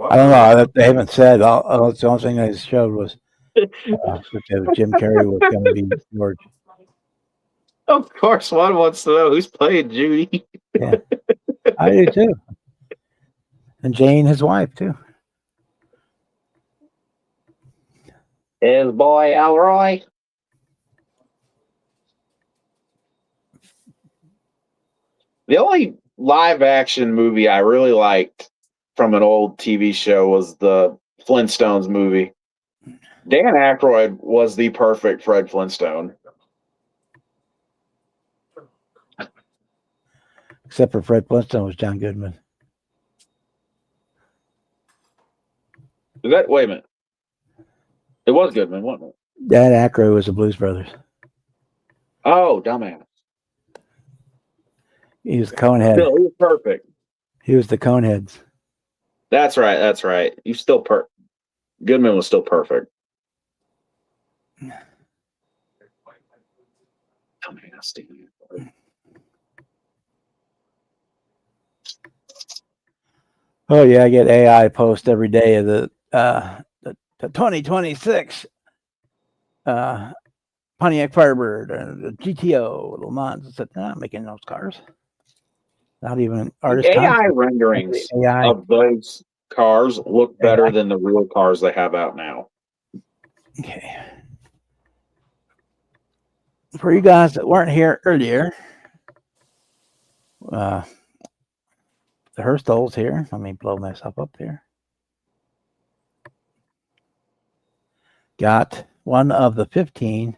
I don't know. They haven't said. That's the only thing they showed was that Jim Carrey was going to be George. Of course, one wants to know who's playing Judy. Yeah, I do too. And Jane, his wife, too. His boy Elroy. The only live action movie I really liked from an old TV show was the Flintstones movie. Dan Aykroyd was the perfect Fred Flintstone. Except for Fred Flintstone was John Goodman. Wait a minute. It was Goodman, wasn't it? Dan Aykroyd was the Blues Brothers. Oh, dumbass. He was the Conehead. Still, he was perfect. He was the Coneheads. That's right. You still Goodman was still perfect. Oh yeah, I get AI post every day of the 2026 Pontiac Firebird and the GTO Le Mans. I said, I'm not making those cars. Not even The artist AI concept. renderings AI. of those cars look better AI. than the real cars they have out now. Okay. For you guys that weren't here earlier, the Hurstall's here. Let me blow myself up here. Got one of the 15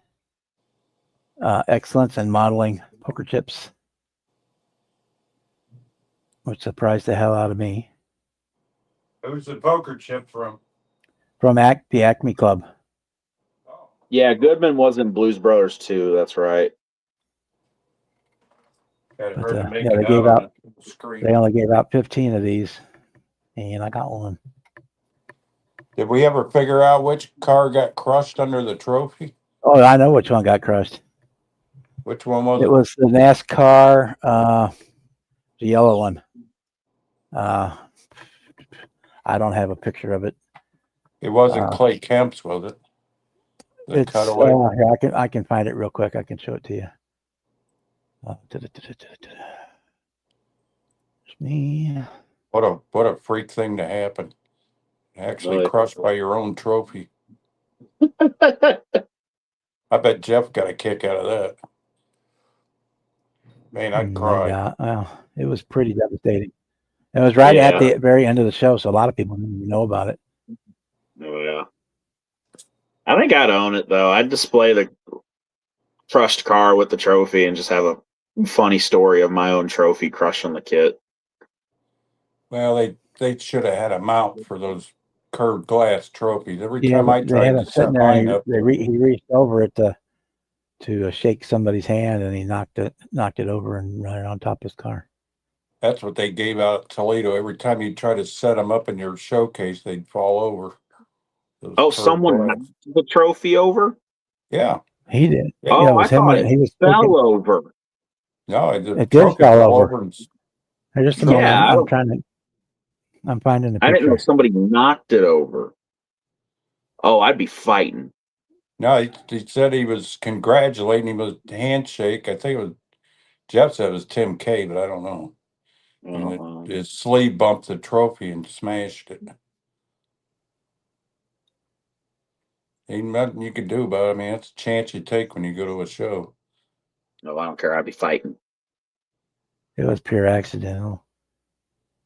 excellence in modeling poker chips, which surprised the hell out of me. Who's the poker chip from? From the Acme Club. Oh, Yeah, Goodman was in Blues Brothers too. That's right. got But, hard to make yeah, it out on the screen. They only gave out 15 of these, and I got one. Did we ever figure out which car got crushed under the trophy? Oh, I know which one got crushed. Which one was it? It was the NASCAR, the yellow one. I don't have a picture of it. It wasn't Clay Kemp's, was it? The It's cutaway. here, I can find it real quick. I can show it to you. It's me. What a freak thing to happen. Actually Really? crushed by your own trophy. I bet Jeff got a kick out of that. Man, I'd cry. Yeah, well, it was pretty devastating. It was right at the very end of the show, so a lot of people didn't even know about it. Oh yeah. I think I'd own it though. I'd display the crushed car with the trophy and just have a funny story of my own trophy crushing the kit. Well, they should have had a mount for those curved glass trophies. Every Yeah, time I they had tried him to sitting set there, mine and up, he reached over it to shake somebody's hand, and he knocked it over and ran it on top of his car. that's what they gave out at Toledo. Every time you try to set them up in your showcase, they'd fall over. Those Oh, curved someone glass. knocked the trophy over? Yeah. He did. Yeah, Oh, it I was him, thought and it he was fell over. No, the It did trophy fall fell over. over and Hey, just a stuck. minute. Yeah, I'm finding the I didn't know picture. somebody knocked it over. Oh, I'd be fighting. No, he said he was congratulating him with a handshake. I think it was Jeff said it was Tim K, but I don't know. And his sleeve bumped the trophy and smashed it. Ain't nothing you could do about it. I mean, it's a chance you take when you go to a show. No, I don't care. I'd be fighting. It was pure accidental.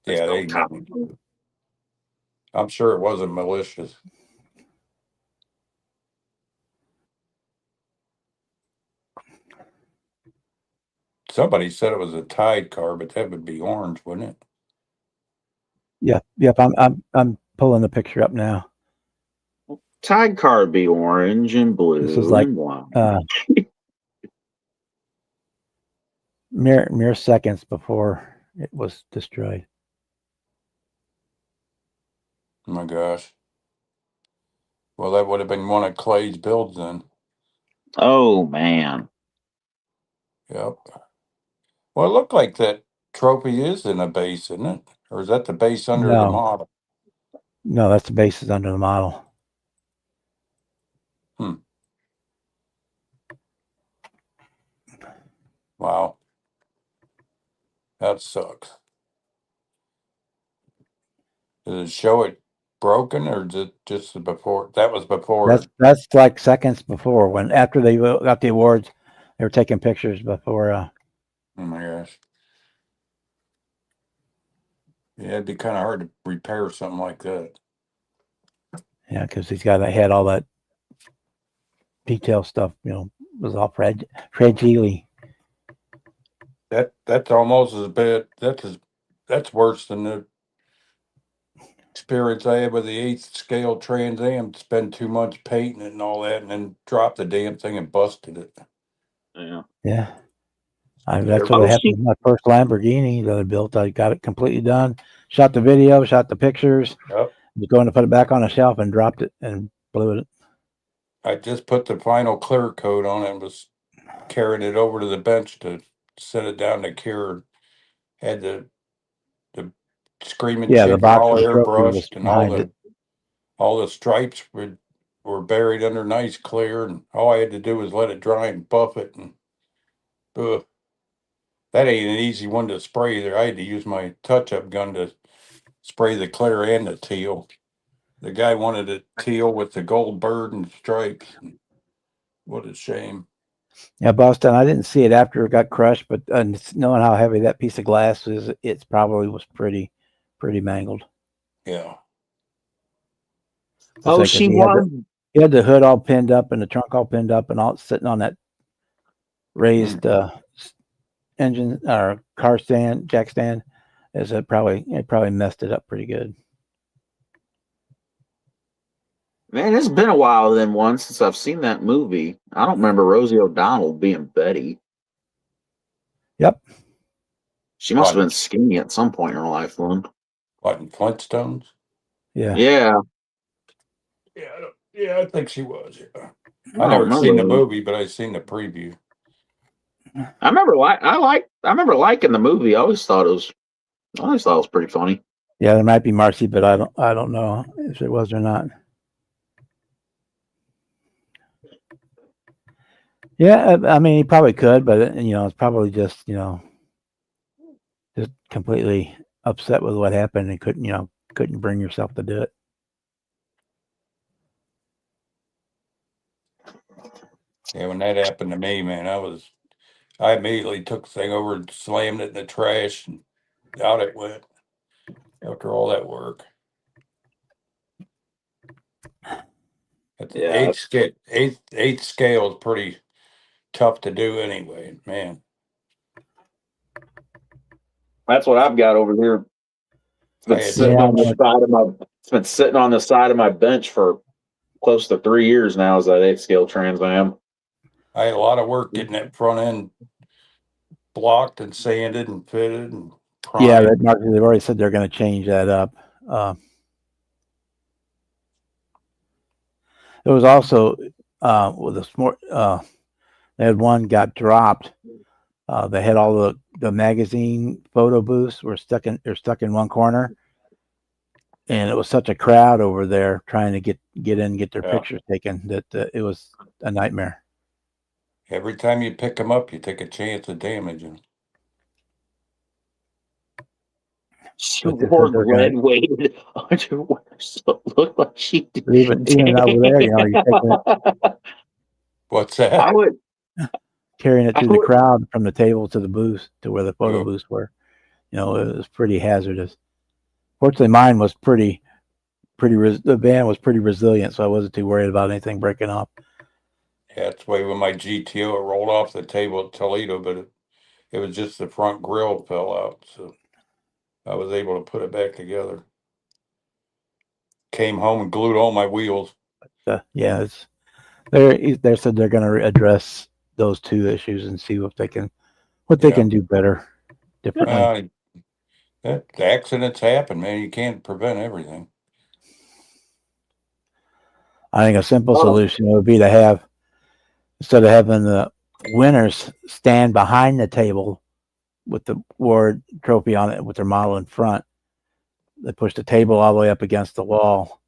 Yeah, I'm sure it wasn't malicious. Somebody said it was a Tide car, but that would be orange, wouldn't it? Yep. I'm pulling the picture up now. Tide car would be orange and blue This is like and white. mere seconds before it was destroyed. Oh my gosh. Well, that would have been one of Clay's builds then. Oh man. Yep. Well, it looked like that trophy is in a base, isn't it? Or is that the base under the model? No, that's the basis under the model. Wow. That sucks. Does it show it broken or is it just before? That was before. That's like seconds before, when after they got the awards, they were taking pictures before. Oh my gosh. Yeah, it'd be kind of hard to repair something like that. Yeah, because had all that detail stuff. Was all fragile. That's almost as bad. That's worse than the experience I had with the 8th scale Trans Am. Spend 2 months painting it and all that, and then drop the damn thing and busted it. Yeah. That's what happened with my first Lamborghini that I built. I got it completely done. Shot the video, shot the pictures. Yep. Was going to put it back on a shelf and dropped it and blew it. I just put the final clear coat on it and was carrying it over to the bench to set it down to cure. Had the screaming the chicken box all of trophy was airbrushed and behind all the stripes were buried under nice clear, and all I had to do was let it dry and buff it, and that That ain't an easy one to spray either. I had to use my touch-up gun to spray the clear and the teal. The guy wanted a teal with the gold bird and stripes. What a shame. Yeah, Boston. I didn't see it after it got crushed, but knowing how heavy that piece of glass is, it probably was pretty mangled. Yeah. Oh, Like, she was. he had the hood all pinned up and the trunk all pinned up and all sitting on that raised engine or car stand, jack stand. It probably messed it up pretty good. Man, it's been a while then since I've seen that movie. I don't remember Rosie O'Donnell being Betty. Yep. She must have been skinny at some point in her life, Lynn. What, in Flintstones? Yeah. Yeah. Yeah, I think she was. Yeah. I I never seen the remember. movie, but I seen the preview. I remember liking the movie. I always thought it was pretty funny. Yeah, there might be Marcy, but I don't know if it was or not. Yeah, I mean, he probably could, but it's probably just just completely upset with what happened and couldn't bring yourself to do it. Yeah, when that happened to me, man, I immediately took the thing over and slammed it in the trash, and out it went after all that work. At the Yeah. eighth scale is pretty tough to do anyway, man. That's what I've got over here. It's been sitting on the side of my bench for close to 3 years now. Is that 8th scale Trans Am? I had a lot of work getting that front end blocked and sanded and fitted and primed. Yeah, they've already said they're going to change that up. There was also with a smart. They had one got dropped. They had all the magazine photo booths were stuck in one corner, and it was such a crowd over there trying to get in and get their pictures taken that it was a nightmare. Every time you pick them up, you take a chance of damaging. She wore lead weighted underwear, so it looked like she did. Even over there, you're taking it. What's that? I would carrying it through the crowd from the table to the booth to where the photo booths were. It was pretty hazardous. Fortunately, mine was pretty. The van was pretty resilient, so I wasn't too worried about anything breaking off. Yeah, that's the way with my GTO, it rolled off the table at Toledo, but it was just the front grill fell out, so I was able to put it back together. Came home and glued all my wheels. Yeah, they said they're going to address those two issues and see what they can do better, differently. The accidents happen, man. You can't prevent everything. I think a simple solution would be to have, instead of having the winners stand behind the table with the award trophy on it with their model in front, they push the table all the way up against the wall,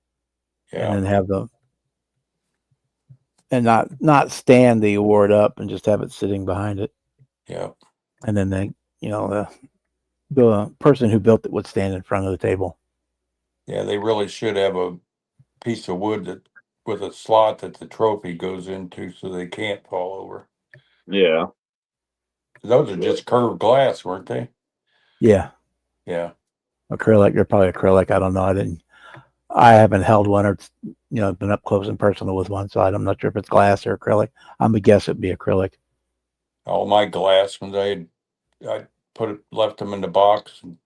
and then have not stand the award up and just have it sitting behind it. Yeah. And then the person who built it would stand in front of the table. Yeah, they really should have a piece of wood with a slot that the trophy goes into so they can't fall over. Yeah. Those are just curved glass, weren't they? Yeah. Yeah. Acrylic. They're probably acrylic. I don't know. I haven't held one or been up close and personal with one, so I'm not sure if it's glass or acrylic. I'm gonna guess it'd be acrylic. All my glass ones, I left them in the box and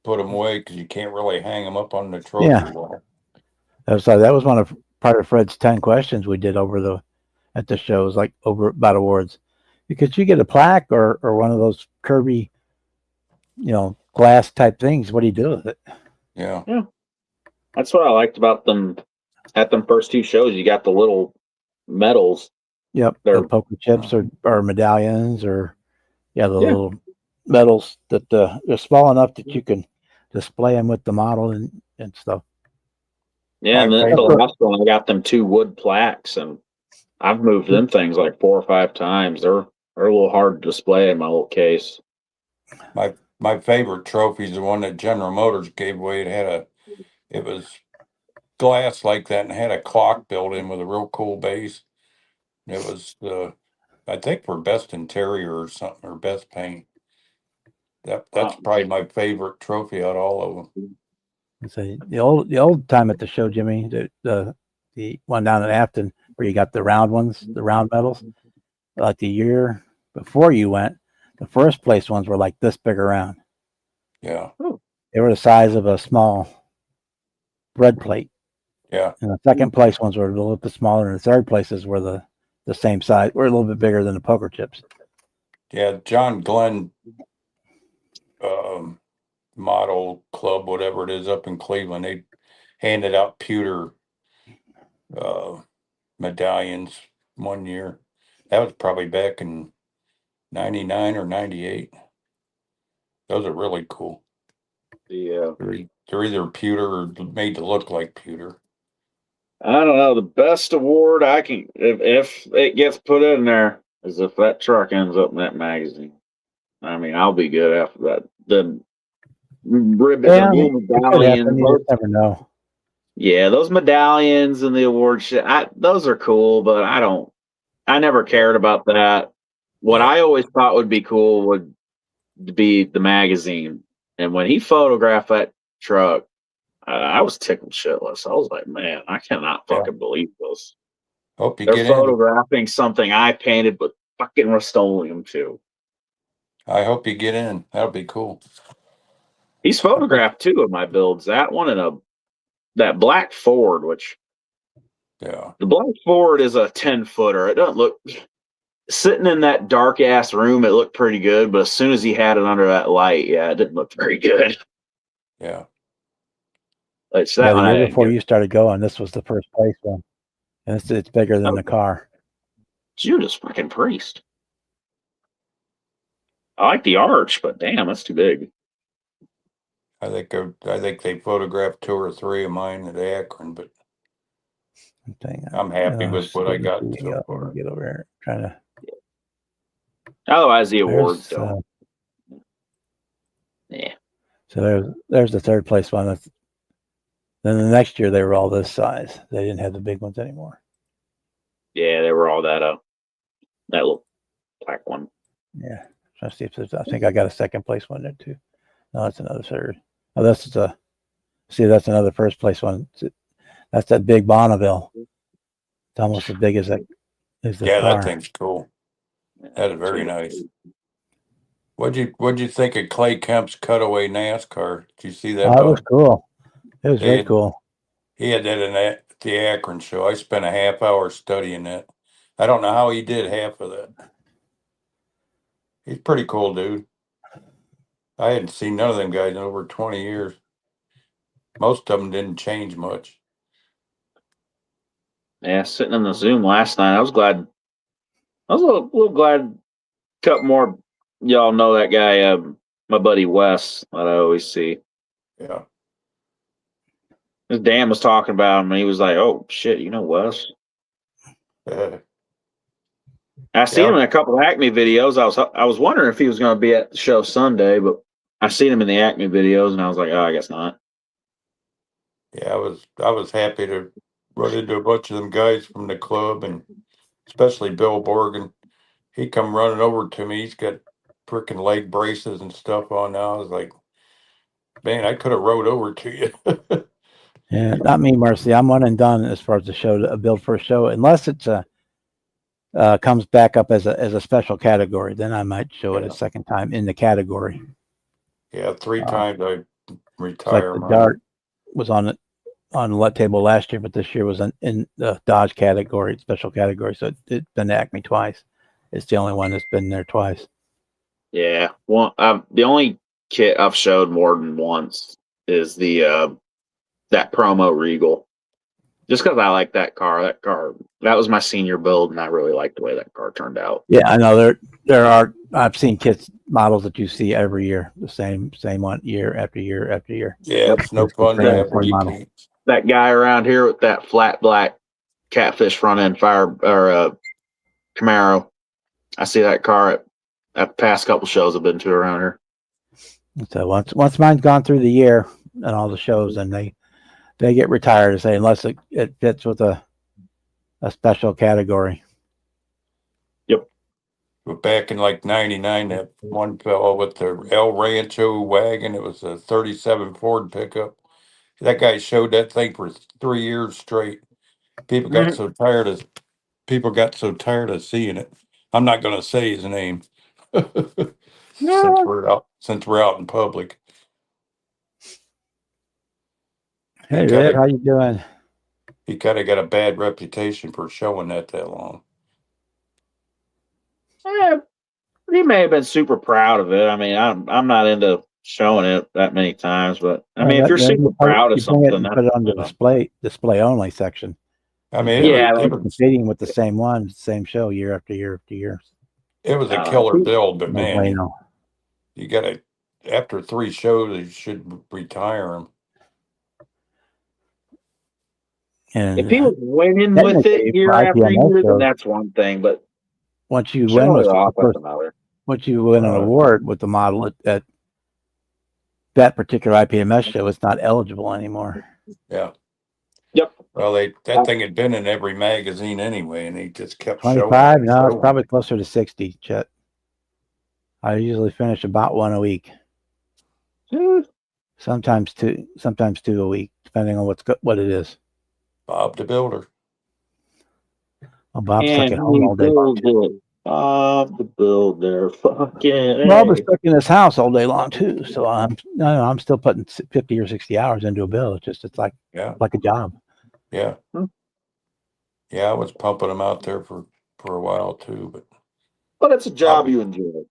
put them away because you can't really hang them up on the trophy wall. That was part of Fred's 10 questions we did at the shows, like about awards. Because you get a plaque or one of those curvy, glass type things. What do you do with it? Yeah. Yeah. That's what I liked about them at them first two shows. You got the little medals. Yep. The poker chips or medallions or the little medals that they're small enough that you can display them with the model and stuff. Yeah, and then the last one, I got them 2 wood plaques, and I've moved them things like 4 or 5 times. They're a little hard to display in my little case. My favorite trophy is the one that General Motors gave away. It was glass like that and had a clock built in with a real cool base. It was I think for best interior or something, or best paint. That's probably my favorite trophy out of all of them. So the old time at the show, Jimmy, the one down in Afton where you got the round ones, the round medals. Like the year before you went, the first place ones were like this big around. Yeah, They were the size of a small bread plate. yeah, And the second place ones were a little bit smaller, and the third places were the same size. Were a little bit bigger than the poker chips. yeah. John Glenn Model Club, whatever it is, up in Cleveland, they handed out pewter medallions one year. That was probably back in '99 or '98. Those are really cool. Yeah. They're either pewter or made to look like pewter. I don't know. The best award I can, if it gets put in there, is if that truck ends up in that magazine. I mean, I'll be good after that. The ribbon, Yeah, the I mean, little it could happen. medallions. You just never know. Yeah, those medallions and the award shit, those are cool, but I never cared about that. What Yeah. I always thought would be cool would be the magazine. And when he photographed that truck, I was tickled shitless. I was like, man, I cannot Yeah. fucking believe this. Hope you They're get in. photographing something I painted with fucking Rust-Oleum too. I hope you get in. That'll be cool. He's photographed two of my builds. That one and that black Ford, which Yeah. the black Ford is a 10-footer. It doesn't look sitting in that dark ass room, it looked pretty good, but as soon as he had it under that light, yeah, it didn't look very good. Yeah. It's Yeah, that the one I year didn't before get. you started going, this was the first place one, and it's bigger than the car. Judas fucking Priest. I like the arch, but damn, that's too big. I think they photographed 2 or 3 of mine at Akron, but I'm happy with what I got so far. Get over here, trying to. Otherwise, the awards There's, don't. Yeah. So there's the third place one. Then the next year they were all this size. They didn't have the big ones anymore. Yeah, they were all that little black one. Yeah. Trying to see if there's. I think I got a second place one there too. No, that's another third. Oh, that's that's another first place one. That's that big Bonneville. It's almost as big as the Yeah, car. that thing's cool. That is very nice. What'd you think of Clay Kemp's cutaway NASCAR? Did you see that? Oh, it was cool. It was very cool. He had that at the Akron show. I spent a half hour studying that. I don't know how he did half of that. He's pretty cool, dude. I hadn't seen none of them guys in over 20 years. Most of them didn't change much. Yeah, sitting in the Zoom last night, I was glad. I was a little glad. A couple more y'all know that guy, my buddy Wes, that I always see. Yeah. His Dan was talking about him, and he was like, "Oh shit, you know Wes." I seen him in a couple of Acme videos. I was wondering if he was going to be at the show Sunday, but I seen him in the Acme videos, and I was like, "Oh, I guess not." Yeah, I was happy to run into a bunch of them guys from the club, and especially Bill Borgen. He come running over to me. He's got freaking leg braces and stuff on now. I was like, man, I could have rode over to you. Yeah, not me, Marcy. I'm one and done as far as the show, a build for a show, unless it's comes back up as a special category. Then I might show it a second time in the category. Yeah, 3 times I It's retire. like the Dart was on the table last year, but this year was in the Dodge category, special category. So it's been to Acme twice. It's the only one that's been there twice. Yeah, well, the only kit I've showed more than once is the that promo Regal. Just because I like that car. That was my senior build, and I really liked the way that car turned out. Yeah, I know there are. I've seen kits models that you see every year, the same one year after year after year. Yeah, it's no fun to have repeats. That guy around here with that flat black catfish front end Camaro. I see that car at the past couple shows I've been to around here. So once mine's gone through the year and all the shows, then they get retired, say, unless it fits with a special category. Yep. But back in like '99, that one fellow with the El Rancho wagon, it was a '37 Ford pickup. That guy showed that thing for 3 years straight. People got so tired of seeing it. I'm not going to say his name since we're out in public. Hey, Red, how you doing? He kind of got a bad reputation for showing that long. He may have been super proud of it. I mean, I'm not into showing it that many times, but I mean, if you're super proud of something, you put it on the display only section. I mean, it was competing with the same one, same show year after year after year. It was a killer build, but man, you got to, after 3 shows, you should retire him. And if he was winning with it year after year, then that's one thing. But once you win once you win an award with the model at that particular IPMS show, it's not eligible anymore. Yeah. Yep. Well, that thing had been in every magazine anyway, and he just kept 25. No, it's probably closer to 60. Chet. I usually finish about 1 a week. Sometimes 2 a week, depending on what it is. Bob the Builder. Well, Bob's stuck at home all day. Bob the Builder, fucking. Bob is stuck in his house all day long too. So I'm still putting 50 or 60 hours into a bill. It's like a job. Yeah. Yeah, I was pumping him out there for a while too, but it's a job you enjoy.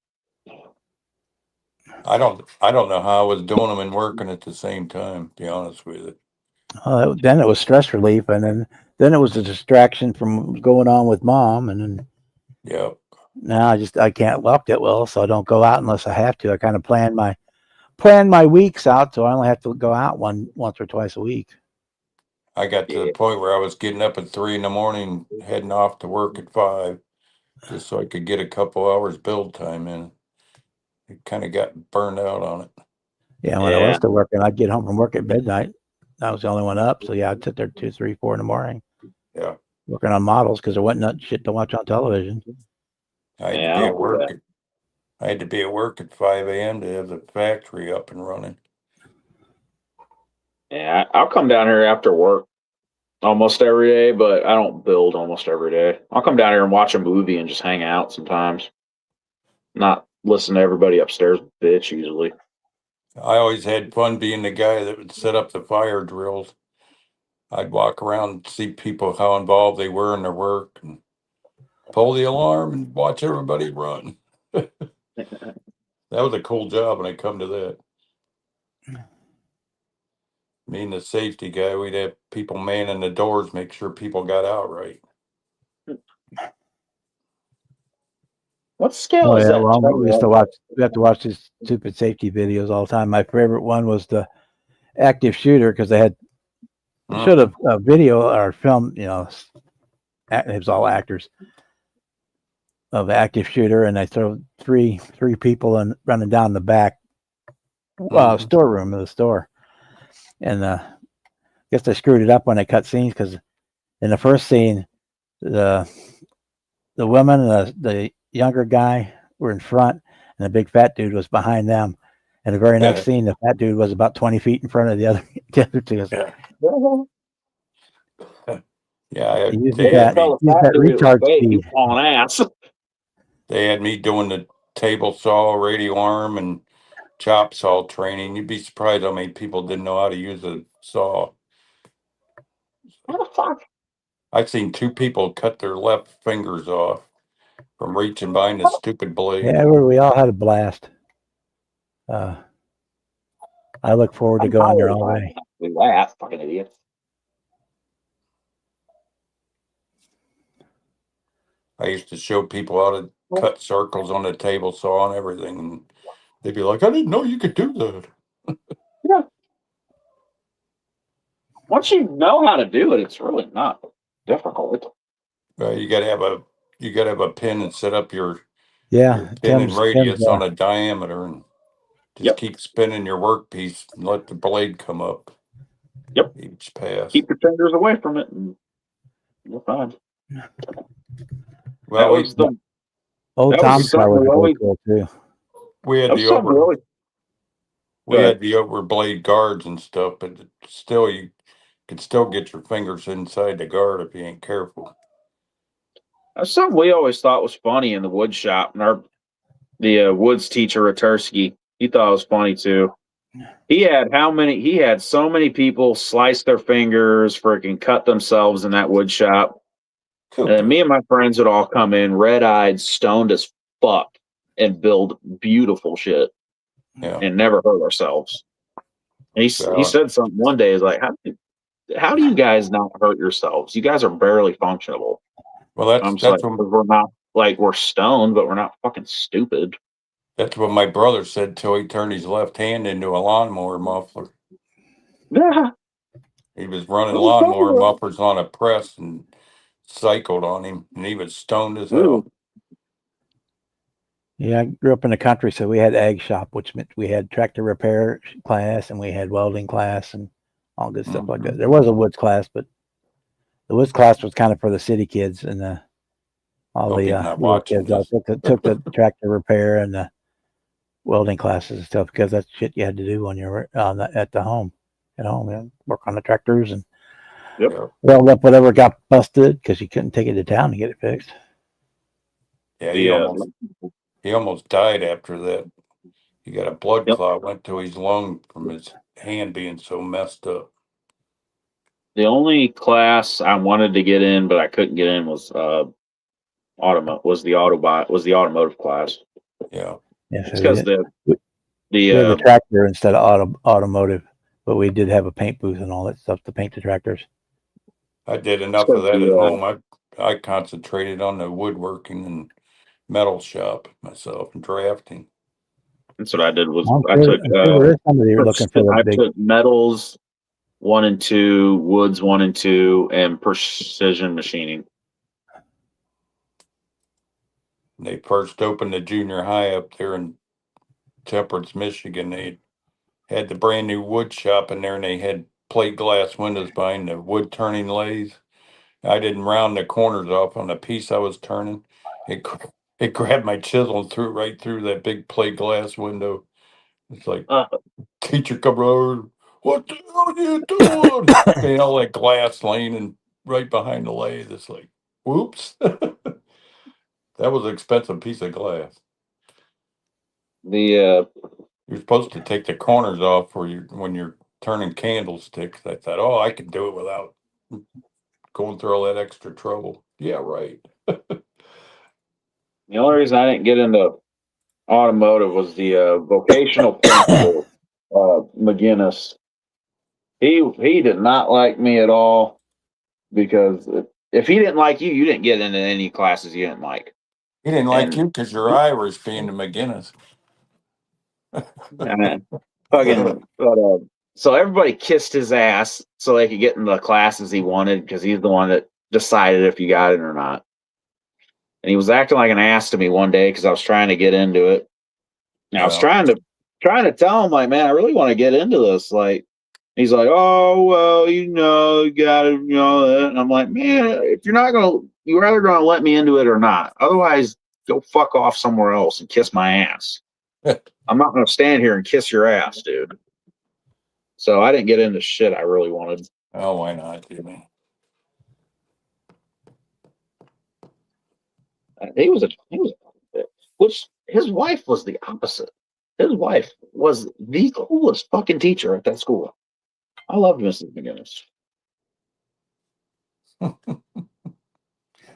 I don't know how I was doing them and working at the same time, to be honest with you. Then it was stress relief, and then it was a distraction from going on with Mom, and then now I can't walk that well, so I don't go out unless I have to. I kind of plan my weeks out, so I only have to go out once or twice a week. I got to the point where I was getting up at 3 a.m, heading off to work at 5, just so I could get a couple hours build time in. It kind of got burned out on it. Yeah, when I was still working, I'd get home from work at midnight. I was the only one up, so I'd sit there 2, 3, 4 in the morning. Yeah, working on models because there wasn't nothing shit to watch on television. I had to be at work. I had to be at work at 5 a.m. to have the factory up and running. Yeah, I'll come down here after work almost every day, but I don't build almost every day. I'll come down here and watch a movie and just hang out sometimes. Not listen to everybody upstairs bitch usually. I always had fun being the guy that would set up the fire drills. I'd walk around and see people, how involved they were in their work, and pull the alarm and watch everybody run. That was a cool job when I come to that. Me and the safety guy, we'd have people manning the doors, make sure people got out right. What scale is that? Well, we have to watch these stupid safety videos all the time. My favorite one was the active shooter because they showed a video or film, it was all actors of active shooter, and they throw three people running down the back storeroom of the store, and I guess they screwed it up when they cut scenes because in the first scene, the woman and the younger guy were in front, and the big fat dude was behind them. And the very next scene, the fat dude was about 20 feet in front of the other two. That retard speed. On ass. They had me doing the table saw, radio arm, and chop saw training. You'd be surprised how many people didn't know how to use a saw. What the fuck? I've seen 2 people cut their left fingers off from reaching behind the stupid blade. Yeah, we all had a blast. I look forward to going there all day. We laugh, fucking idiots. I used to show people how to cut circles on the table saw and everything, and they'd be like, "I didn't know you could do that." Yeah. Once you know how to do it, it's really not difficult. You gotta have a pin and set up your pin and radius on a diameter, and Just keep spinning your workpiece and let the blade come up. Yep. Each pass. Keep your fingers away from it, and you're fine. Well, that was the Old that was Tom's car something was we really always. cool too. we had That was something we always. we Go had ahead. the overblade guards and stuff, but still you could still get your fingers inside the guard if you ain't careful. That's something we always thought was funny in the wood shop, and the woods teacher Ratursky, he thought it was funny too. He had so many people slice their fingers, freaking cut themselves in that wood shop. And then me and my friends would all come in red-eyed, stoned as fuck, and build beautiful shit Yeah. and never hurt ourselves. And he said something one day, is like, how do you guys not hurt yourselves? You guys are barely functionable. Well, I'm just like, we're not, like, we're stoned, but we're not fucking stupid. that's what my brother said till he turned his left hand into a lawnmower muffler. Yeah. He was running lawnmower mufflers on a press and cycled on him, and he was stoned as hell. Yeah, I grew up in the country, so we had ag shop, which meant we had tractor repair class and we had welding class and all good stuff like that. There was a woods class, but the woods class was kind of for the city kids, and all the little kids all took the tractor repair and the welding classes and stuff, because that's shit you had to do when you're at the home. At home, and work on the tractors and weld up whatever got busted, because you couldn't take it to town to get it fixed. Yeah, he almost died after that. He got a blood clot went to his lung from his hand being so messed up. The only class I wanted to get in, but I couldn't get in, was the automotive class. Yeah. It's because we had the tractor instead of automotive, but we did have a paint booth and all that stuff to paint the tractors. I did enough of that at home. I concentrated on the woodworking and metal shop myself and drafting. That's what I did. I took metals 1 and 2, woods 1 and 2, and precision machining. They first opened the junior high up there in Temperance, Michigan. They had the brand new wood shop in there, and they had plate glass windows behind the wood turning lathe. I didn't round the corners off on the piece I was turning. It grabbed my chisel and threw it right through that big plate glass window. It's like, teacher come over, what the hell are you doing? And all that glass laying right behind the lathe. It's like, whoops. That was an expensive piece of glass. You're supposed to take the corners off when you're turning candlesticks. I thought, I could do it without going through all that extra trouble. Yeah, right. The only reason I didn't get into automotive was the vocational principal, McGinnis. He did not like me at all, because if he didn't like you, you didn't get into any classes you didn't like. He didn't like you because you're Irish, being the McGinnis. So everybody kissed his ass so they could get in the classes he wanted, because he's the one that decided if you got it or not. And he was acting like an ass to me one day because I was trying to get into it. And I was trying to tell him, like, man, I really want to get into this. Like, he's like, oh, well, you got to, that. And I'm like, man, if you're not going to, you're either going to let me into it or not. Otherwise, go fuck off somewhere else and kiss my ass. I'm not going to stand here and kiss your ass, dude. So I didn't get into shit I really wanted. Oh, why not, Jimmy? Which his wife was the opposite. His wife was the coolest fucking teacher at that school. I loved Mrs. McGinnis.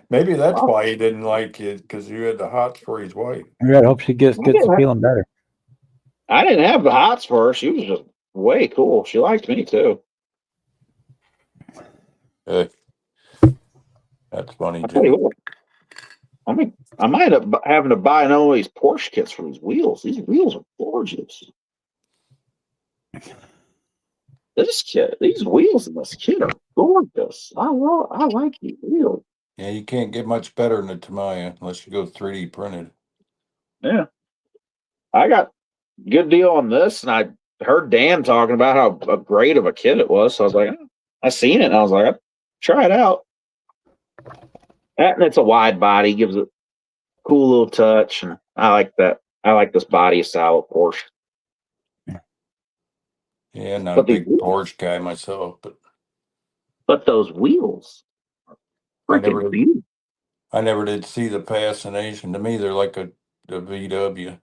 Maybe that's why he didn't like you, because you had the hots for his wife. I hope she gets feeling better. I didn't have the hots for her. She was just way cool. She liked me too. Hey, that's funny, Jimmy. I mean, I might end up having to buy all these Porsche kits for these wheels. These wheels are gorgeous. These wheels in this kit are gorgeous. I like these wheels. Yeah, you can't get much better than a Tamiya unless you go 3D printed. Yeah. I got good deal on this, and I heard Dan talking about how great of a kit it was. So I was like, oh, I seen it, and I was like, I'll try it out. And it's a wide body, gives it a cool little touch, and I like that. I like this body style of Porsche. Yeah, not a But big Porsche guy myself, but those wheels are freaking beautiful. I never did see the fascination. To me, they're like a VW.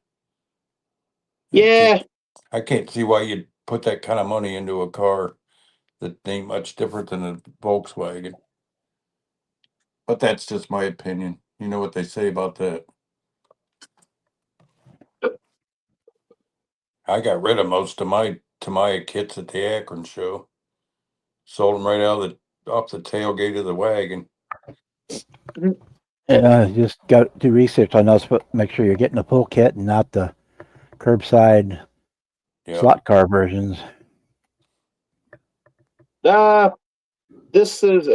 Yeah, I can't see why you'd put that kind of money into a car that ain't much different than a Volkswagen. But that's just my opinion. You know what they say about that. I got rid of most of my Tamiya kits at the Akron show. Sold them right off the tailgate of the wagon. Just got to do research on those. But make sure you're getting the full kit and not the curbside slot car versions. This is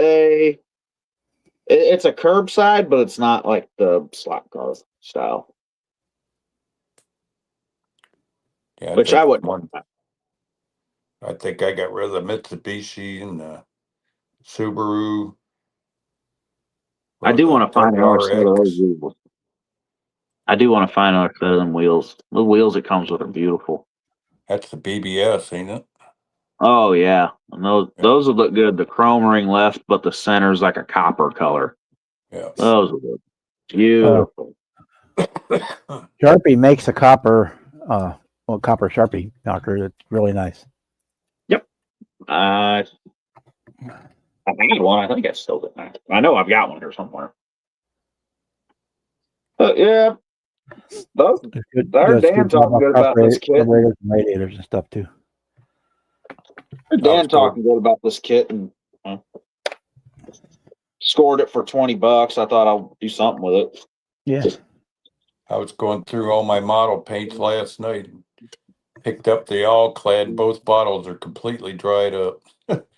it's a curbside, but it's not like the slot car style. Yeah, which I wouldn't. I think I got rid of the Mitsubishi and the Subaru. I do want to find another set of those RX. wheels. I do want to find another set of them wheels. The wheels it comes with are beautiful. That's the BBS, ain't it? Oh yeah, and those would look good. The chrome ring left, but the center's like a copper color. Yeah, those would look beautiful. Sharpie makes a copper, copper Sharpie knocker. That's really nice. Yep. I had one. I think I still did. I know I've got one here somewhere. But yeah, those. I heard Dan talking good about this kit. Carburetors and radiators and stuff too. Dan talking good about this kit and scored it for $20. I thought I'll do something with it. Yeah. I was going through all my model paints last night. Picked up the all clad. Both bottles are completely dried up.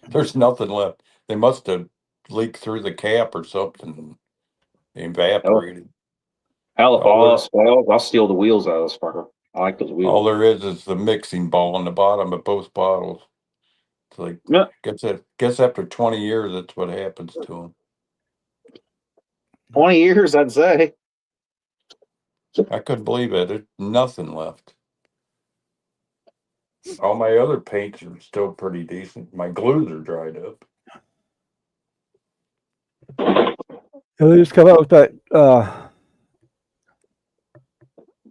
There's nothing left. They must have leaked through the cap or something. They evaporated. Hell, if all else fails, I'll steal the wheels out of this fucker. I like those wheels. All there is the mixing ball on the bottom of both bottles. It's like, guess after 20 years, that's what happens to them. 20 years, I'd say. I couldn't believe it. There's nothing left. All my other paints are still pretty decent. My glues are dried up. They just come out with that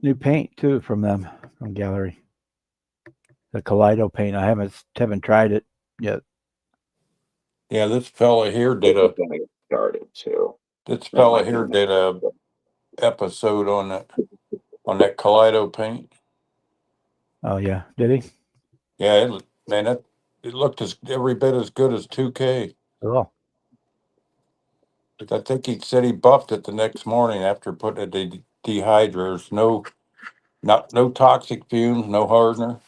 new paint too from Gallery. The Kaleido paint. I haven't tried it yet. Yeah, this fella here did a episode on that Kaleido paint. Oh yeah, did he? Yeah, it looked every bit as good as 2K. Oh. But I think he said he buffed it the next morning after putting it in dehydrators. No toxic fumes, no hardener.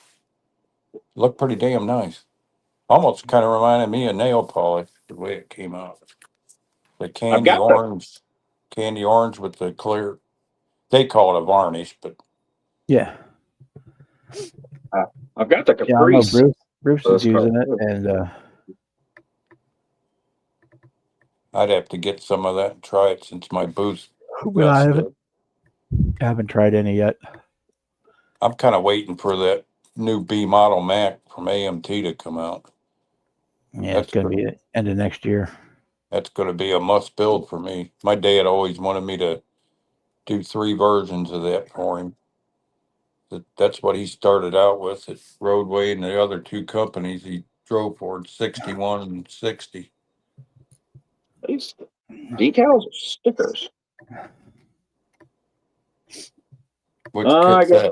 Looked pretty damn nice. Almost kind of reminded me of nail polish the way it came out. The candy orange with the clear. They call it a varnish, but yeah. I've got the Caprice. Yeah, I know Bruce is using it, and I'd have to get some of that and try it since my boost. Well, I haven't tried any yet. I'm kind of waiting for that new B model Mac from AMT to come out. Yeah, it's going to be end of next year. That's going to be a must build for me. My dad always wanted me to do 3 versions of that for him. That's what he started out with at Roadway and the other 2 companies he drove for, 61 and 60. These decals or stickers? Which I guess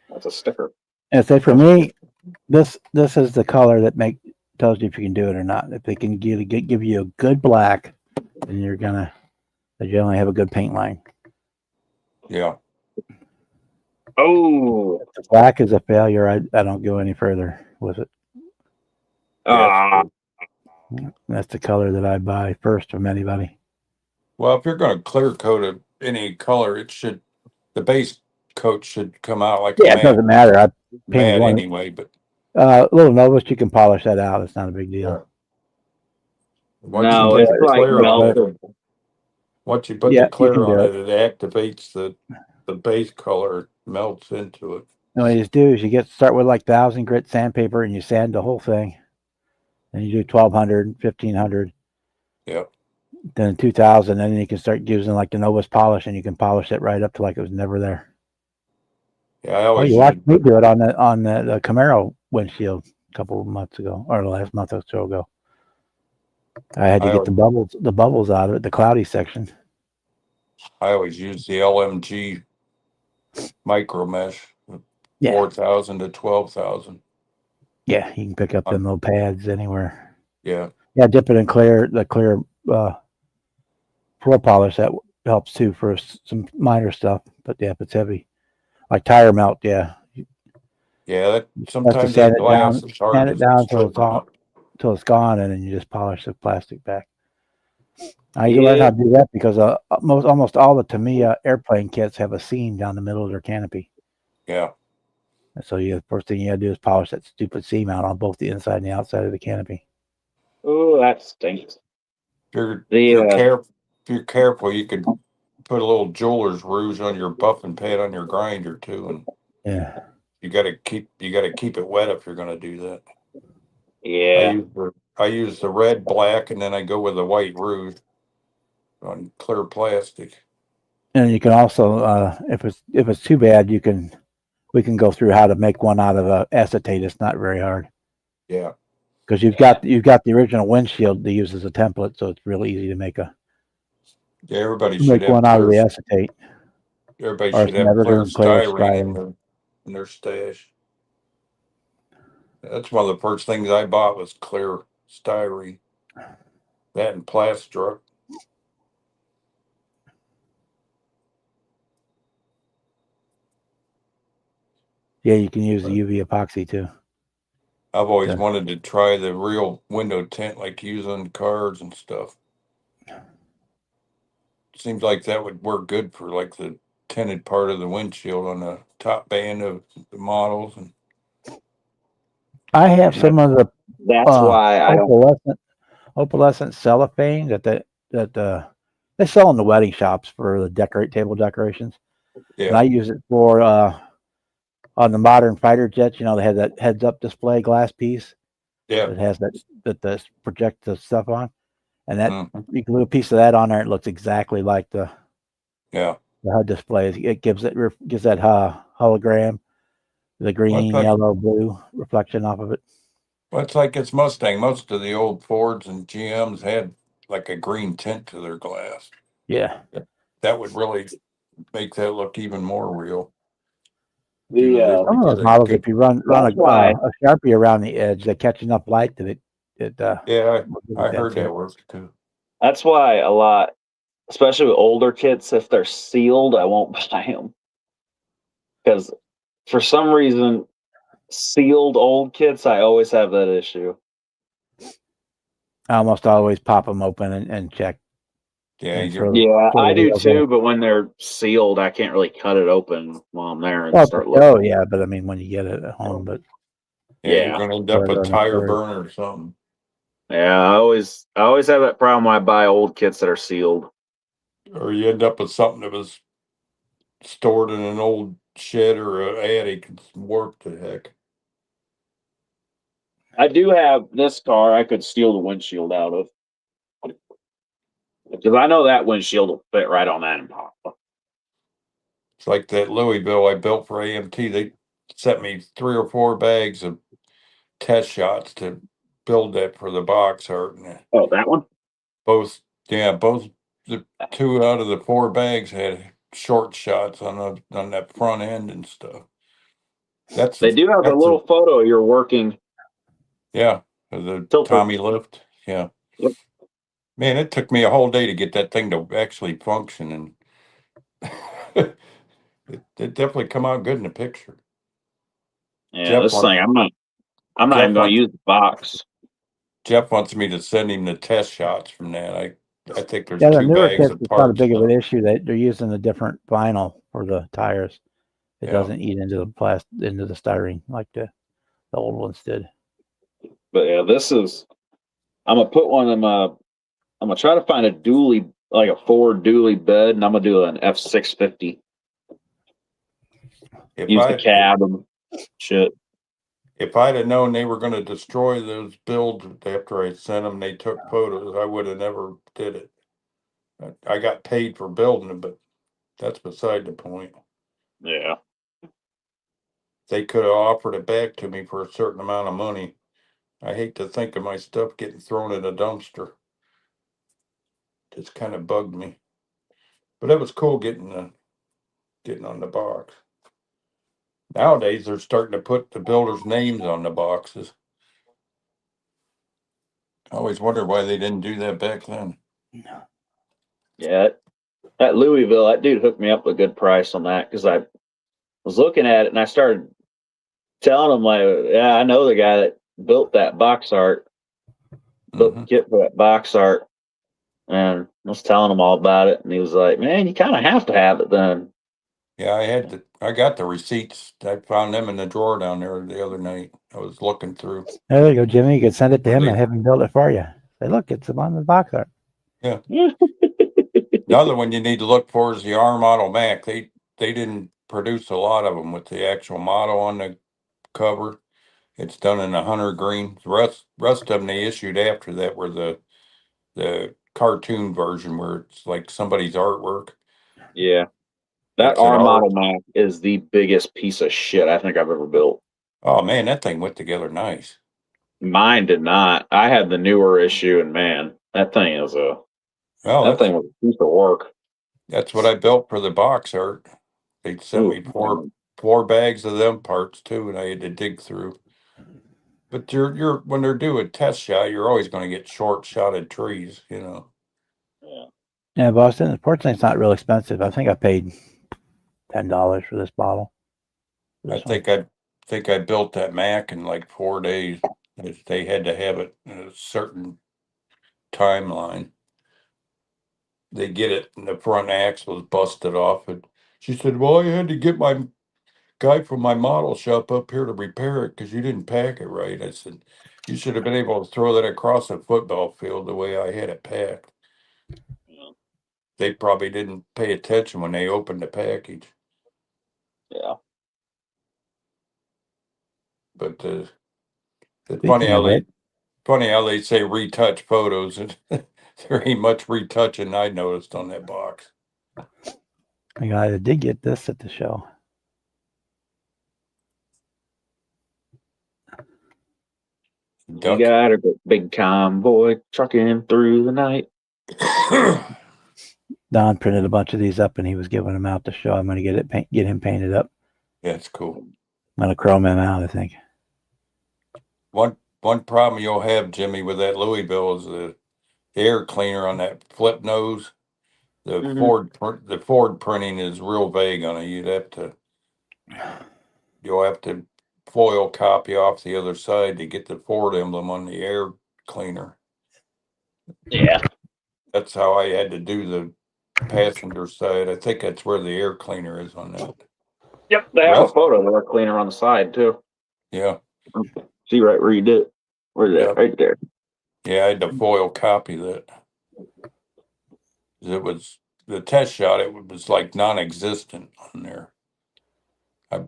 that's a sticker. And say for me, this is the color that tells you if you can do it or not. If they can give you a good black, then you generally have a good paint line. Yeah. Oh, if the black is a failure, I don't go any further with it. That's the color that I buy first from anybody. Well, if you're going to clear coat any color, the base coat should come out like Yeah, a it doesn't matter. I painted matte one. anyway, but Little Novus, you can polish that out. It's not a big deal. once you No, put it's the like clear on it, melted. once you put Yeah, the you clear can on do it, it activates the base color, melts into it. What you just do is you start with like 1,000 grit sandpaper and you sand the whole thing. Then you do 1,200, 1,500. Yep. Then 2,000, and then you can start using like the Novus polish, and you can polish it right up to like it was never there. Yeah, I always you watched me do it on the Camaro windshield a couple of months ago, or the last month or so ago. I had to get the bubbles out of it, the cloudy section. I always use the LMG micro mesh, Yeah. 4,000 to 12,000. Yeah, you can pick up them little pads anywhere. Yeah. Yeah, dip it in the clear floor polish. That helps too for some minor stuff. But yeah, if it's heavy, like tire melt, yeah. Yeah, That's sometimes sand that it glass down, is hard sand to it down straighten till it's gone, and then you just polish the plastic back. I Yeah. learned how to do that because almost all the Tamiya airplane kits have a seam down the middle of their canopy. Yeah. And so the first thing you got to do is polish that stupid seam out on both the inside and the outside of the canopy. Oh, that stinks. If you're careful, you could put a little jeweler's rouge on your buffing pad on your grinder too, and yeah, you got to keep it wet if you're going to do that. Yeah. I use the red, black, and then I go with the white rouge on clear plastic. and you can also, if it's too bad, we can go through how to make one out of acetate. It's not very hard. Yeah. Because you've got the original windshield to use as a template, so it's really easy to make Everybody should have one out of the acetate. Everybody Or should it's have never clear going to clear styrene in their stash. That's one of the first things I bought was clear styrene. That and Plastra. Yeah, you can use the UV epoxy too. I've always wanted to try the real window tint like you use on cars and stuff. Seems like that would work good for like the tinted part of the windshield on the top band of the models. And I have some of the That's why I don't. opalescent cellophane that they sell in the wedding shops for the table decorations. yeah, And I use it for on the modern fighter jets. They have that heads up display glass piece yeah, that has that project the stuff on, and that mhm, you can glue a piece of that on there. It looks exactly like the yeah. HUD display. It gives that hologram, the green, yellow, blue reflection off of it. Well, it's like it's Mustang. Most of the old Fords and GMs had like a green tint to their glass. Yeah. That would really make that look even more real. Some of those models, if you run a Sharpie around the edge, they catch enough light that yeah, I heard that works too. That's why a lot, especially with older kits, if they're sealed, I won't buy them. Because for some reason, sealed old kits, I always have that issue. I almost always pop them open and check. Yeah, I do too. But when they're sealed, I can't really cut it open while I'm there and start looking. Oh yeah, but I mean when you get it at home, but you're going to end up with a tire burner or something. Yeah, I always have that problem when I buy old kits that are sealed. Or you end up with something that was stored in an old shed or an attic and warped to heck. I do have this car I could steal the windshield out of. Because I know that windshield will fit right on that Impala. It's like that Louisville I built for AMT. They sent me 3 or 4 bags of test shots to build that for the box art. Oh, that one? Both the 2 out of the 4 bags had short shots on that front end and stuff. They do have a little photo you're working. Yeah, the Tilted. Tommy lift. Yeah. Yep. Man, it took me a whole day to get that thing to actually function, and it definitely come out good in the picture. Yeah, this thing, I'm not even going to use the box. Jeff wants me to send him the test shots from that. I think there's the 2 newer bags kits, of it's parts. not a big of an issue that they're using a different vinyl for the tires. It Yeah. doesn't eat into the into the styrene like the old ones did. But yeah, this is. I'm gonna put one in my. I'm gonna try to find a dually, like a Ford dually bed, and I'm gonna do an F650. Use the cab and shit. If I'd have known they were going to destroy those builds after I sent them, they took photos, I would have never did it. I got paid for building them, but that's beside the point. Yeah. They could have offered it back to me for a certain amount of money. I hate to think of my stuff getting thrown in a dumpster. Just kind of bugged me. But it was cool getting on the box. Nowadays they're starting to put the builders' names on the boxes. I always wondered why they didn't do that back then. Yeah. At Louisville, that dude hooked me up with a good price on that because I was looking at it and I started telling him, like, yeah, I know the guy that built that box art, built the kit for that box art. And I was telling him all about it. And he was like, man, you kind of have to have it then. Yeah, I got the receipts. I found them in the drawer down there the other night. I was looking through. There you go, Jimmy. You could send it to him Really? and have him build it for you. Say, look, it's on the box art. Yeah. The other one you need to look for is the R model Mac. They didn't produce a lot of them with the actual model on the cover. It's done in a hunter green. The rest of them they issued after that were the cartoon version where it's like somebody's artwork. Yeah. That It's an R model art. Mac is the biggest piece of shit I think I've ever built. Oh man, that thing went together nice. Mine did not. I had the newer issue, and man, that thing is Well, that thing was a piece of work. that's what I built for the box art. They sent me Ooh, four bags of them parts too, and I had to dig through. But you're when they're doing test shot, you're always going to get short shotted trees, you know. yeah. Yeah, Boston. Unfortunately, it's not real expensive. I think I paid $10 for this bottle. I think I built that Mac in like 4 days. They had to have it in a certain timeline. They get it, and the front axle was busted off. And she said, "Well, I had to get my guy from my model shop up here to repair it because you didn't pack it right." I said, "You should have been able to throw that across a football field the way I had it packed." They probably didn't pay attention when they opened the package. Yeah. But it's Speaking of it, funny how they say retouch photos, and there ain't much retouching I noticed on that box. I did get this at the show. You got a big convoy trucking through the night. Don printed a bunch of these up, and he was giving them out to show. I'm going to get him painted up. That's cool. I'm going to chrome him out, I think. One problem you'll have, Jimmy, with that Louisville is the air cleaner on that flip nose. The Ford printing is real vague on it. You'll have to foil copy off the other side to get the Ford emblem on the air cleaner. Yeah. That's how I had to do the passenger side. I think that's where the air cleaner is on that. Yep. They have a photo of the air cleaner on the side too. Yeah. See right where you did it. Where's that? Yep. Right there. Yeah, I had to foil copy that. It was the test shot. It was like non-existent on there. I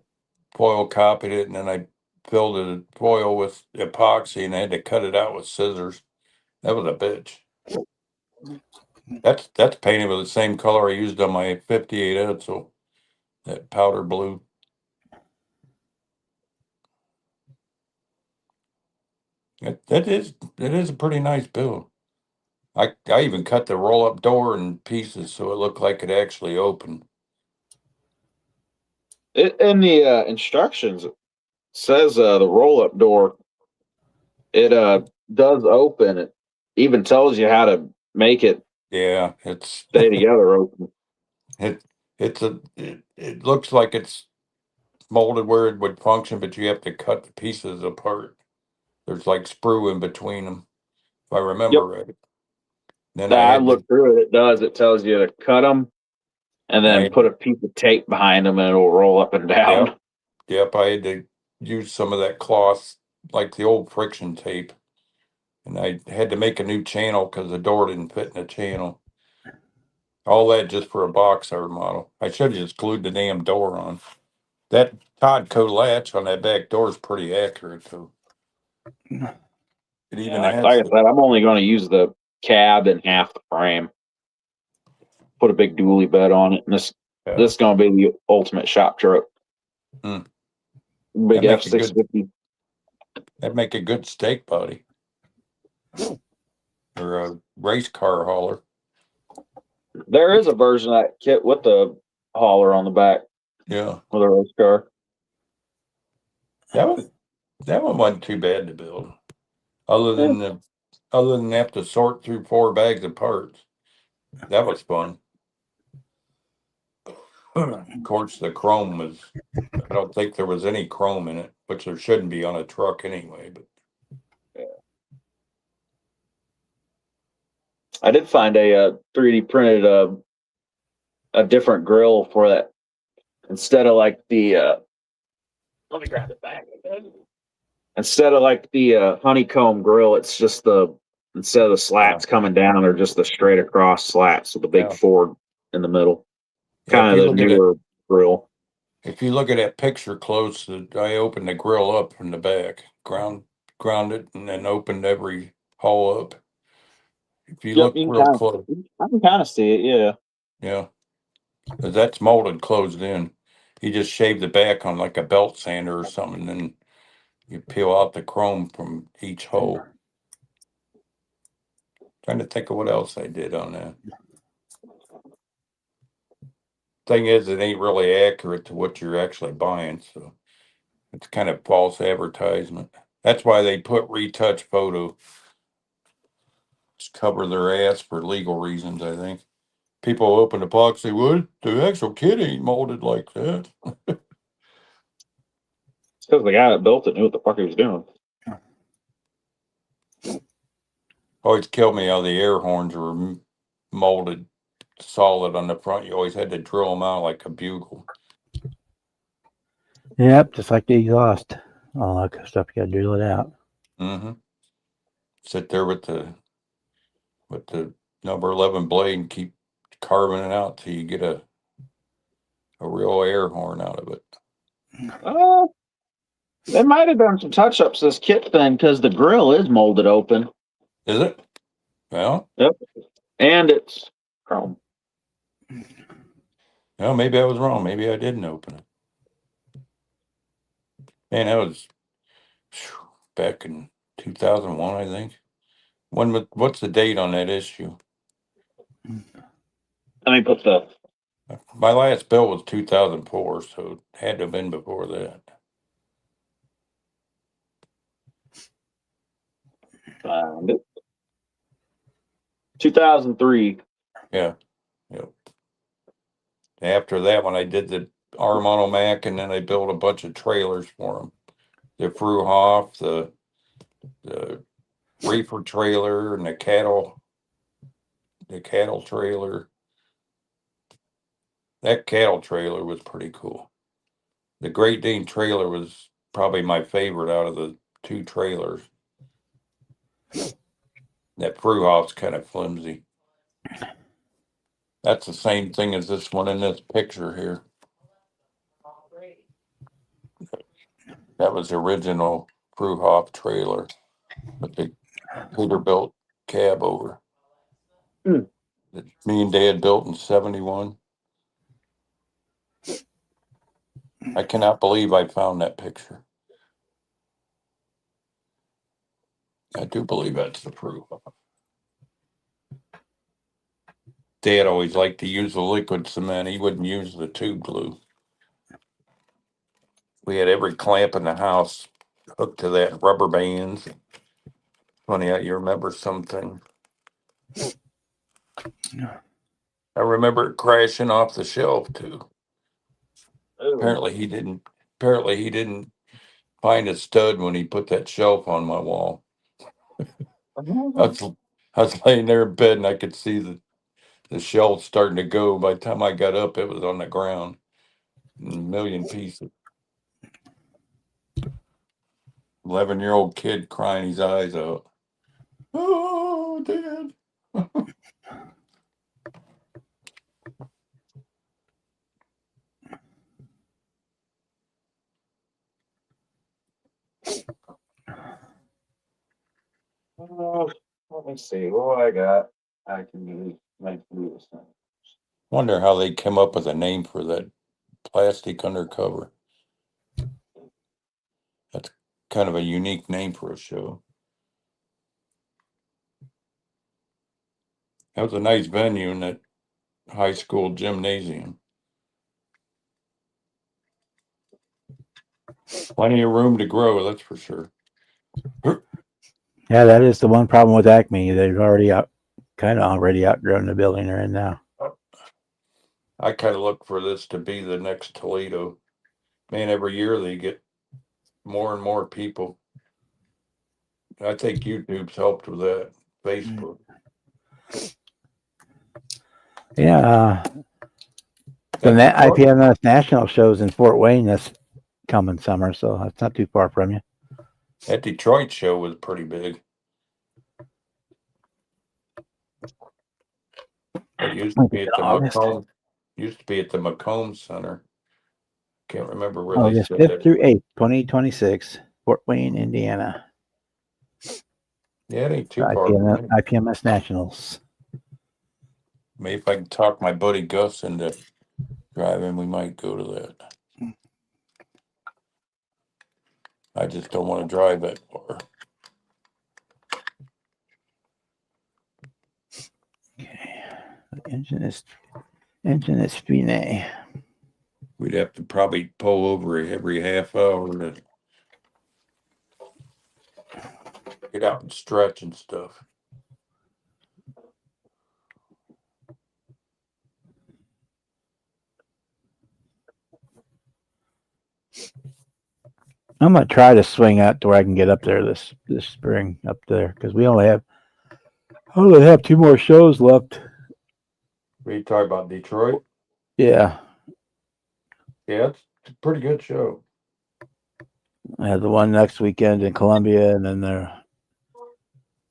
foil copied it, and then I filled it foil with epoxy, and I had to cut it out with scissors. That was a bitch. That's painted with the same color I used on my 58 Edsel, that powder blue. That is a pretty nice build. I even cut the roll up door in pieces so it looked like it actually opened. In the instructions, it says the roll up door. It does open. It even tells you how to make it Yeah, stay together open. it looks like it's molded where it would function, but you have to cut the pieces apart. There's like sprue in between them, if I remember Yep. right. Then I I had to, looked through it. It does. It tells you to cut them and then put a piece of tape behind them, and it'll roll up and down. Yep. I had to use some of that cloth, like the old friction tape, and I had to make a new channel because the door didn't fit in the channel. All that just for a box model. I should have just glued the damn door on. That Todco latch on that back door is pretty accurate too. It even Like has. I said, I'm only going to use the cab and half the frame. Put a big dually bed on it, and this is going to be the ultimate shop truck. Hmm. Big F650. That'd make a good steak buddy. Or a race car hauler. There is a version of that kit with the hauler on the back. Yeah. With a race car. That one wasn't too bad to build. Other than have to sort through 4 bags of parts. That was fun. Of course, the chrome was, I don't think there was any chrome in it, which there shouldn't be on a truck anyway, but I did find a 3D printed a different grill for that. Instead of like the let me grab it back. Instead of like the honeycomb grill, it's just instead of the slats coming down, they're just the straight across slats with the big Ford in the middle. Kind of the newer grill. If you look at that picture close, I opened the grill up from the back, ground it, and then opened every hole up. If you look real close, I can kind of see it. Yeah. Yeah, because that's molded closed in. You just shave the back on like a belt sander or something, and then you peel out the chrome from each hole. Trying to think of what else I did on that. Thing is, it ain't really accurate to what you're actually buying, so it's kind of false advertisement. That's why they put retouch photo. Just cover their ass for legal reasons, I think. People open the box, say, "What? The actual kit ain't molded like that." It's because the guy that built it knew what the fuck he was doing. Always killed me how the air horns were molded solid on the front. You always had to drill them out like a bugle. Yep, just like the exhaust. All that stuff, you got to drill it out. Mm-hmm. Sit there with the number 11 blade and keep carving it out till you get a real air horn out of it. They might have done some touch ups this kit thing because the grill is molded open. Is it? Well. Yep. And it's chrome. Well, maybe I was wrong. Maybe I didn't open it. Man, that was back in 2001, I think. What's the date on that issue? Let me put my last bill was 2004, so it had to have been before that. Found it. 2003. Yeah. Yep. After that, when I did the Armano Mac, and then I built a bunch of trailers for them. The Fruhoff, the reefer trailer, and the cattle trailer. That cattle trailer was pretty cool. The Great Dane trailer was probably my favorite out of the 2 trailers. That Fruhoff's kind of flimsy. That's the same thing as this one in this picture here. That was the original Fruhoff trailer with the Peterbilt cab over. That me and Dad built in 71. I cannot believe I found that picture. I do believe that's the Fruhoff. Dad always liked to use the liquid cement. He wouldn't use the tube glue. We had every clamp in the house hooked to that, rubber bands. Funny how you remember something. I remember it crashing off the shelf too. Apparently he didn't find a stud when he put that shelf on my wall. I was laying there in bed and I could see The shell's starting to go. By the time I got up, it was on the ground, in a million pieces. 11-year-old kid crying his eyes out. Oh, Dad. Let me see what I got. I can make this thing. Wonder how they came up with a name for that plastic undercover. That's kind of a unique name for a show. That was a nice venue in that high school gymnasium. Plenty of room to grow, that's for sure. Yeah, that is the one problem with ACME. They've already outgrown the building they're in now. I kind of look for this to be the next Toledo. Man, every year they get more and more people. I think YouTube's helped with that. Facebook. Yeah, the IPMS National shows in Fort Wayne this coming summer, so it's not too far from you. That Detroit show was pretty big. It used to be at the Macomb. Used to be at the Macomb Center. Can't remember where they August said 5th that. through 8th, 2026, Fort Wayne, Indiana. Yeah, it ain't too far from me. IPMS Nationals. Maybe if I can talk my buddy Gus into driving, we might go to that. I just don't want to drive that far. Okay. Engine is fine. We'd have to probably pull over every half hour to get out and stretch and stuff. I'm gonna try to swing out to where I can get up there this spring up there because we only have 2 more shows left. What are you talking about, Detroit? Yeah, it's a pretty good show. I have the one next weekend in Columbia, and then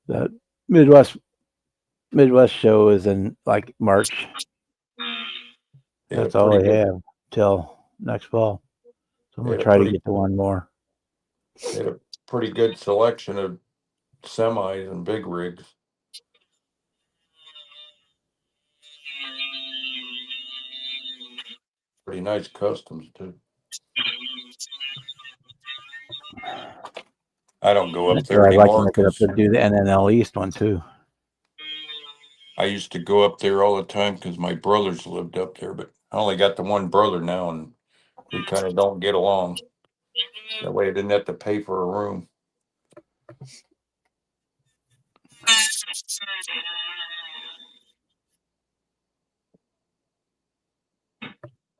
that Midwest show is in like March. That's all I have till next fall. So I'm gonna try to get to one more. They had a pretty good selection of semis and big rigs. Pretty nice customs too. I don't go up there I'd like to anymore make it up because to do the NNL East one too. I used to go up there all the time because my brothers lived up there, but I only got the one brother now, and we kind of don't get along. That way I didn't have to pay for a room.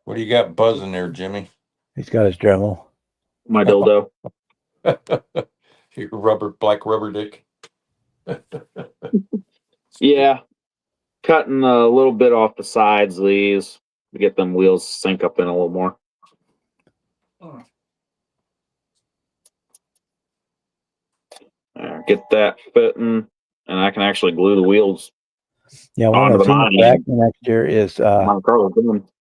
What do you got buzzing there, Jimmy? He's got his Dremel. My dildo. Your black rubber dick. Yeah. Cutting a little bit off the sides of these to get them wheels sink up in a little more. Get that fitting, and I can actually glue the wheels. Yeah, one of the things next year is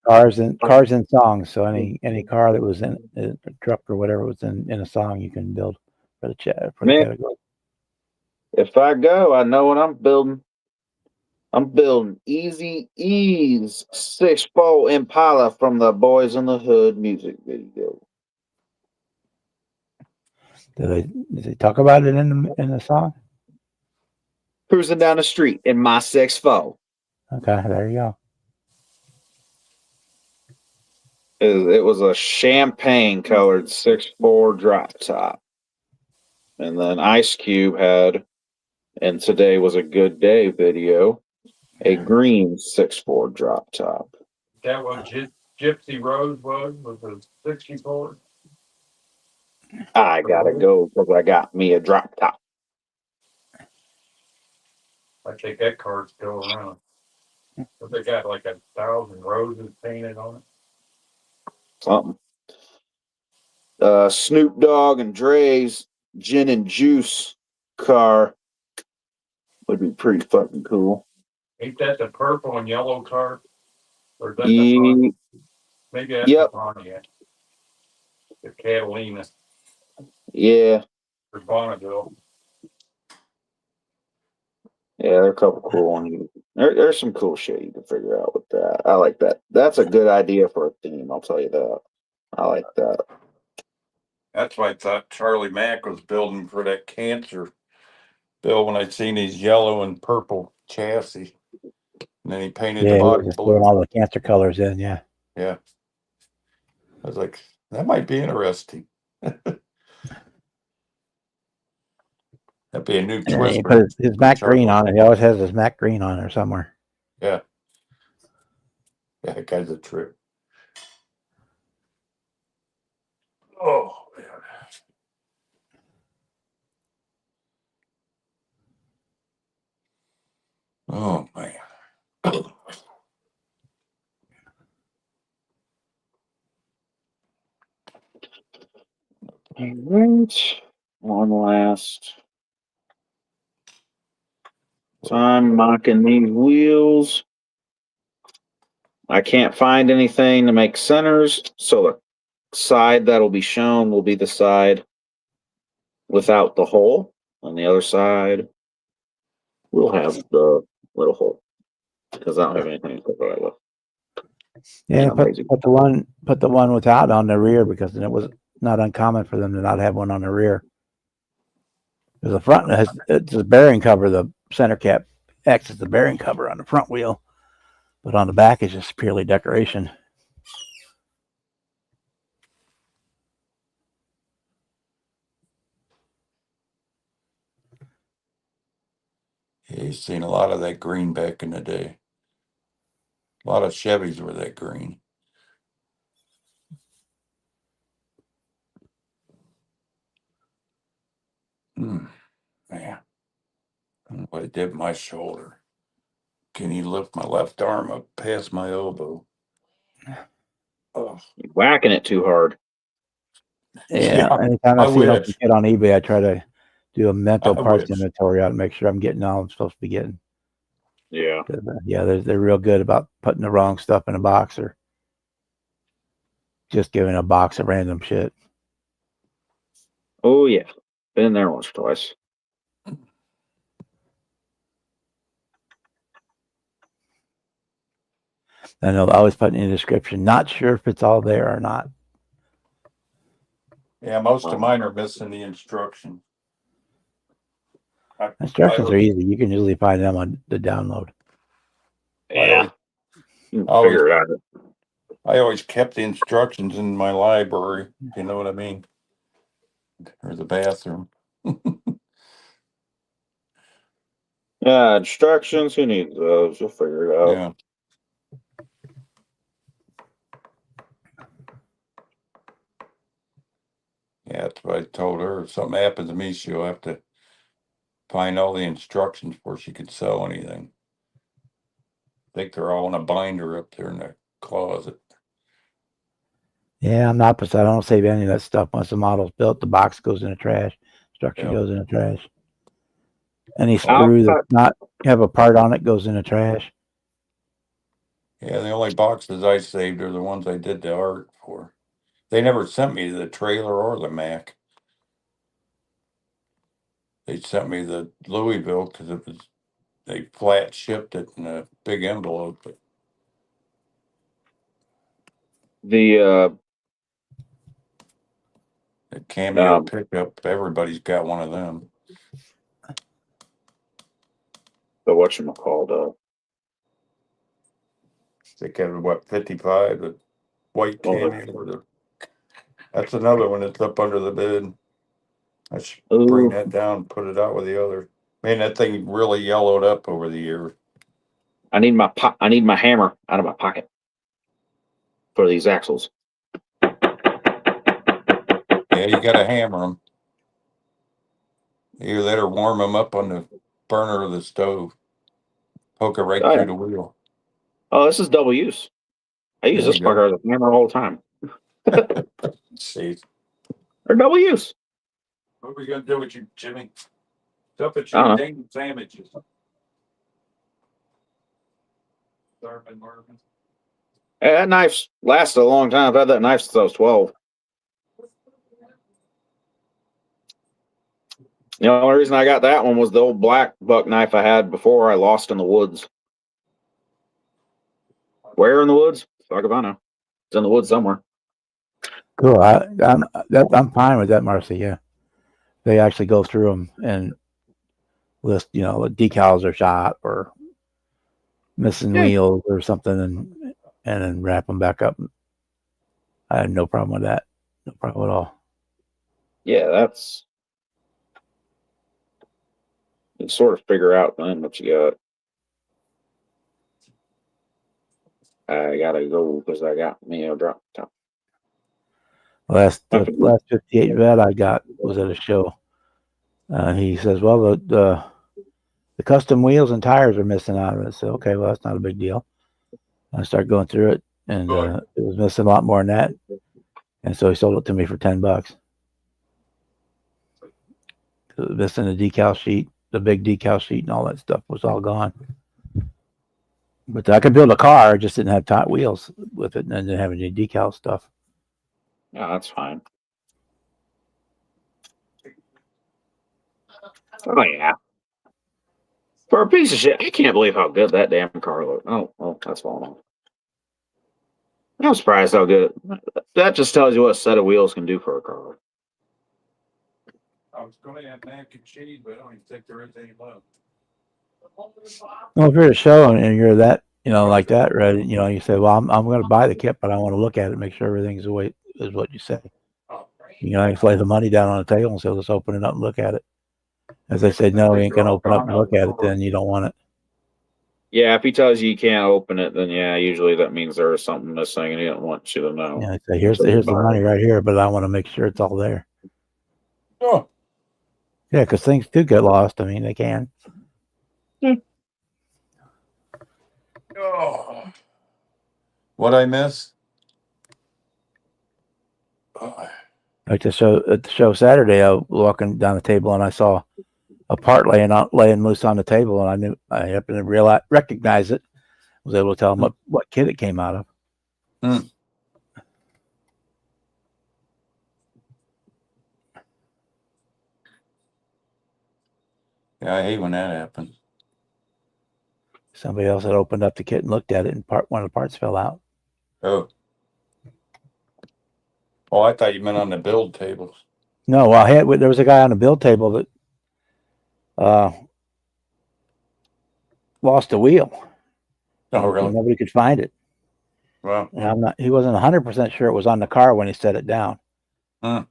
cars and songs. So any car that was in a truck or whatever was in a song, you can build for the category. If I go, I know what I'm building. I'm building Easy E's 6-4 Impala from the Boys in the Hood music video. Did they talk about it in the song? Cruising down the street in my 6-4. Okay, there you go. It was a champagne colored 6-4 drop top. And then Ice Cube had, and Today Was a Good Day video, a green 6-4 drop top. That what Gypsy Rose was a 64. I gotta go because I got me a drop top. I think that car's still around. But they got like 1,000 roses painted on it. Something. Snoop Dogg and Dre's gin and juice car would be pretty fucking cool. Ain't that the purple and yellow car? Or is that the Ye- Pontiac? Maybe that's Yep. the Pontiac. The Catalina Yeah. or Bonneville. Yeah, there are a couple cool ones. There's some cool shit you can figure out with that. I like that. That's a good idea for a theme, I'll tell you that. I like that. That's why I thought Charlie Mack was building for that cancer bill when I seen his yellow and purple chassis. And then he painted the Yeah, body we're just blue. throwing all the cancer colors in. Yeah. Yeah. I was like, that might be interesting. That'd be a new And he twist. put his Mac Charlie. green on it. He always has his Mac green on there somewhere. Yeah. Yeah, that guy's a trip. Oh, man. Oh, man. All right. One last time mocking these wheels. I can't find anything to make centers, so the side that'll be shown will be the side without the hole. On the other side, we'll have the little hole because I don't have anything to cover that with. Yeah, I'm lazy. put the one without on the rear because then it was not uncommon for them to not have one on the rear. Because the front it's a bearing cover. The center cap acts as the bearing cover on the front wheel, but on the back is just purely decoration. Yeah, you've seen a lot of that green back in the day. A lot of Chevys were that green. Man, I don't know what it did to my shoulder. Can you lift my left arm up past my elbow? Oh, You're whacking it too hard. Yeah. Yeah, Anytime I I see an open wish. kit on eBay, I try to do a mental I parts wish. inventory out and make sure I'm getting all I'm supposed to be getting. Yeah. 'Cause, yeah, they're real good about putting the wrong stuff in a box or just giving a box of random shit. Oh yeah. Been there once or twice. And they'll always put in the description, not sure if it's all there or not. Yeah, most of mine are missing the instructions. Instructions are easy. You can usually find them on the download. Yeah. You can always- figure it out. I always kept the instructions in my library. You know what I mean? Or the bathroom. Yeah, instructions. Who needs those? You'll figure it out. Yeah. Yeah, that's what I told her. If something happens to me, she'll have to find all the instructions before she could sell anything. I think they're all in a binder up there in the closet. Yeah, I'm the opposite. I don't save any of that stuff. Once the model's built, the box goes in the trash. Instruction Yeah. goes in the trash. Any screw that not have a part on it goes in the trash. Yeah, the only boxes I saved are the ones I did the art for. They never sent me the trailer or the Mac. They sent me the Louisville because it was they flat shipped it in a big envelope. But The the Cameo Um, pickup, everybody's got one of them. whatchamacallit, They got what 55, the white Well, Cameo. Or that's another one that's up under the bed. I should Ooh. bring that down, and put it out with the other. Man, that thing really yellowed up over the years. I need my hammer out of my pocket for these axles. Yeah, you got to hammer them. Either that or warm them up on the burner of the stove. Poke it right Oh, through yeah. the wheel. Oh, this is double use. I use There this you go. fucker as a hammer all the time. See, They're double use. what are we gonna do with you, Jimmy? Stuff at I don't your know. dang sandwiches. Marvin. Hey, that knife's lasted a long time. I've had that knife since I was 12. The only reason I got that one was the old black buck knife I had before I lost in the woods. Where in the woods? Fuck if I know. It's in the woods somewhere. Cool. I'm fine with that, Marcy. Yeah, they actually go through them and list, what decals are shot or missing Yeah. wheels or something, and then wrap them back up. I have no problem with that. No problem at all. Yeah, that's. You can sort of figure out then what you got. I gotta go because I got me a drop top. The last 58 vet I got was at a show. He says, "Well, the custom wheels and tires are missing out of it." So, okay, well, that's not a big deal. I started going through it, and it was missing a lot more than that. And so he sold it to me for $10. It was missing the decal sheet, the big decal sheet, and all that stuff was all gone. But I could build a car, I just didn't have top wheels with it, and didn't have any decal stuff. Yeah, that's fine. Oh yeah. For a piece of shit, I can't believe how good that damn car looked. Oh, that's falling off. I'm surprised how good. That just tells you what a set of wheels can do for a car. I was going to have mac and cheese, but I don't even think there is any left. Well, if you're at a show and you're that, like that, right? You say, "Well, I'm going to buy the kit, but I want to look at it, make sure everything's the way is what you say." I can lay the money down on the table and say, "Let's open it up and look at it." As they say, "No, we ain't going to open up and look at it," then you don't want it. Yeah, if he tells you can't open it, then yeah, usually that means there is something missing, and he don't want you to know. Yeah, I say, here's the money right here, but I want to make sure it's all there. Oh, Yeah, because things do get lost. I mean, they can. oh. What I miss? Like at the show Saturday, I was walking down the table and I saw a part laying loose on the table, and I knew I happened to recognize it. Was able to tell him what kit it came out of. Yeah, I hate when that happens. Somebody else had opened up the kit and looked at it, and one of the parts fell out. Oh, I thought you meant on the build tables. No, well, there was a guy on the build table that lost a wheel. Oh, really? Nobody could find it. Well, And he wasn't 100% sure it was on the car when he set it down. We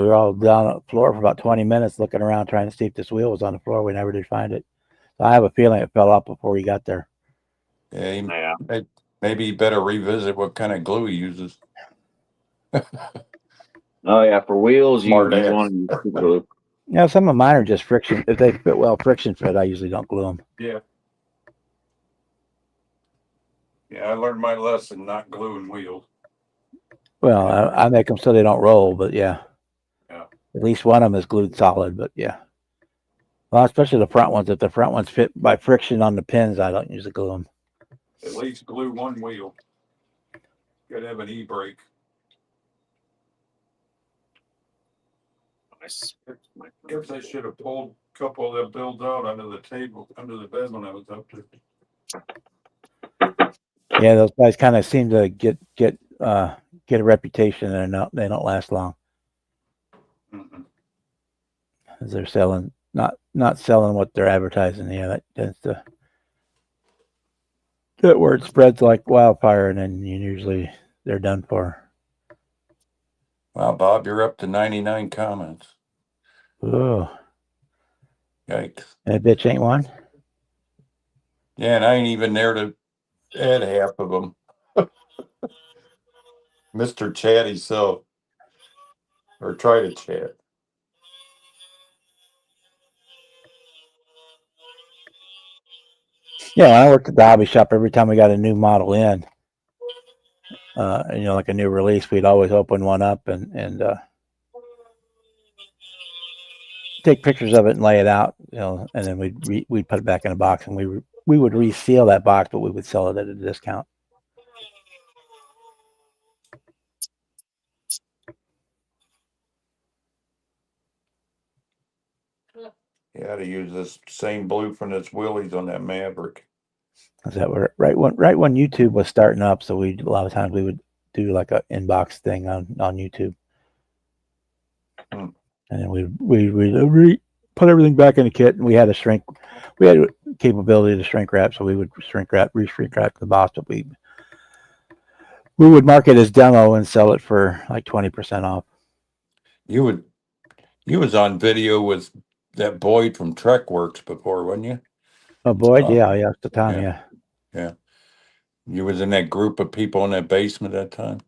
were all down on the floor for about 20 minutes looking around trying to see if this wheel was on the floor. We never did find it. So I have a feeling it fell out before he got there. yeah, maybe you better revisit what kind of glue he uses. Oh yeah, for wheels, you want Smart ass. to use super glue. Yeah, some of mine are just friction. If they fit well, friction fit, I usually don't glue them. Yeah. Yeah, I learned my lesson, not gluing wheels. Well, I make them so they don't roll, but yeah. At least one of them is glued solid, but yeah. Well, especially the front ones. If the front ones fit by friction on the pins, I don't usually glue them. At least glue one wheel. Gotta have an e-brake. I guess I should have pulled a couple of them builds out under the table, under the bed when I was up there. Yeah, those guys kind of seem to get a reputation, and they don't last long. As they're selling, not selling what they're advertising. Yeah, that tends to, that word spreads like wildfire, and then usually they're done for. Wow, Bob, you're up to 99 comments. Oh, Yikes. that bitch ain't one. Yeah, and I ain't even there to add half of them. Mr. Chatty self. Or try to chat. Yeah, when I worked at the hobby shop, every time we got a new model in, like a new release, we'd always open one up and take pictures of it and lay it out, and then we'd put it back in a box, and we would reseal that box, but we would sell it at a discount. You had to use this same blueprint as Willie's on that Maverick. Is that where right when YouTube was starting up? So a lot of times we would do like a inbox thing on YouTube, and then we put everything back in the kit, and we had capability to shrink wrap, so we would shrink wrap the box, but we would mark it as demo and sell it for like 20% off. You was on video with that Boyd from Trek Works before, wasn't you? Oh boy, yeah, at the time, yeah. You was in that group of people in that basement at that time.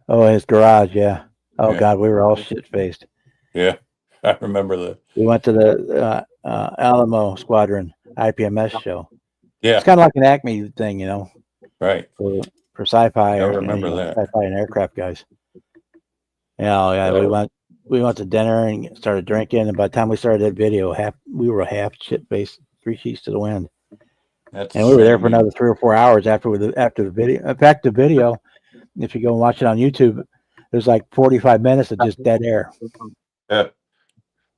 Oh, his garage, yeah. Oh Yeah. God, we were all shit faced. Yeah, I remember that. We went to the Alamo Squadron IPMS show. Yeah, it's kind of like an ACME thing, right. for sci-fi. I remember that. Sci-fi and aircraft guys. Yeah. We went to dinner and started drinking, and by the time we started that video, we were half shit faced, 3 sheets to the wind. And we were there for another 3 or 4 hours after the video. In fact, the video, if you go and watch it on YouTube, there's like 45 minutes of just dead air. Yeah.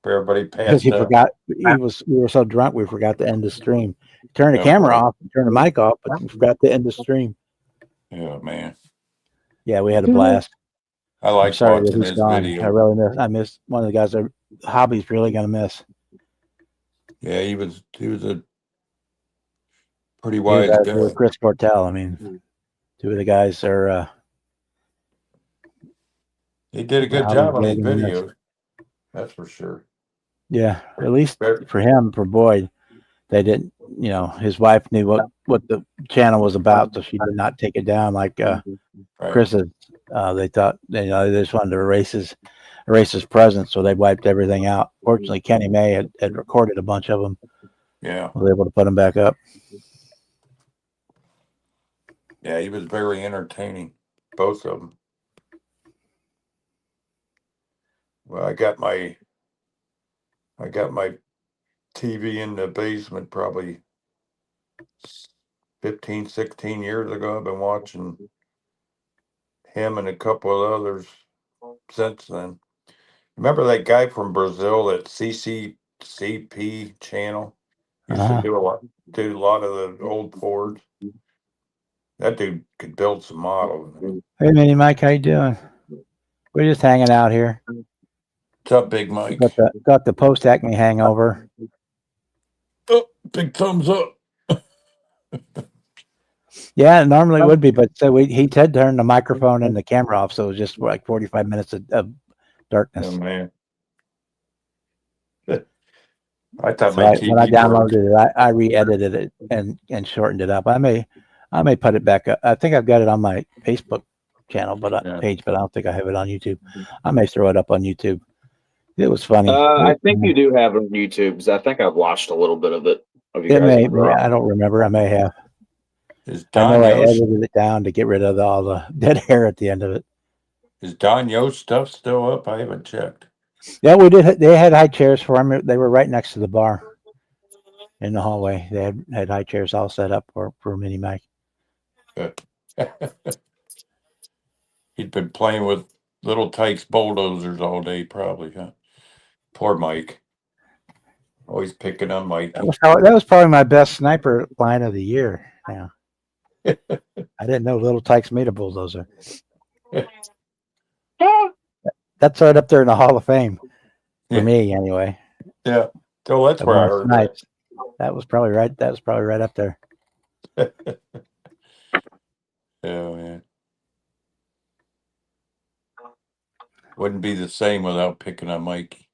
Everybody Because passed out. we were so drunk we forgot to end the stream. Turn the camera off, turn the mic off, but we forgot to end the stream. Yeah, man. Yeah, we had a blast. I like watching this video. I really miss one of the guys that hobby's really gonna miss. Yeah, he was a pretty wise guy. Chris Cortell. I mean, 2 of the guys are he did a good job on his videos. That's for sure. Yeah, at least for him, for Boyd, they didn't. His wife knew what the channel was about, so she did not take it down like Chris's. They thought they just wanted to erase his presence, so they wiped everything out. Fortunately, Kenny May had recorded a bunch of them. Yeah, was able to put them back up. Yeah, he was very entertaining, both of them. Well, I got my TV in the basement probably 15, 16 years ago. I've been watching him and a couple of others since then. Remember that guy from Brazil, that CCCP channel? Used to do a lot of the old Fords. That dude could build some models. Hey, Mini Mike, how you doing? We're just hanging out here. What's up, Big Mike? Got the post ACME hangover. Oh, big thumbs up. Yeah, it normally would be, but he said turn the microphone and the camera off, so it was just like 45 minutes of darkness. Oh man. I thought when I downloaded it, I re-edited it and shortened it up. I may put it back up. I think I've got it on my Facebook channel, page, but I don't think I have it on YouTube. I may throw it up on YouTube. It was funny. I think you do have it on YouTube, because I think I've watched a little bit of it. I don't remember. I may have. I know I edited it down to get rid of all the dead hair at the end of it. Is Don Yo's stuff still up? I haven't checked. Yeah, we did. They had high chairs for him. They were right next to the bar in the hallway. They had high chairs all set up for Mini Mike. He'd been playing with Little Tykes bulldozers all day, probably, huh? Poor Mike. Always picking on Mike. That was probably my best sniper line of the year. Yeah. I didn't know Little Tykes made a bulldozer. That's right up there in the Hall of Fame for me, anyway. Yeah. So that's where I heard snipes. That was probably right. That was probably right up there. Oh man. Wouldn't be the same without picking on Mikey.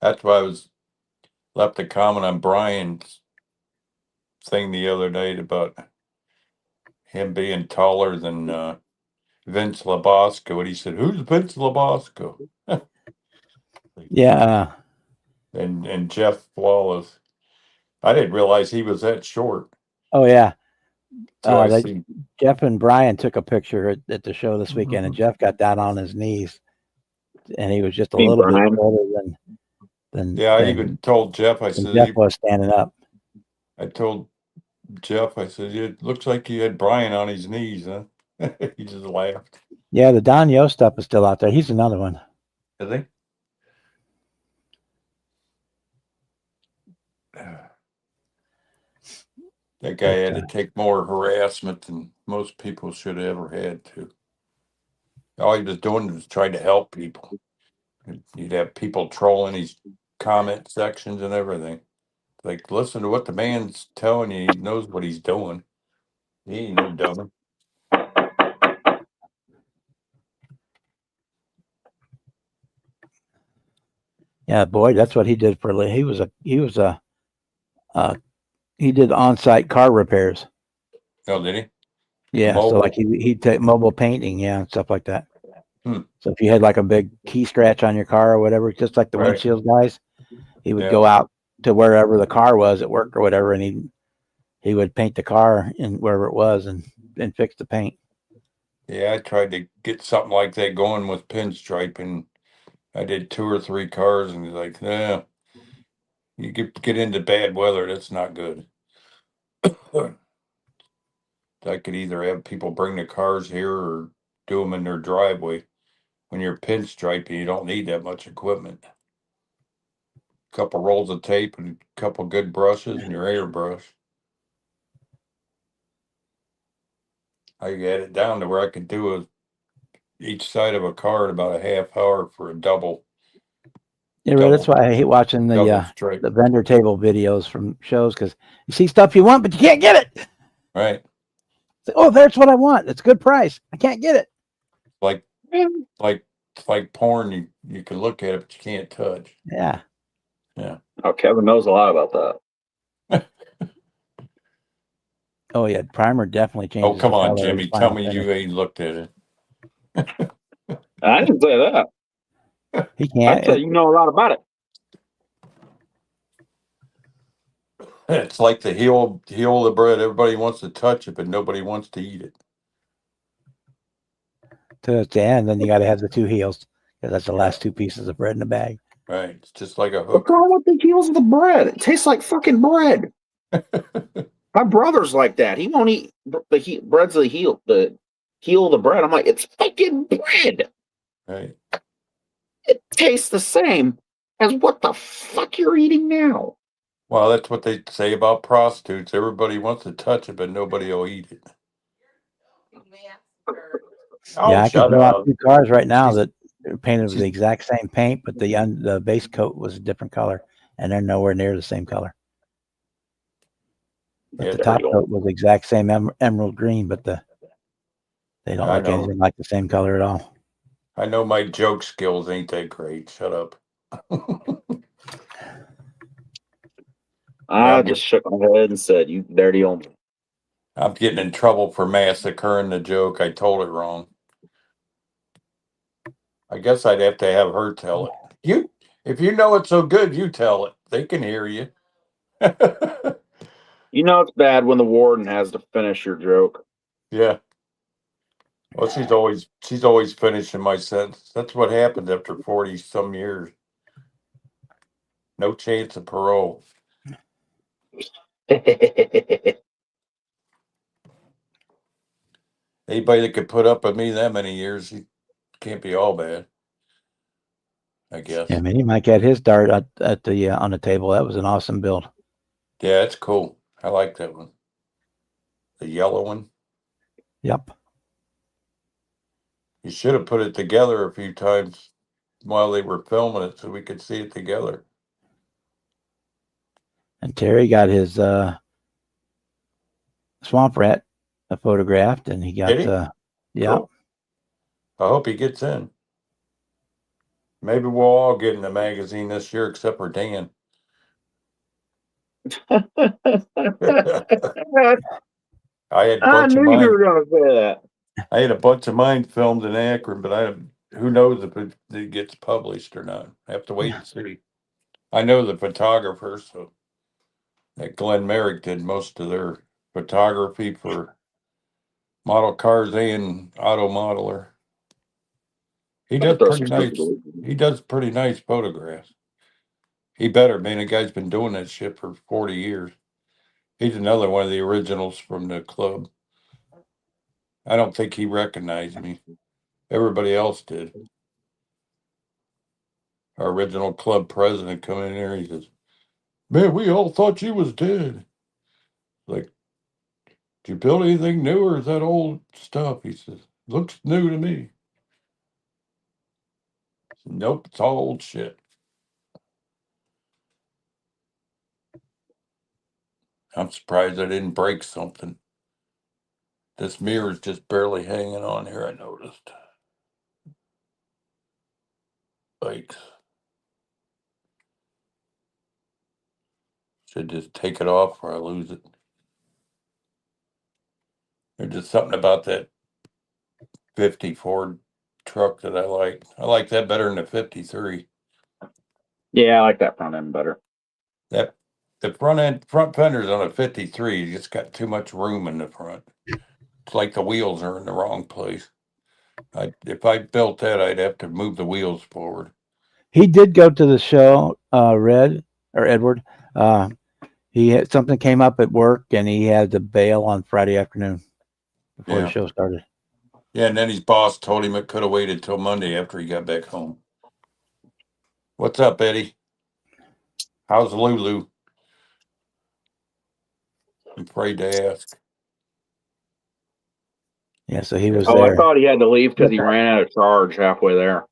That's why I left a comment on Brian's thing the other night about him being taller than Vince Labosco. And he said, "Who's Vince Labosco?" Yeah. and Jeff Flawless. I didn't realize he was that short. Oh yeah. So I see. Jeff and Brian took a picture at the show this weekend, and Jeff got down on his knees, and he was just a little bit shorter than. Yeah, I even told Jeff. I said Jeff was standing up. I told Jeff. I said it looks like you had Brian on his knees, huh? He just laughed. Yeah, the Don Yo stuff is still out there. He's another one. Is he? That guy had to take more harassment than most people should have ever had to. All he was doing was trying to help people. You'd have people trolling his comment sections and everything. Like, listen to what the man's telling you. He knows what he's doing. He ain't no dummy. Yeah, boy, that's what he did for. He did on-site car repairs. Oh, did he? Yeah, mobile. So like he'd take mobile painting, yeah, and stuff like that. So if you had like a big key scratch on your car or whatever, just like the windshield guys, he would go out to wherever the car was at work or whatever, and he would paint the car in wherever it was and fix the paint. Yeah, I tried to get something like that going with pinstriping. I did 2 or 3 cars, and he's like, "Nah, you get into bad weather. That's not good." I could either have people bring the cars here or do them in their driveway. When you're pinstriping, you don't need that much equipment. A couple rolls of tape and a couple good brushes and your airbrush. I had it down to where I could do each side of a car in about a half hour for a double. Yeah, right. That's why I hate watching the vendor table videos from shows, because you see stuff you want, but you can't get it. Right. Oh, that's what I want. It's a good price. I can't get it. Like porn. You can look at it, but you can't touch. Yeah. Yeah. Oh, Kevin knows a lot about that. Oh yeah, primer definitely changes. Oh, come on, Jimmy. Tell me you ain't looked at it. I didn't say that. He can't. I tell you know a lot about it. It's like the heel of the bread. Everybody wants to touch it, but nobody wants to eat it. To the end, then you got to have the 2 heels, because that's the last 2 pieces of bread in the bag. Right. It's just like a hook. What's wrong with the heels of the bread? It tastes like fucking bread. My brother's like that. He won't eat bread's the heel of the bread. I'm like, it's fucking bread. Right. It tastes the same as what the fuck you're eating now. Well, that's what they say about prostitutes. Everybody wants to touch it, but nobody will eat it. Yeah, I can throw out 2 cars right now that are painted with the exact same paint, but the base coat was a different color, and they're nowhere near the same color. But the top coat was the exact same emerald green, but they don't look anything like the same color at all. I know my joke skills ain't that great. Shut up. I just shook my head and said, "You dirty old." I'm getting in trouble for massacring the joke. I told it wrong. I guess I'd have to have her tell it. If you know it so good, you tell it. They can hear you. You know it's bad when the warden has to finish your joke. Yeah. Well, she's always finishing my sentence. That's what happens after 40 some years. No chance of parole. Anybody that could put up with me that many years, he can't be all bad, I guess. Yeah, I mean, he might get his dart at the on the table. That was an awesome build. Yeah, it's cool. I like that one. The yellow one. Yep. You should have put it together a few times while they were filming it so we could see it together. And Terry got his swamp rat photographed, and he got yeah. Cool. I hope he gets in. Maybe we'll all get in the magazine this year except for Dan. I knew you were going to say that. I had a bunch of mine filmed in Akron, but who knows if it gets published or not. I have to wait and see. I know the photographer, so that Glenn Merrick did most of their photography for model cars and auto modeler. He I does throw pretty some stuff nice. He does pretty nice photographs. He better, man. The guy's been doing that shit for 40 years. He's another one of the originals from the club. I don't think he recognized me. Everybody else did. Our original club president come in there. He says, "Man, we all thought you was dead. Like, did you build anything new or is that old stuff?" He says, "Looks new to me." I said, "Nope, it's all old shit." I'm surprised I didn't break something. This mirror's just barely hanging on here, I noticed. Like, should just take it off or I lose it. There's just something about that 50 Ford truck that I like. I like that better than the 53. Yeah, I like that front end better. That the front fenders on a 53, you just got too much room in the front. It's like the wheels are in the wrong place. If I built that, I'd have to move the wheels forward. He did go to the show, Red or Edward. Uh, he had something came up at work, and he had to bail on Friday afternoon before the Yeah. show started. Yeah, and then his boss told him it could have waited till Monday after he got back home. What's up, Eddie? How's Lulu? I'm afraid to ask. Yeah, so he was Oh, I there. thought he had to leave because he ran out of charge halfway there.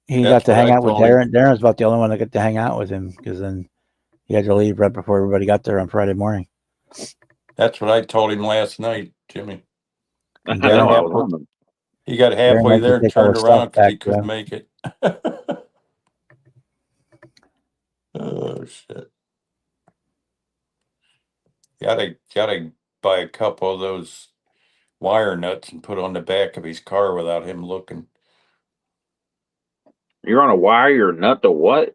He That's got to what hang I out with told him. Darren. Darren's about the only one that got to hang out with him because then he had to leave right before everybody got there on Friday morning. That's what I told him last night, Jimmy. I And know I Darren, was on them. He got Darren halfway went to there and take all turned his stuff around because he back. couldn't make it. Oh shit! Gotta buy a couple of those wire nuts and put on the back of his car without him looking. You're on a wire. You're a nut to what?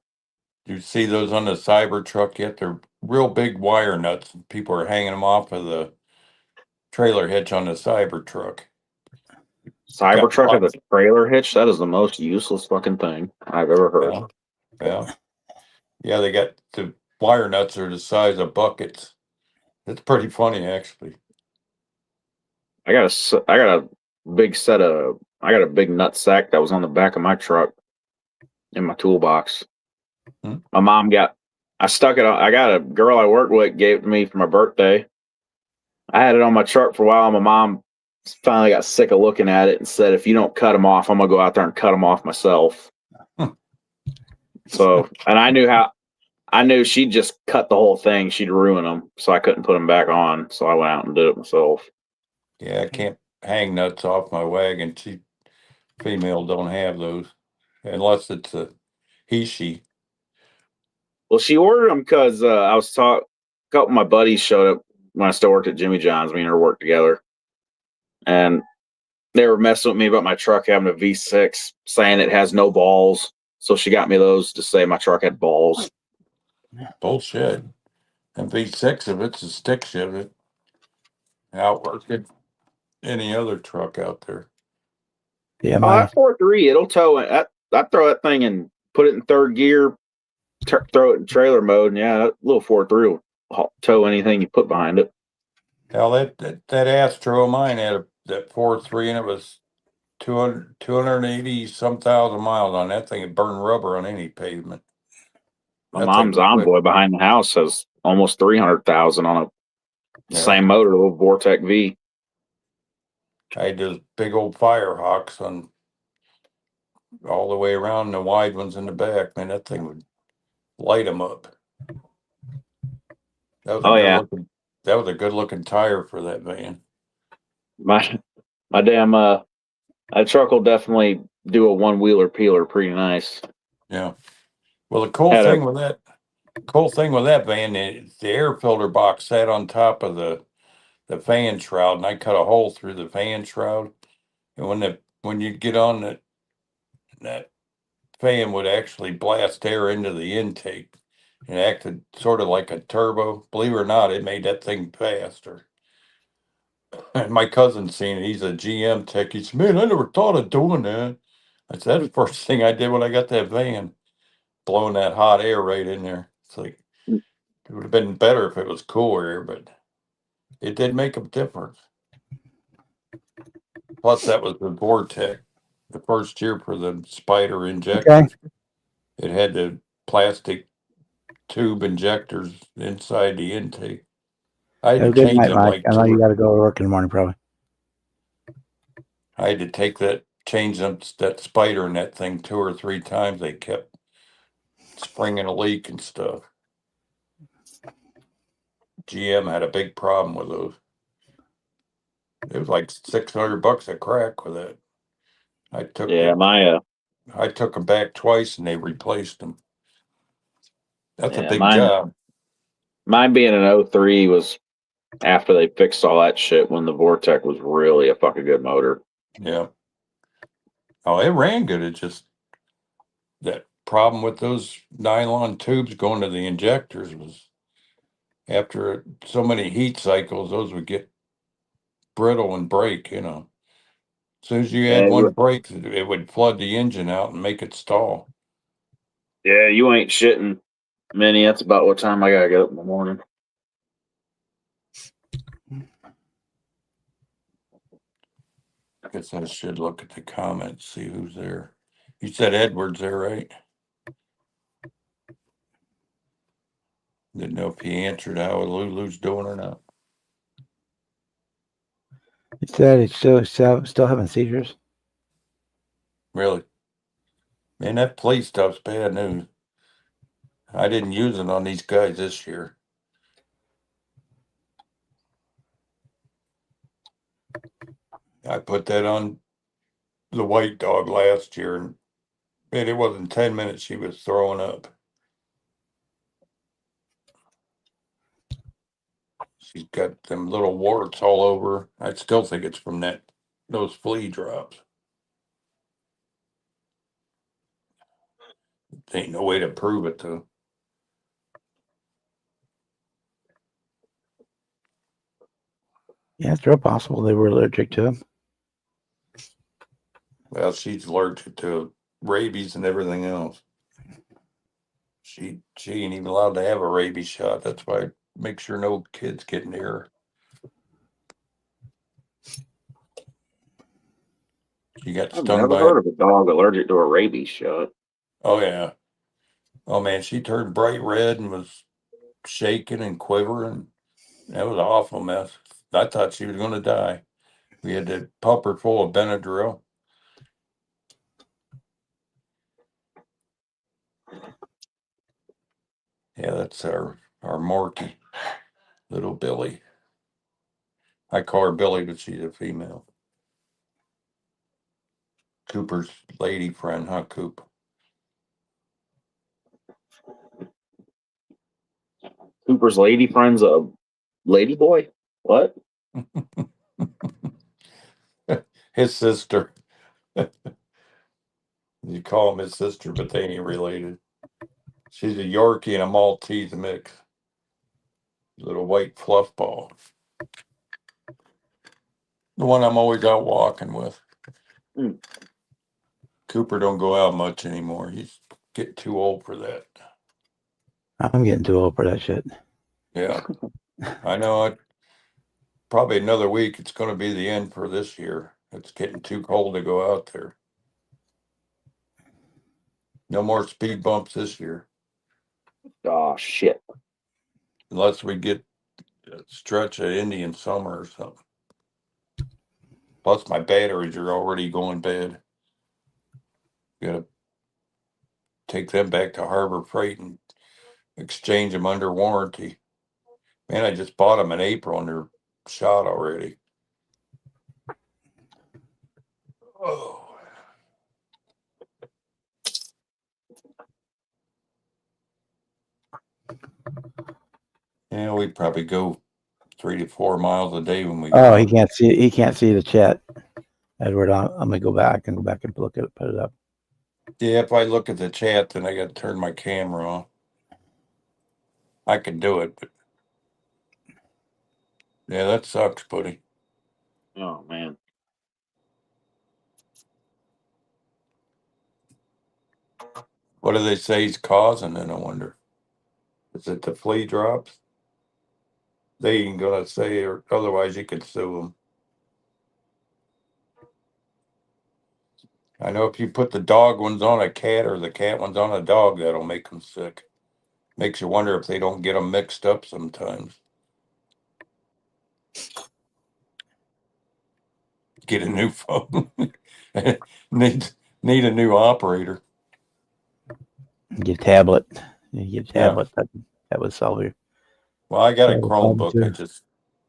You see those on the Cyber truck yet? They're real big wire nuts. People are hanging them off of the trailer hitch on the Cyber truck. Got Cybertruck has wi- a trailer hitch. That is the most useless fucking thing I've ever heard. yeah, yeah, yeah. They got the wire nuts are the size of buckets. It's pretty funny, actually. I got a big set of. I got a big nut sack that was on the back of my truck in my toolbox. Hmm. My mom got. I stuck it on. I got a girl I worked with gave it to me for my birthday. I had it on my truck for a while. My mom finally got sick of looking at it and said, "If you don't cut them off, I'm gonna go out there and cut them off myself." So, and I knew she'd just cut the whole thing. She'd ruin them, so I couldn't put them back on. So I went out and did it myself. Yeah, I can't hang nuts off my wagon. Female don't have those unless it's a he she. Well, she ordered them because I was talking. A couple of my buddies showed up when I still worked at Jimmy John's. Me and her worked together, and they were messing with me about my truck having a V6, saying it has no balls. So she got me those to say my truck had balls. Bullshit. And V6 if it's a stick shift, it outworked any other truck out there. Yeah, Oh, my that 4.3, it'll tow it. I throw that thing and put it in third gear, throw it in trailer mode, and yeah, that little 4.3 will tow anything you put behind it. Now that Astro of mine had that 4.3 and it was 280 some thousand miles on that thing. It burned rubber on any pavement. My That thing mom's was quick. Envoy behind the house has almost 300,000 on a Yeah. same motor, a little Vortec V. I had those big old fire hawks on all the way around, the wide ones in the back. Man, that thing would light them up. That was a Oh good yeah, looking. That was a good looking tire for that van. my damn that truck will definitely do a one wheeler peeler pretty nice. Yeah. Well, the cool Had a thing with that van, the air filter box sat on top of the fan shroud, and I cut a hole through the fan shroud. And when you get on that fan would actually blast air into the intake. It acted sort of like a turbo. Believe it or not, it made that thing faster. And my cousin seen it. He's a GM tech. He said, "Man, I never thought of doing that." I said, "That's the first thing I did when I got that van, blowing that hot air right in there." It's like, it would have been better if it was cooler air, but it did make a difference. Plus, that was the Vortec, the first year for the spider injectors. It had the plastic tube injectors inside the intake. I had Have to a good change night, them Mike. like I know you got to go to work in the morning, probably. I had to change them, that spider in that thing 2 or 3 times. They kept springing a leak and stuff. GM had a big problem with those. It was like $600 a crack with it. I took Yeah, I took them back twice and they replaced them. That's a big mine job. being an 03 was after they fixed all that shit when the Vortec was really a fucking good motor. Yeah. Oh, it ran good. It just that problem with those nylon tubes going to the injectors was after so many heat cycles, those would get brittle and break, you know. As soon as you had Yeah, one break, it would flood the engine out and make it stall. you ain't shitting, Minnie. That's about what time I gotta get up in the morning. I guess I should look at the comments, see who's there. You said Edward's there, right? Didn't know if he answered how Lulu's doing or not. He said he's still having seizures. Really? Man, that police stuff's bad news. I didn't use it on these guys this year. I put that on the white dog last year, and man, it wasn't 10 minutes she was throwing up. She's got them little warts all over. I still think it's from those flea drops. Ain't no way to prove it though. Yeah, it's real possible they were allergic to him. Well, she's allergic to rabies and everything else. She ain't even allowed to have a rabies shot. That's why I make sure no kids get near her. She got I've stung never by heard of a dog allergic to a rabies shot. Oh yeah. Oh man, she turned bright red and was shaking and quivering. That was an awful mess. I thought she was gonna die. We had to pump her full of Benadryl. Yeah, that's our Morky, little Billy. I call her Billy, but she's a female. Cooper's lady friend, huh, Coop? Cooper's lady friend's a lady boy? What? His sister. You call him his sister, but they ain't related. She's a Yorkie and a Maltese mix. Little white fluff ball. The one I'm always out walking with. Hmm. Cooper don't go out much anymore. He's getting too old for that. I'm getting too old for that shit. Yeah, I know it. Probably another week. It's going to be the end for this year. It's getting too cold to go out there. No more speed bumps this year, Oh shit. unless we get a stretch of Indian summer or something. Plus, my batteries are already going bad. Got to take them back to Harbor Freight and exchange them under warranty. Man, I just bought them in April and they're shot already. Oh. Yeah, we probably go 3 to 4 miles a day when we go. Oh, he can't see. He can't see the chat. Edward, I'm gonna go back and look at it, put it up. Yeah, if I look at the chat, then I got to turn my camera on. I could do it, but yeah, that sucks, buddy. Oh man. What do they say he's causing? And I wonder, is it the flea drops? They ain't gonna say, or otherwise you could sue them. I know if you put the dog ones on a cat or the cat ones on a dog, that'll make them sick. Makes you wonder if they don't get them mixed up sometimes. Get a new phone. need a new operator. Get tablet. You get tablet. That would solve your. Well, I got a Solve the problem, Chromebook.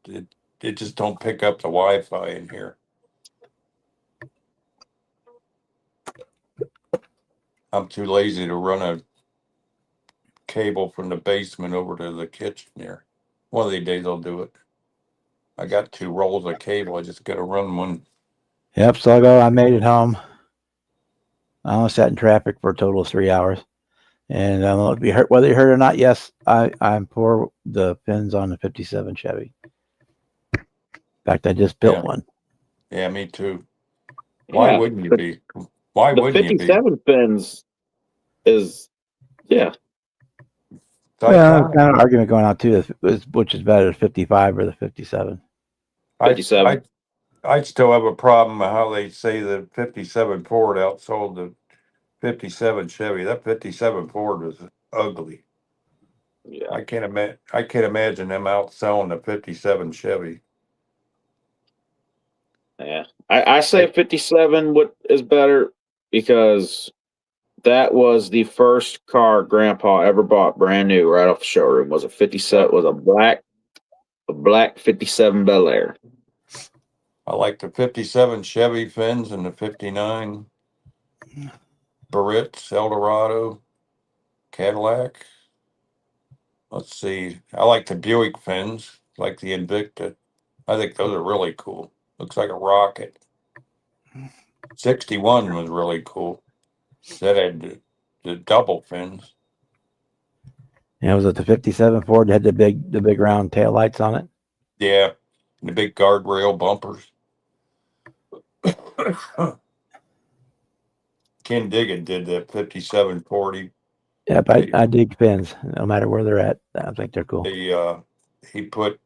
too. It just don't pick up the Wi-Fi in here. I'm too lazy to run a cable from the basement over to the kitchen here. One of these days I'll do it. I got 2 rolls of cable. I just got to run one. Yep. So I made it home. I almost sat in traffic for a total of 3 hours. And I don't know if you heard, whether you heard or not. Yes, I'm for the pins on the 57 Chevy. In fact, I just built one. Yeah, me too. Why wouldn't you be? Why The wouldn't you be? 57 fins is, yeah. Well, kind of argument going on too, which is better, the 55 or the 57? 57. I still have a problem with how they say the 57 Ford outsold the 57 Chevy. That 57 Ford was ugly. Yeah. I can't imagine them outselling the 57 Chevy. Yeah. I say 57 is better because that was the first car Grandpa ever bought brand new right off the showroom. Was a 57, was a black 57 Bel Air. I like the 57 Chevy fins and the 59 Barrettes, Eldorado, Cadillac. Let's see. I like the Buick fins, like the Invicta. I think those are really cool. Looks like a rocket. 61 was really cool. That had the double fins. Yeah, was it the 57 Ford that had the big round tail lights on it? Yeah, and the big guardrail bumpers. Ken Diggin did that 5740. Yep, I dig pins, no matter where they're at. I think they're cool. He put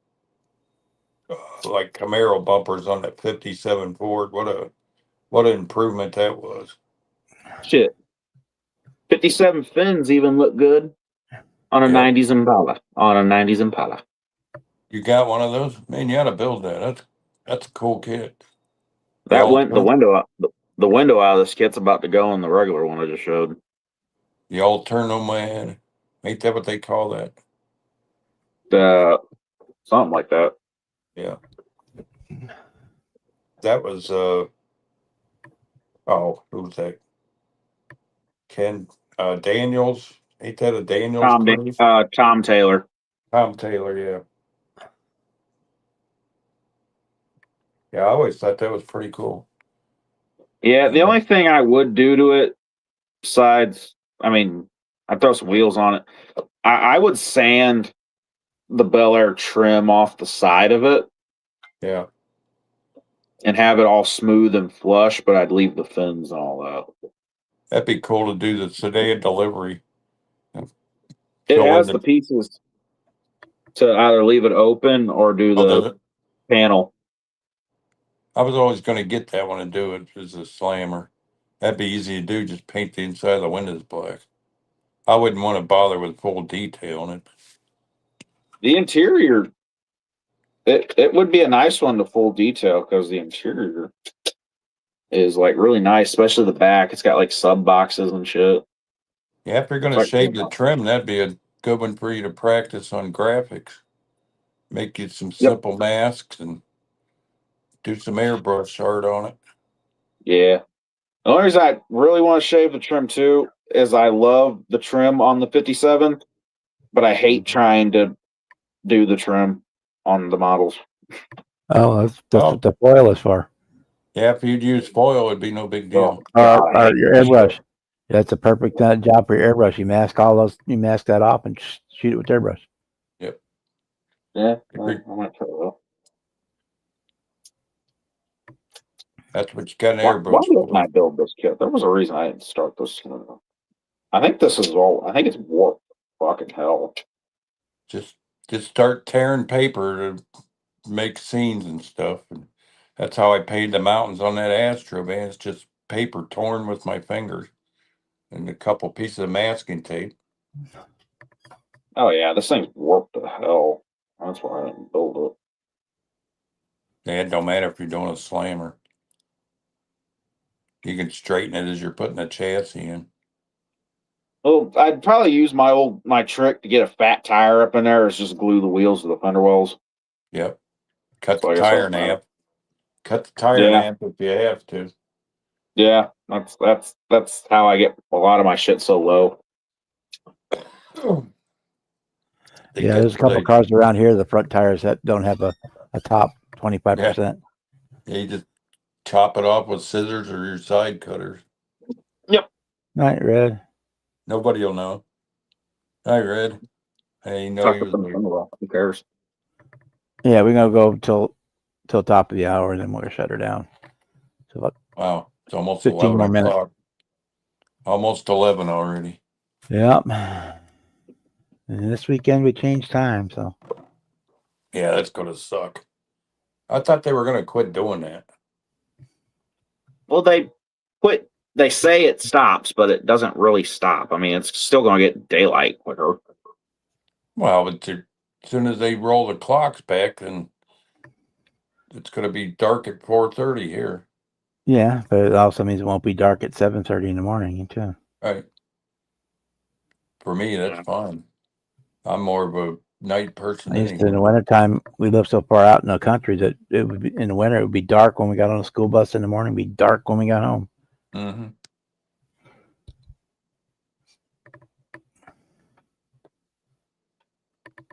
like Camaro bumpers on that 57 Ford. What an improvement that was. Shit. 57 fins even look good on a 90s Impala. You got one of those? Man, you ought to build that. That's a cool kit. The window out of this kit's about to go on the regular one I just showed. The Alterno Man. Ain't that what they call that? Something like that. Yeah. That was who was that? Ken Daniels. Ain't that a Daniels? Tom Taylor. Tom Taylor, yeah. Yeah, I always thought that was pretty cool. Yeah, the only thing I would do to it, besides, I'd throw some wheels on it. I would sand the Bel Air trim off the side of it. Yeah. And have it all smooth and flush, but I'd leave the fins and all that. That'd be cool to do the sedan delivery. It has the pieces to either leave it open or do the panel. I was always going to get that one and do it as a slammer. That'd be easy to do. Just paint the inside of the windows black. I wouldn't want to bother with full detail on it. The interior, it would be a nice one to full detail because the interior is like really nice, especially the back. It's got like sub boxes and shit. Yeah, if you're going to shave the trim, that'd be a good one for you to practice on graphics. Make you some simple masks and do some airbrush art on it. Yeah. The only reason I really want to shave the trim too is I love the trim on the 57, but I hate trying to do the trim on the models. Oh, that's what the foil is for. Yeah, if you'd use foil, it'd be no big deal. Or your airbrush. That's a perfect job for your airbrush. You mask that off and shoot it with airbrush. Yeah, I might try that. That's what you got an Why airbrush didn't I for. build this kit? There was a reason I didn't start this. I think this is all. I think it's warped. Fucking hell. Just start tearing paper to make scenes and stuff. And that's how I painted the mountains on that Astro van. It's just paper torn with my fingers and a couple pieces of masking tape. Oh yeah, this thing's warped to hell. That's why I didn't build it. Yeah, it don't matter if you're doing a slammer. You can straighten it as you're putting the chassis in. Well, I'd probably use my trick to get a fat tire up in there. Is just glue the wheels to the fender wells. Yep. Cut So the I guess tire that's nap. Cut the tire Yeah. nap if you have to. Yeah, that's how I get a lot of my shit so low. Yeah, there's a couple cars around here. The front tires that don't have a top 25%. Yeah, you just chop it off with scissors or your side cutters. Yep. Night, Red. Nobody will know. Hi, Red. Hey, know Tuck you up in the was fender well. Who cares? Yeah, we're gonna go till top of the hour, and then we're gonna shut her down. So about wow. It's almost 15 11 more minutes. o'clock. Almost 11 already. Yep. And this weekend we changed time, so Yeah, that's gonna suck. I thought they were gonna quit doing that. Well, they quit. They say it stops, but it doesn't really stop. I mean, it's still going to get daylight quicker. Well, but as soon as they roll the clocks back, then it's gonna be dark at 4:30 here. yeah. But it also means it won't be dark at 7:30 in the morning too. Right. For me, that's fine. I'm more of a night person I used to, in the anyway. wintertime, we lived so far out in the country that it would be, in the winter it would be dark when we got on the school bus in the morning, it'd be dark when we got home. Mm-hmm.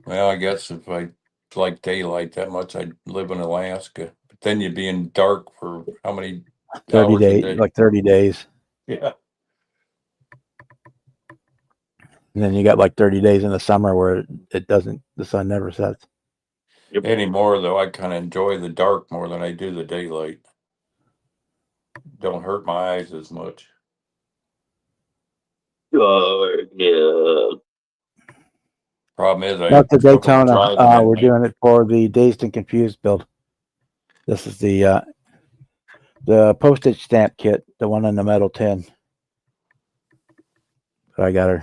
Well, I guess if I like daylight that much, I'd live in Alaska. But then you'd be in dark for how many 30 hours a days, day? like 30 days. Yeah. And then you got like 30 days in the summer where it doesn't, the sun never sets. Yep. Anymore, though, I kind of enjoy the dark more than I do the daylight. Don't hurt my eyes as much. Yeah. Problem is, I That's the have trouble Daytona. driving. We're doing it for the Dazed and Confused build. This is the postage stamp kit, the one in the metal tin. So I got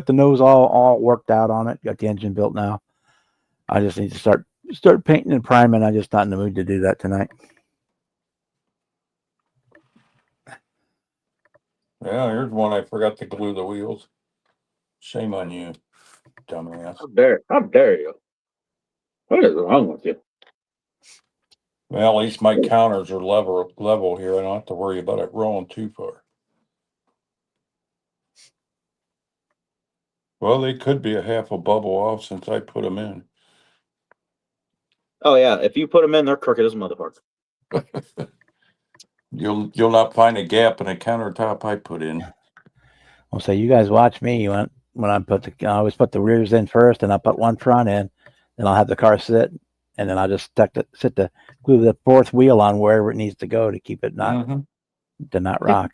the nose all worked out on it. Got the engine built now. I just need to start painting and priming. I'm just not in the mood to do that tonight. Yeah, here's one I forgot to glue the wheels. Shame on you, dumbass. How dare you? What is wrong with you? Well, at least my counters are level here. I don't have to worry about it rolling too far. Well, they could be a half a bubble off since I put them in. Oh yeah, if you put them in, they're crooked as a motherfucker. You'll not find a gap in a countertop I put in. Well, so you guys watch me when I I always put the rears in first, and I put one front in, then I'll have the car sit, and then I'll just glue the fourth wheel on wherever it needs to go to keep it not rock.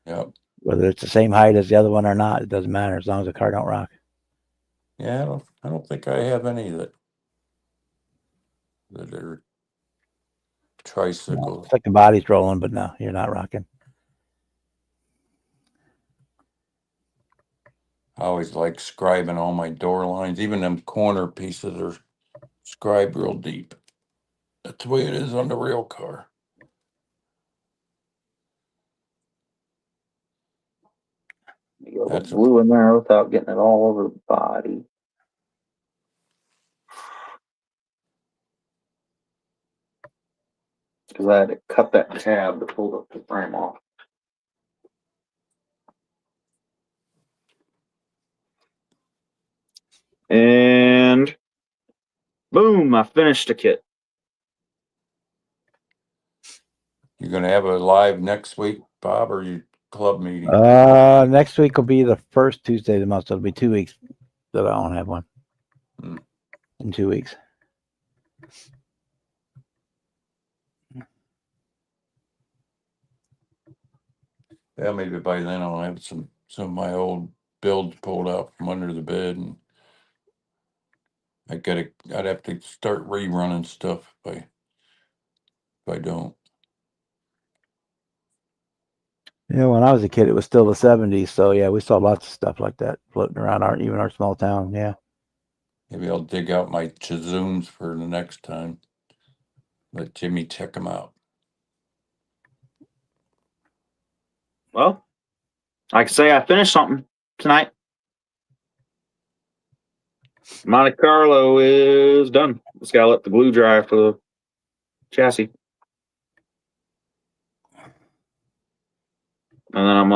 Yep. Whether it's the same height as the other one or not, it doesn't matter as long as the car don't rock. Yeah, I don't think I have any that are tricycles. It's like the body's rolling, but no, you're not rocking. I always like scribing all my door lines. Even them corner pieces are scribed real deep. That's the way it is on the rail car. You got glue in there without getting it all over the body. Because I had to cut that tab to pull the frame off. And boom, I finished the kit. You gonna have a live next week, Bob, or you club meeting? Next week will be the first Tuesday of the month, so it'll be 2 weeks that I don't have one. Well, in 2 weeks. Yeah, maybe by then I'll have some of my old builds pulled out from under the bed, and I'd have to start rerunning stuff if I don't. Yeah, when I was a kid, it was still the 70s. So yeah, we saw lots of stuff like that floating around even our small town. Yeah. Maybe I'll dig out my Chizooms for the next time. Let Jimmy check them out. Well, I can say I finished something tonight. Monte Carlo is done. Just gotta let the glue dry for the chassis. And then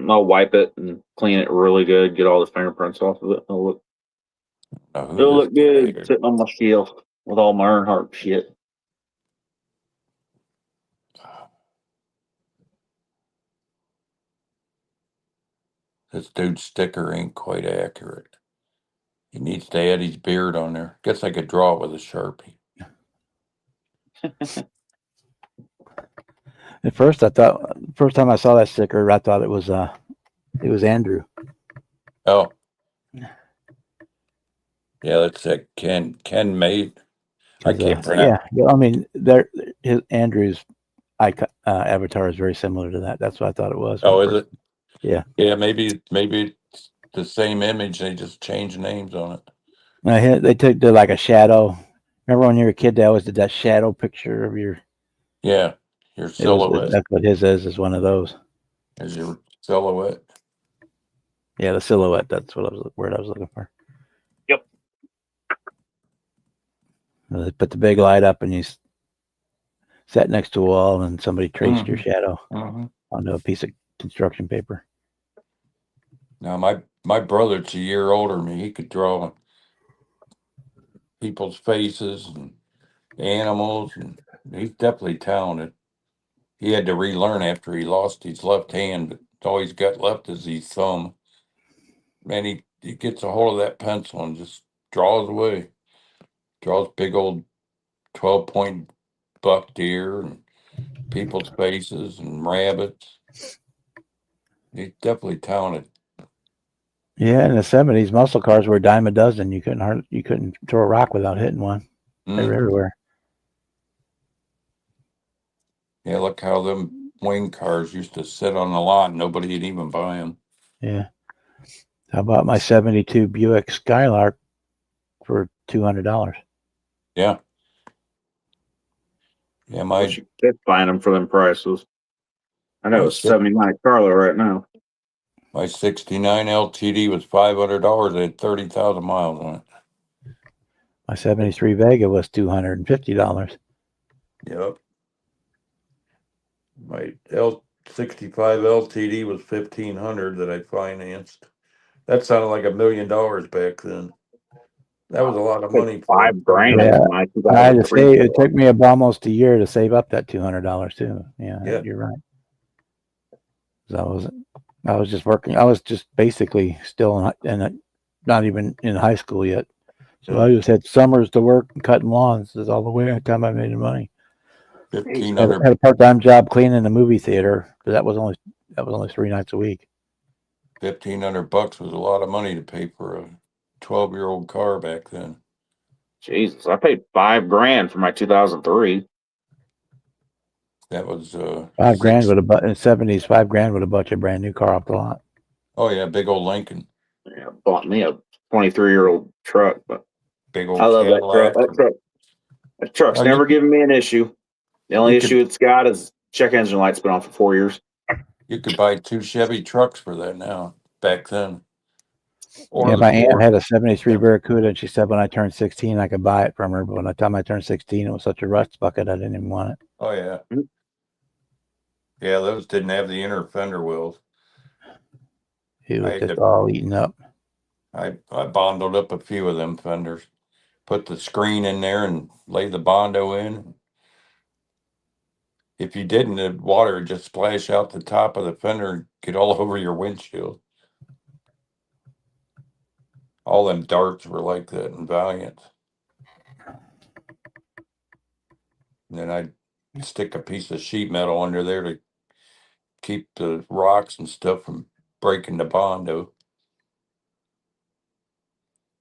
I'll wipe it and clean it really good, get all the fingerprints off of it. It'll look good sitting on my shelf with all my Earnhardt shit. This dude's sticker ain't quite accurate. He needs to add his beard on there. Guess I could draw it with a Sharpie. At first, first time I saw that sticker, I thought it was Andrew. Oh, yeah, that's that Ken made. I can't pronounce. Yeah, I mean, Andrew's avatar is very similar to that. That's what I thought it was. Oh, is it? Yeah. Yeah, maybe it's the same image. They just changed names on it. They did like a shadow. Remember when you were a kid, they always did that shadow picture of your. Yeah, your silhouette. That's what his is one of those. Is your silhouette? Yeah, the silhouette. That's what word I was looking for. Yep. They put the big light up, and you sat next to a wall, and somebody traced your shadow onto a piece of construction paper. Now my brother's a year older than me. He could draw people's faces and animals, and he's definitely talented. He had to relearn after he lost his left hand, but all he's got left is his thumb. And he gets a hold of that pencil and just draws away. Draws big old 12-point buck deer and people's faces and rabbits. He's definitely talented. Yeah, in the 70s, muscle cars were a dime a dozen. You couldn't throw a rock without hitting one. They were everywhere. Yeah, look how them wing cars used to sit on the lot. Nobody'd even buy them. Yeah. How about my 72 Buick Skylark for $200? Yeah. Yeah, You could find them for them prices. I know it's 79 Carlo right now. My 69 LTD was $500. It had 30,000 miles on it. My 73 Vega was $250. Yep. My L65 LTD was $1,500 that I financed. That sounded like $1 million back then. That was a lot of money. $5,000. Yeah, I had to say it took me almost a year to save up that $200 too. Yeah, you're right. I was just working. I was just basically still not even in high school yet. So I just had summers to work and cutting lawns. That's all the way time I made the money. 1,500. Had a part-time job cleaning the movie theater. That was only 3 nights a week. $1,500 was a lot of money to pay for a 12-year-old car back then. Jesus, I paid $5,000 for my 2003. That was $5,000 would have bought in the 70s. $5,000 would have bought you a brand new car off the lot. Oh yeah, big old Lincoln. Yeah, bought me a 23-year-old truck, but big old I love Cadillac. That truck's never given me an issue. The only issue it's got is check engine light's been on for 4 years. You could buy 2 Chevy trucks for that now. Back then. Yeah, my aunt had a 73 Barracuda, and she said when I turned 16, I could buy it from her. But by the time I turned 16, it was such a rust bucket, I didn't even want it. Oh, yeah. Yeah, those didn't have the inner fender wheels. It was just all eaten up. I bonded up a few of them fenders. Put the screen in there and lay the Bondo in. If you didn't, the water would just splash out the top of the fender and get all over your windshield. All them darts were like that in Valiant. And then I'd stick a piece of sheet metal under there to keep the rocks and stuff from breaking the Bondo.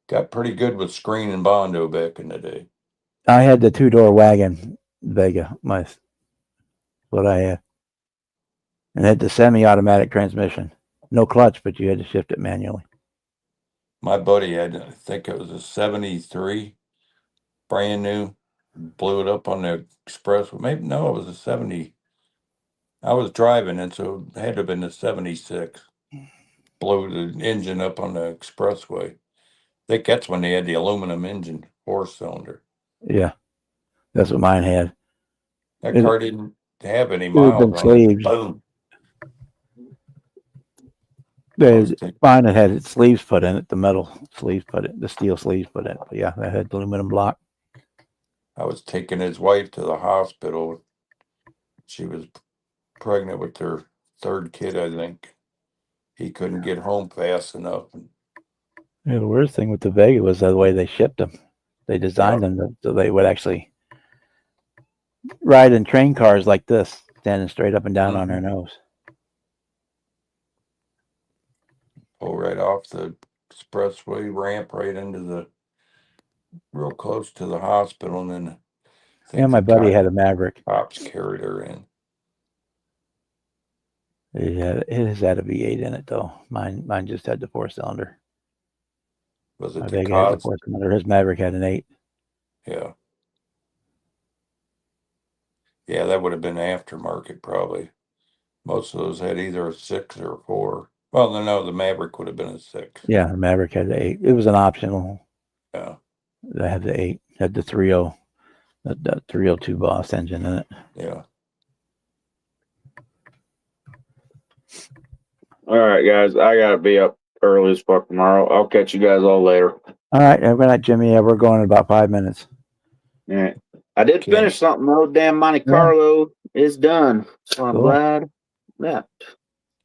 Got pretty good with screening Bondo back in the day. I had the 2-door wagon Vega. What I had. And it had the semi-automatic transmission. No clutch, but you had to shift it manually. My buddy had, I think it was a 73, brand new, blew it up on the expressway. Maybe, no, it was a 70. I was driving it, so it had to have been a 76. Blew the engine up on the expressway. I think that's when they had the aluminum engine, 4-cylinder. Yeah, that's what mine had. That car didn't have any It had been miles on it. sleeved. Boom. Mine had its sleeves put in it, the metal sleeves put it, the steel sleeves put in it. But yeah, that had aluminum block. I was taking his wife to the hospital. She was pregnant with their 3rd kid, I think. He couldn't get home fast enough. Yeah, the worst thing with the Vega was the way they shipped them. They designed them so they would actually ride in train cars like this, standing straight up and down on their nose. Pull right off the expressway, ramp right into real close to the hospital, and then I think My buddy had a Maverick. cops carried her in. It has had a V8 in it though. Mine just had the 4-cylinder. Was it My the Vega had the cops? 4-cylinder. His Maverick had an 8. Yeah. Yeah, that would have been aftermarket probably. Most of those had either a 6 or a 4. Well, no, the Maverick would have been a 6. Yeah, the Maverick had the 8. It was an optional. Yeah. That had the 8. Had the 3.0, the 302 Boss engine in it. Yeah. All right, guys. I gotta be up early as fuck tomorrow. I'll catch you guys all later. All right, good night, Jimmy. Yeah, we're going in about 5 minutes. All right. I did Okay. finish something though. Damn Monte Carlo is done. So I'm Cool. glad. Yeah.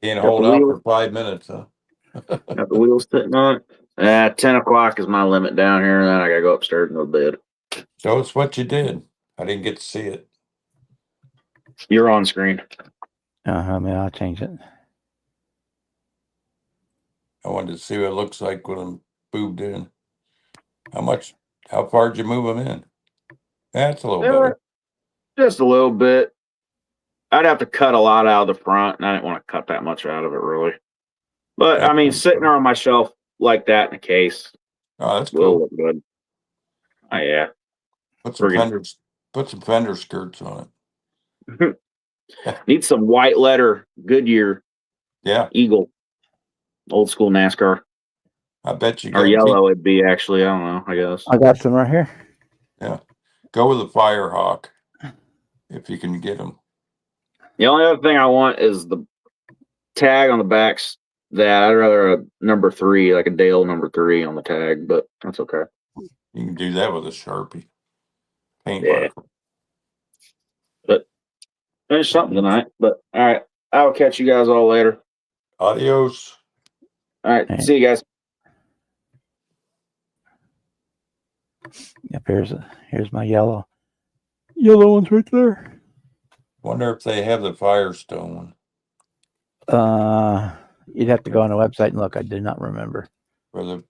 Can't Got hold the out wheel- for 5 minutes, huh? Got the wheels sitting on it. 10 o'clock is my limit down here, and then I gotta go upstairs and go to bed. Show us what you did. I didn't get to see it. You're on screen. I'll change it. I wanted to see what it looks like when I'm moved in. How far did you move them in? That's a little better. Just a little bit. I'd have to cut a lot out of the front, and I didn't want to cut that much out of it, really. But, I mean, sitting there on my shelf like that in a case Oh, that's will cool. look good. Oh, yeah. Put some fender skirts on it. Need some white letter Goodyear Yeah, Eagle. Old school NASCAR. I bet you Or got yellow it'd be, actually. I don't know, I guess. I got some right here. Go with the Firehawk if you can get them. The only other thing I want is the tag on the backs. That I'd rather a number 3, like a Dale number 3 on the tag, but that's okay. You can do that with a Sharpie. Paint Yeah. marker. But there's something tonight. But all right, I'll catch you guys all later. Adios. All right, Hey. see you guys. Yep, here's my yellow. Yellow one's right there. Wonder if they have the Firestone one. You'd have to go on the website and look. I do not remember. For the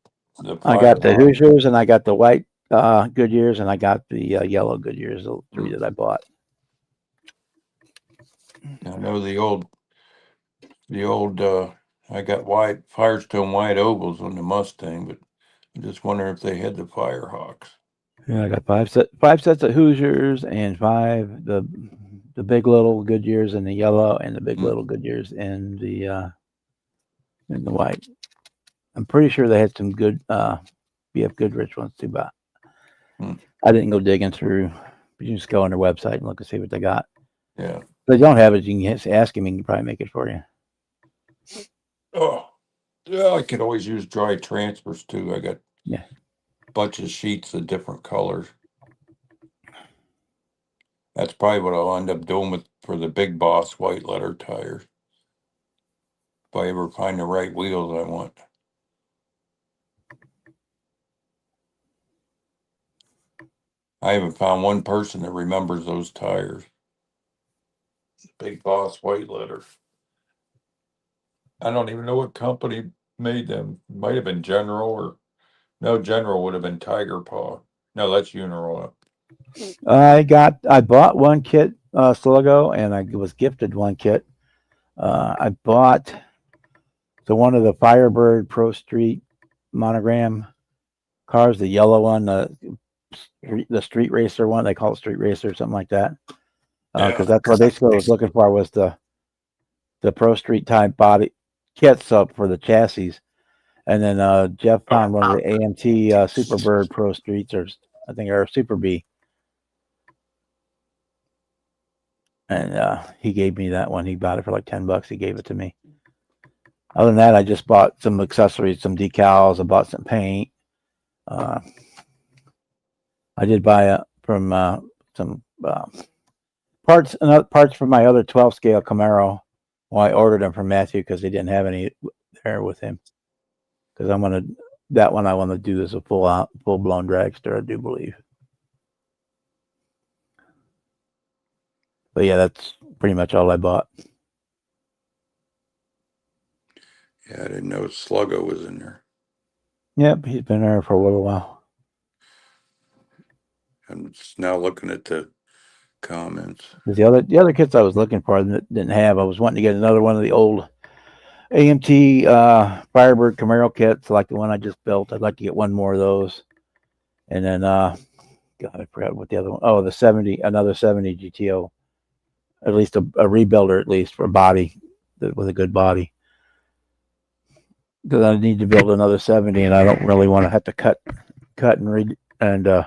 I got the Firehawk. Hoosiers and I got the white Goodyears and I got the yellow Goodyears, the 3 that I bought. I know the old I got Firestone white ovals on the Mustang, but I'm just wondering if they had the Firehawks. Yeah, I got 5 sets of Hoosiers and 5 the big little Goodyears in the yellow and the big little Goodyears in the white. I'm pretty sure they had some good BF Goodrich ones too, but I didn't go digging through. You just go on their website and look and see what they got. Yeah. If they don't have it, you can just ask him. He can probably make it for you. Oh, yeah. I could always use dry transfers too. I got a bunch of sheets of different colors. That's probably what I'll end up doing for the Big Boss white letter tires. If I ever find the right wheels I want. I haven't found one person that remembers those tires. Big Boss white letter. I don't even know what company made them. Might have been General or no, General would have been Tiger Paw. No, that's Uniroyal. I bought one kit Sluggo, and I was gifted one kit. I bought one of the Firebird Pro Street monogram cars, the yellow one, the street racer one. They call it street racer or something like that. Because that's what basically I was looking for, was the Pro Street type body kits up for the chassis. And then Jeff found one of the AMT Superbird Pro Streets, or I think, or Super B. And he gave me that one. He bought it for like $10. He gave it to me. Other than that, I just bought some accessories, some decals. I bought some paint. I did buy from some parts for my other 12 scale Camaro. Well, I ordered them from Matthew because they didn't have any there with him. Because I want to do as a full blown dragster, I do believe. But yeah, that's pretty much all I bought. Yeah, I didn't know Sluggo was in there. Yep, he's been there for a little while. I'm just now looking at the comments. The other kits I was looking for didn't have. I was wanting to get another one of the old AMT Firebird Camaro kits, like the one I just built. I'd like to get one more of those. And then God, I forgot what the other one. Oh, another 70 GTO. At least a rebuilder, at least for a body with a good body. Because I need to build another 70, and I don't really want to have to cut and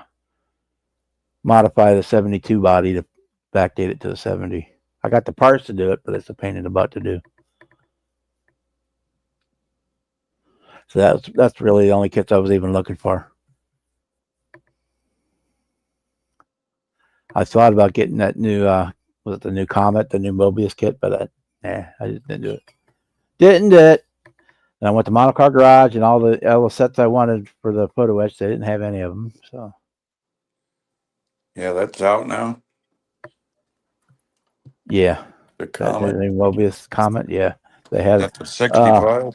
modify the 72 body to backdate it to the 70. I got the parts to do it, but it's a pain in the butt to do. So that's really the only kits I was even looking for. I thought about getting that new was it the new Comet, the new Mobius kit, but I just didn't do it. Didn't do it. And I went to Model Car Garage, and all the sets I wanted for the photo etch, they didn't have any of them. So yeah, that's out now. Yeah, the Comet, the Mobius Comet. Yeah, they had that's a 65.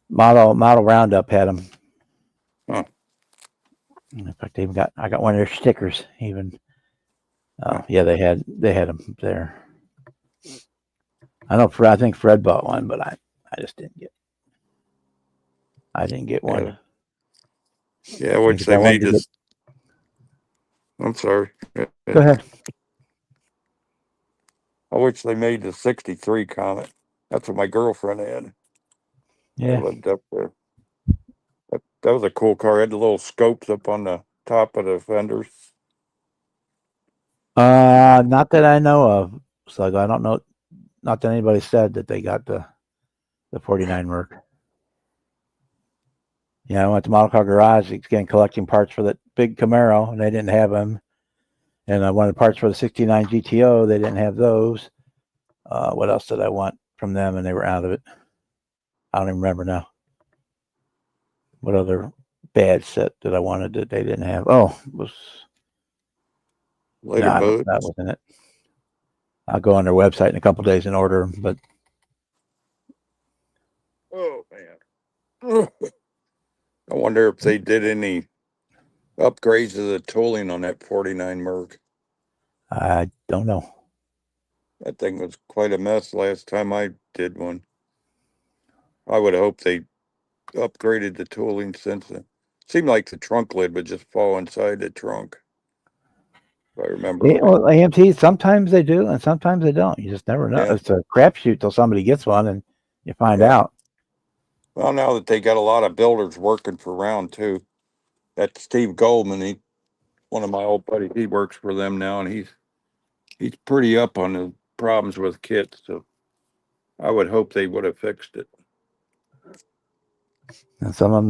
Model Roundup had them. Huh. In fact, I got one of their stickers even. Yeah, they had them there. I think Fred bought one, but I just didn't get. I didn't get one. Yeah, which they made this. I'm sorry. Go ahead. I wish they made the 63 Comet. That's what my girlfriend had. Yeah. I lived up there. That was a cool car. It had the little scopes up on the top of the fenders. Not that I know of. So I don't know. Not that anybody said that they got the 49 Merc. Yeah, I went to Model Car Garage again, collecting parts for that big Camaro, and they didn't have them. And I wanted parts for the 69 GTO. They didn't have those. What else did I want from them? And they were out of it. I don't even remember now. What other bad set that I wanted that they didn't have? Oh, it was Later that wasn't it. I'll go on their website in a couple of days and order them. But oh man, I wonder if they did any upgrades to the tooling on that 49 Merc. I don't know. That thing was quite a mess last time I did one. I would hope they upgraded the tooling since then. Seemed like the trunk lid would just fall inside the trunk. If I remember. Yeah, well, AMT, sometimes they do and sometimes they don't. You just never know. Yeah. It's a crapshoot till somebody gets one and you find out. Well, now that they got a lot of builders working for Round 2, that Steve Goldman, one of my old buddies, he works for them now, and he's pretty up on the problems with kits. So I would hope they would have fixed it. And some of them,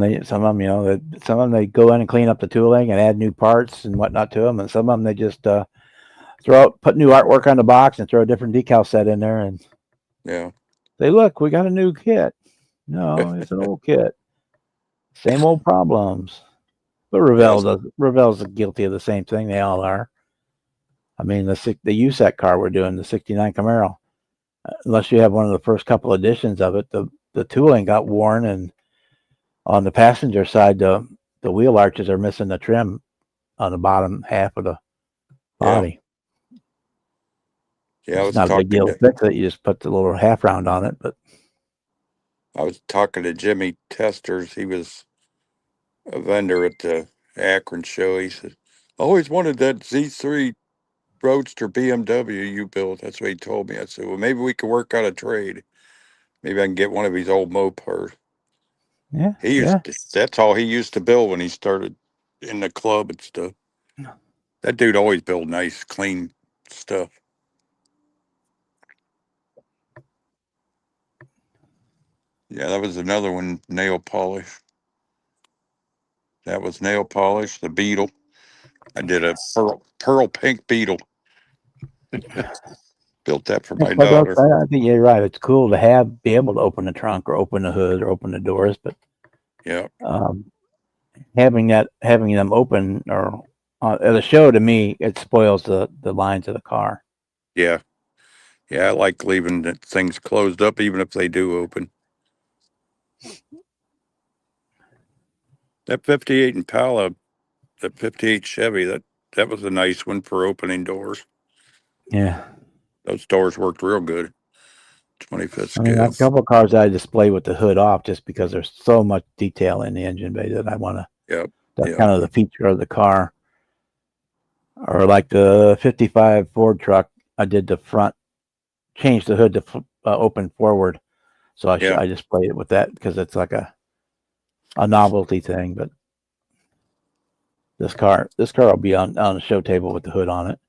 they go in and clean up the tooling and add new parts and whatnot to them, and some of them they just put new artwork on the box and throw a different decal set in there and say, "Look, we got a new kit." No, it's an old kit. Same old problems. But Ravel's guilty of the same thing. They all are. I mean, the USAC car we're doing, the '69 Camaro. Unless you have one of the first couple editions of it, the tooling got worn, and on the passenger side, the wheel arches are missing the trim on the bottom half of the body. Yeah, It's not a big deal to fix it. You just put the little half round on it. But I was talking to Jimmy Testers. He was a vendor at the Akron show. He said, "I always wanted that Z3 Roadster BMW you built." That's what he told me. I said, "Well, maybe we could work out a trade. Maybe I can get one of his old Mopars." yeah, That's all he used to build when he started in the club and stuff. That dude always built nice, clean stuff. Yeah, that was another one, nail polish. That was nail polish, the Beetle. I did a pearl pink Beetle. Built that for my daughter. I think you're right. It's cool to be able to open the trunk or open the hood or open the doors, but Yeah. Having them open or at a show, to me, it spoils the lines of the car. Yeah. Yeah, I like leaving the things closed up, even if they do open. That 58 Impala, that 58 Chevy, that was a nice one for opening doors. Yeah. Those doors worked real good. 25th I mean, scale. a couple of cars I display with the hood off just because there's so much detail in the engine bay that I want to. Yep. That's kind of the feature of the car. Or like the 55 Ford truck, I did the front, changed the hood to open forward. So I displayed it with that because it's like a novelty thing. But this car will be on the show table with the hood on it.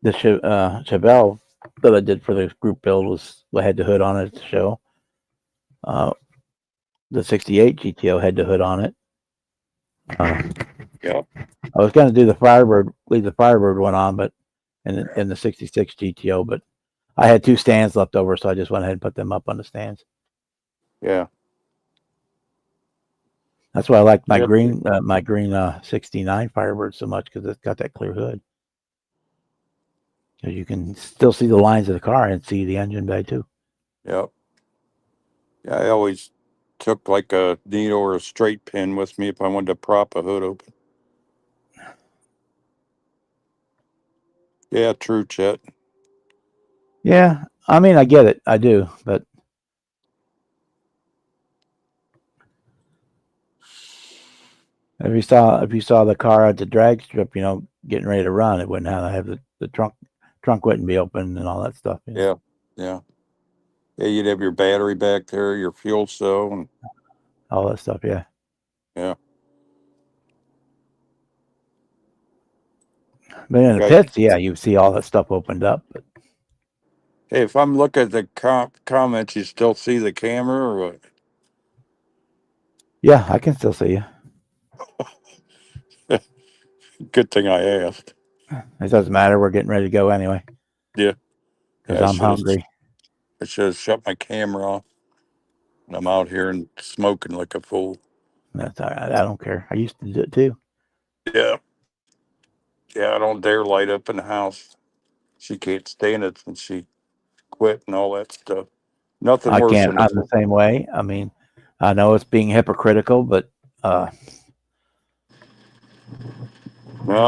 The Chevelle that I did for the group build had the hood on it at the show. The '68 GTO had the hood on it. Yep. I was going to do leave the Firebird one on, but in the '66 GTO, but I had two stands left over, so I just went ahead and put them up on the stands. Yeah. That's why I like my green '69 Firebird so much, because it's got that clear hood. Because you can still see the lines of the car and see the engine bay too. Yep. Yeah, I always took like a needle or a straight pin with me if I wanted to prop a hood open. Yeah, true, Chet. Yeah, I mean, I get it. I do, but if you saw the car at the drag strip, getting ready to run, it wouldn't have the trunk wouldn't be open and all that stuff. Yeah. Yeah. Yeah, you'd have your battery back there, your fuel cell, and all that stuff. Yeah. Yeah. But in the pits, you see all that stuff opened up. But hey, if I'm looking at the comments, you still see the camera or what? Yeah, I can still see you. Good thing I asked. It doesn't matter. We're getting ready to go anyway. Yeah. Because I'm hungry. I should have shut my camera off. And I'm out here and smoking like a fool. That's all right. I don't care. I used to do it too. Yeah. Yeah, I don't dare light up in the house. She can't stand it since she quit and all that stuff. Nothing I worse can't. than I'm the same way. I mean, I know it's being hypocritical, but well,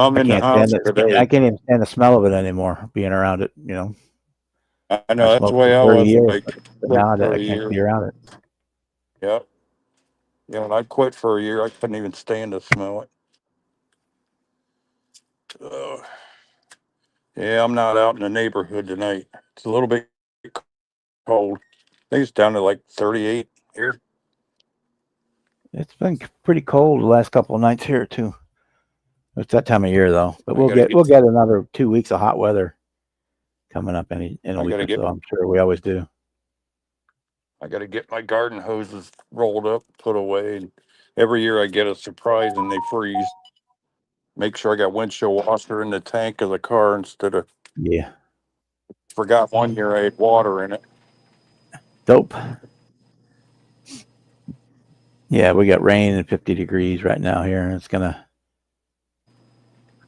I'm in the house today. I can't even stand the smell of it anymore. Being around it, I know that's the way I was. Like, now I can't be around it. Yeah. Yeah, when I quit for a year, I couldn't even stand to smell it. Yeah, I'm not out in the neighborhood tonight. It's a little bit cold. I think it's down to like 38 here. It's been pretty cold the last couple of nights here too. It's that time of year though. But we'll get another 2 weeks of hot weather coming up in a week or so. I'm sure we always do. I got to get my garden hoses rolled up, put away. And every year I get a surprise and they freeze. Make sure I got windshield washer in the tank of the car instead of. Yeah. Forgot one year I had water in it. Dope. Yeah, we got rain and 50 degrees right now here, and it's gonna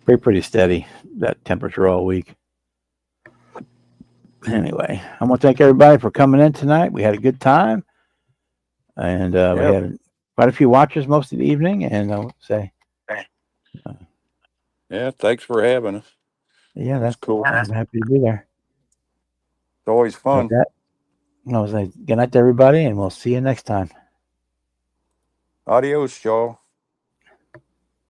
be pretty steady, that temperature all week. Anyway, I want to thank everybody for coming in tonight. We had a good time, and we Yep. had quite a few watchers most of the evening. And I would say, Yeah, thanks for having us. yeah, That's that's cool. I'm happy to be there. It's always With fun. that, I was like, good night to everybody, and we'll see you next time. Adios, y'all.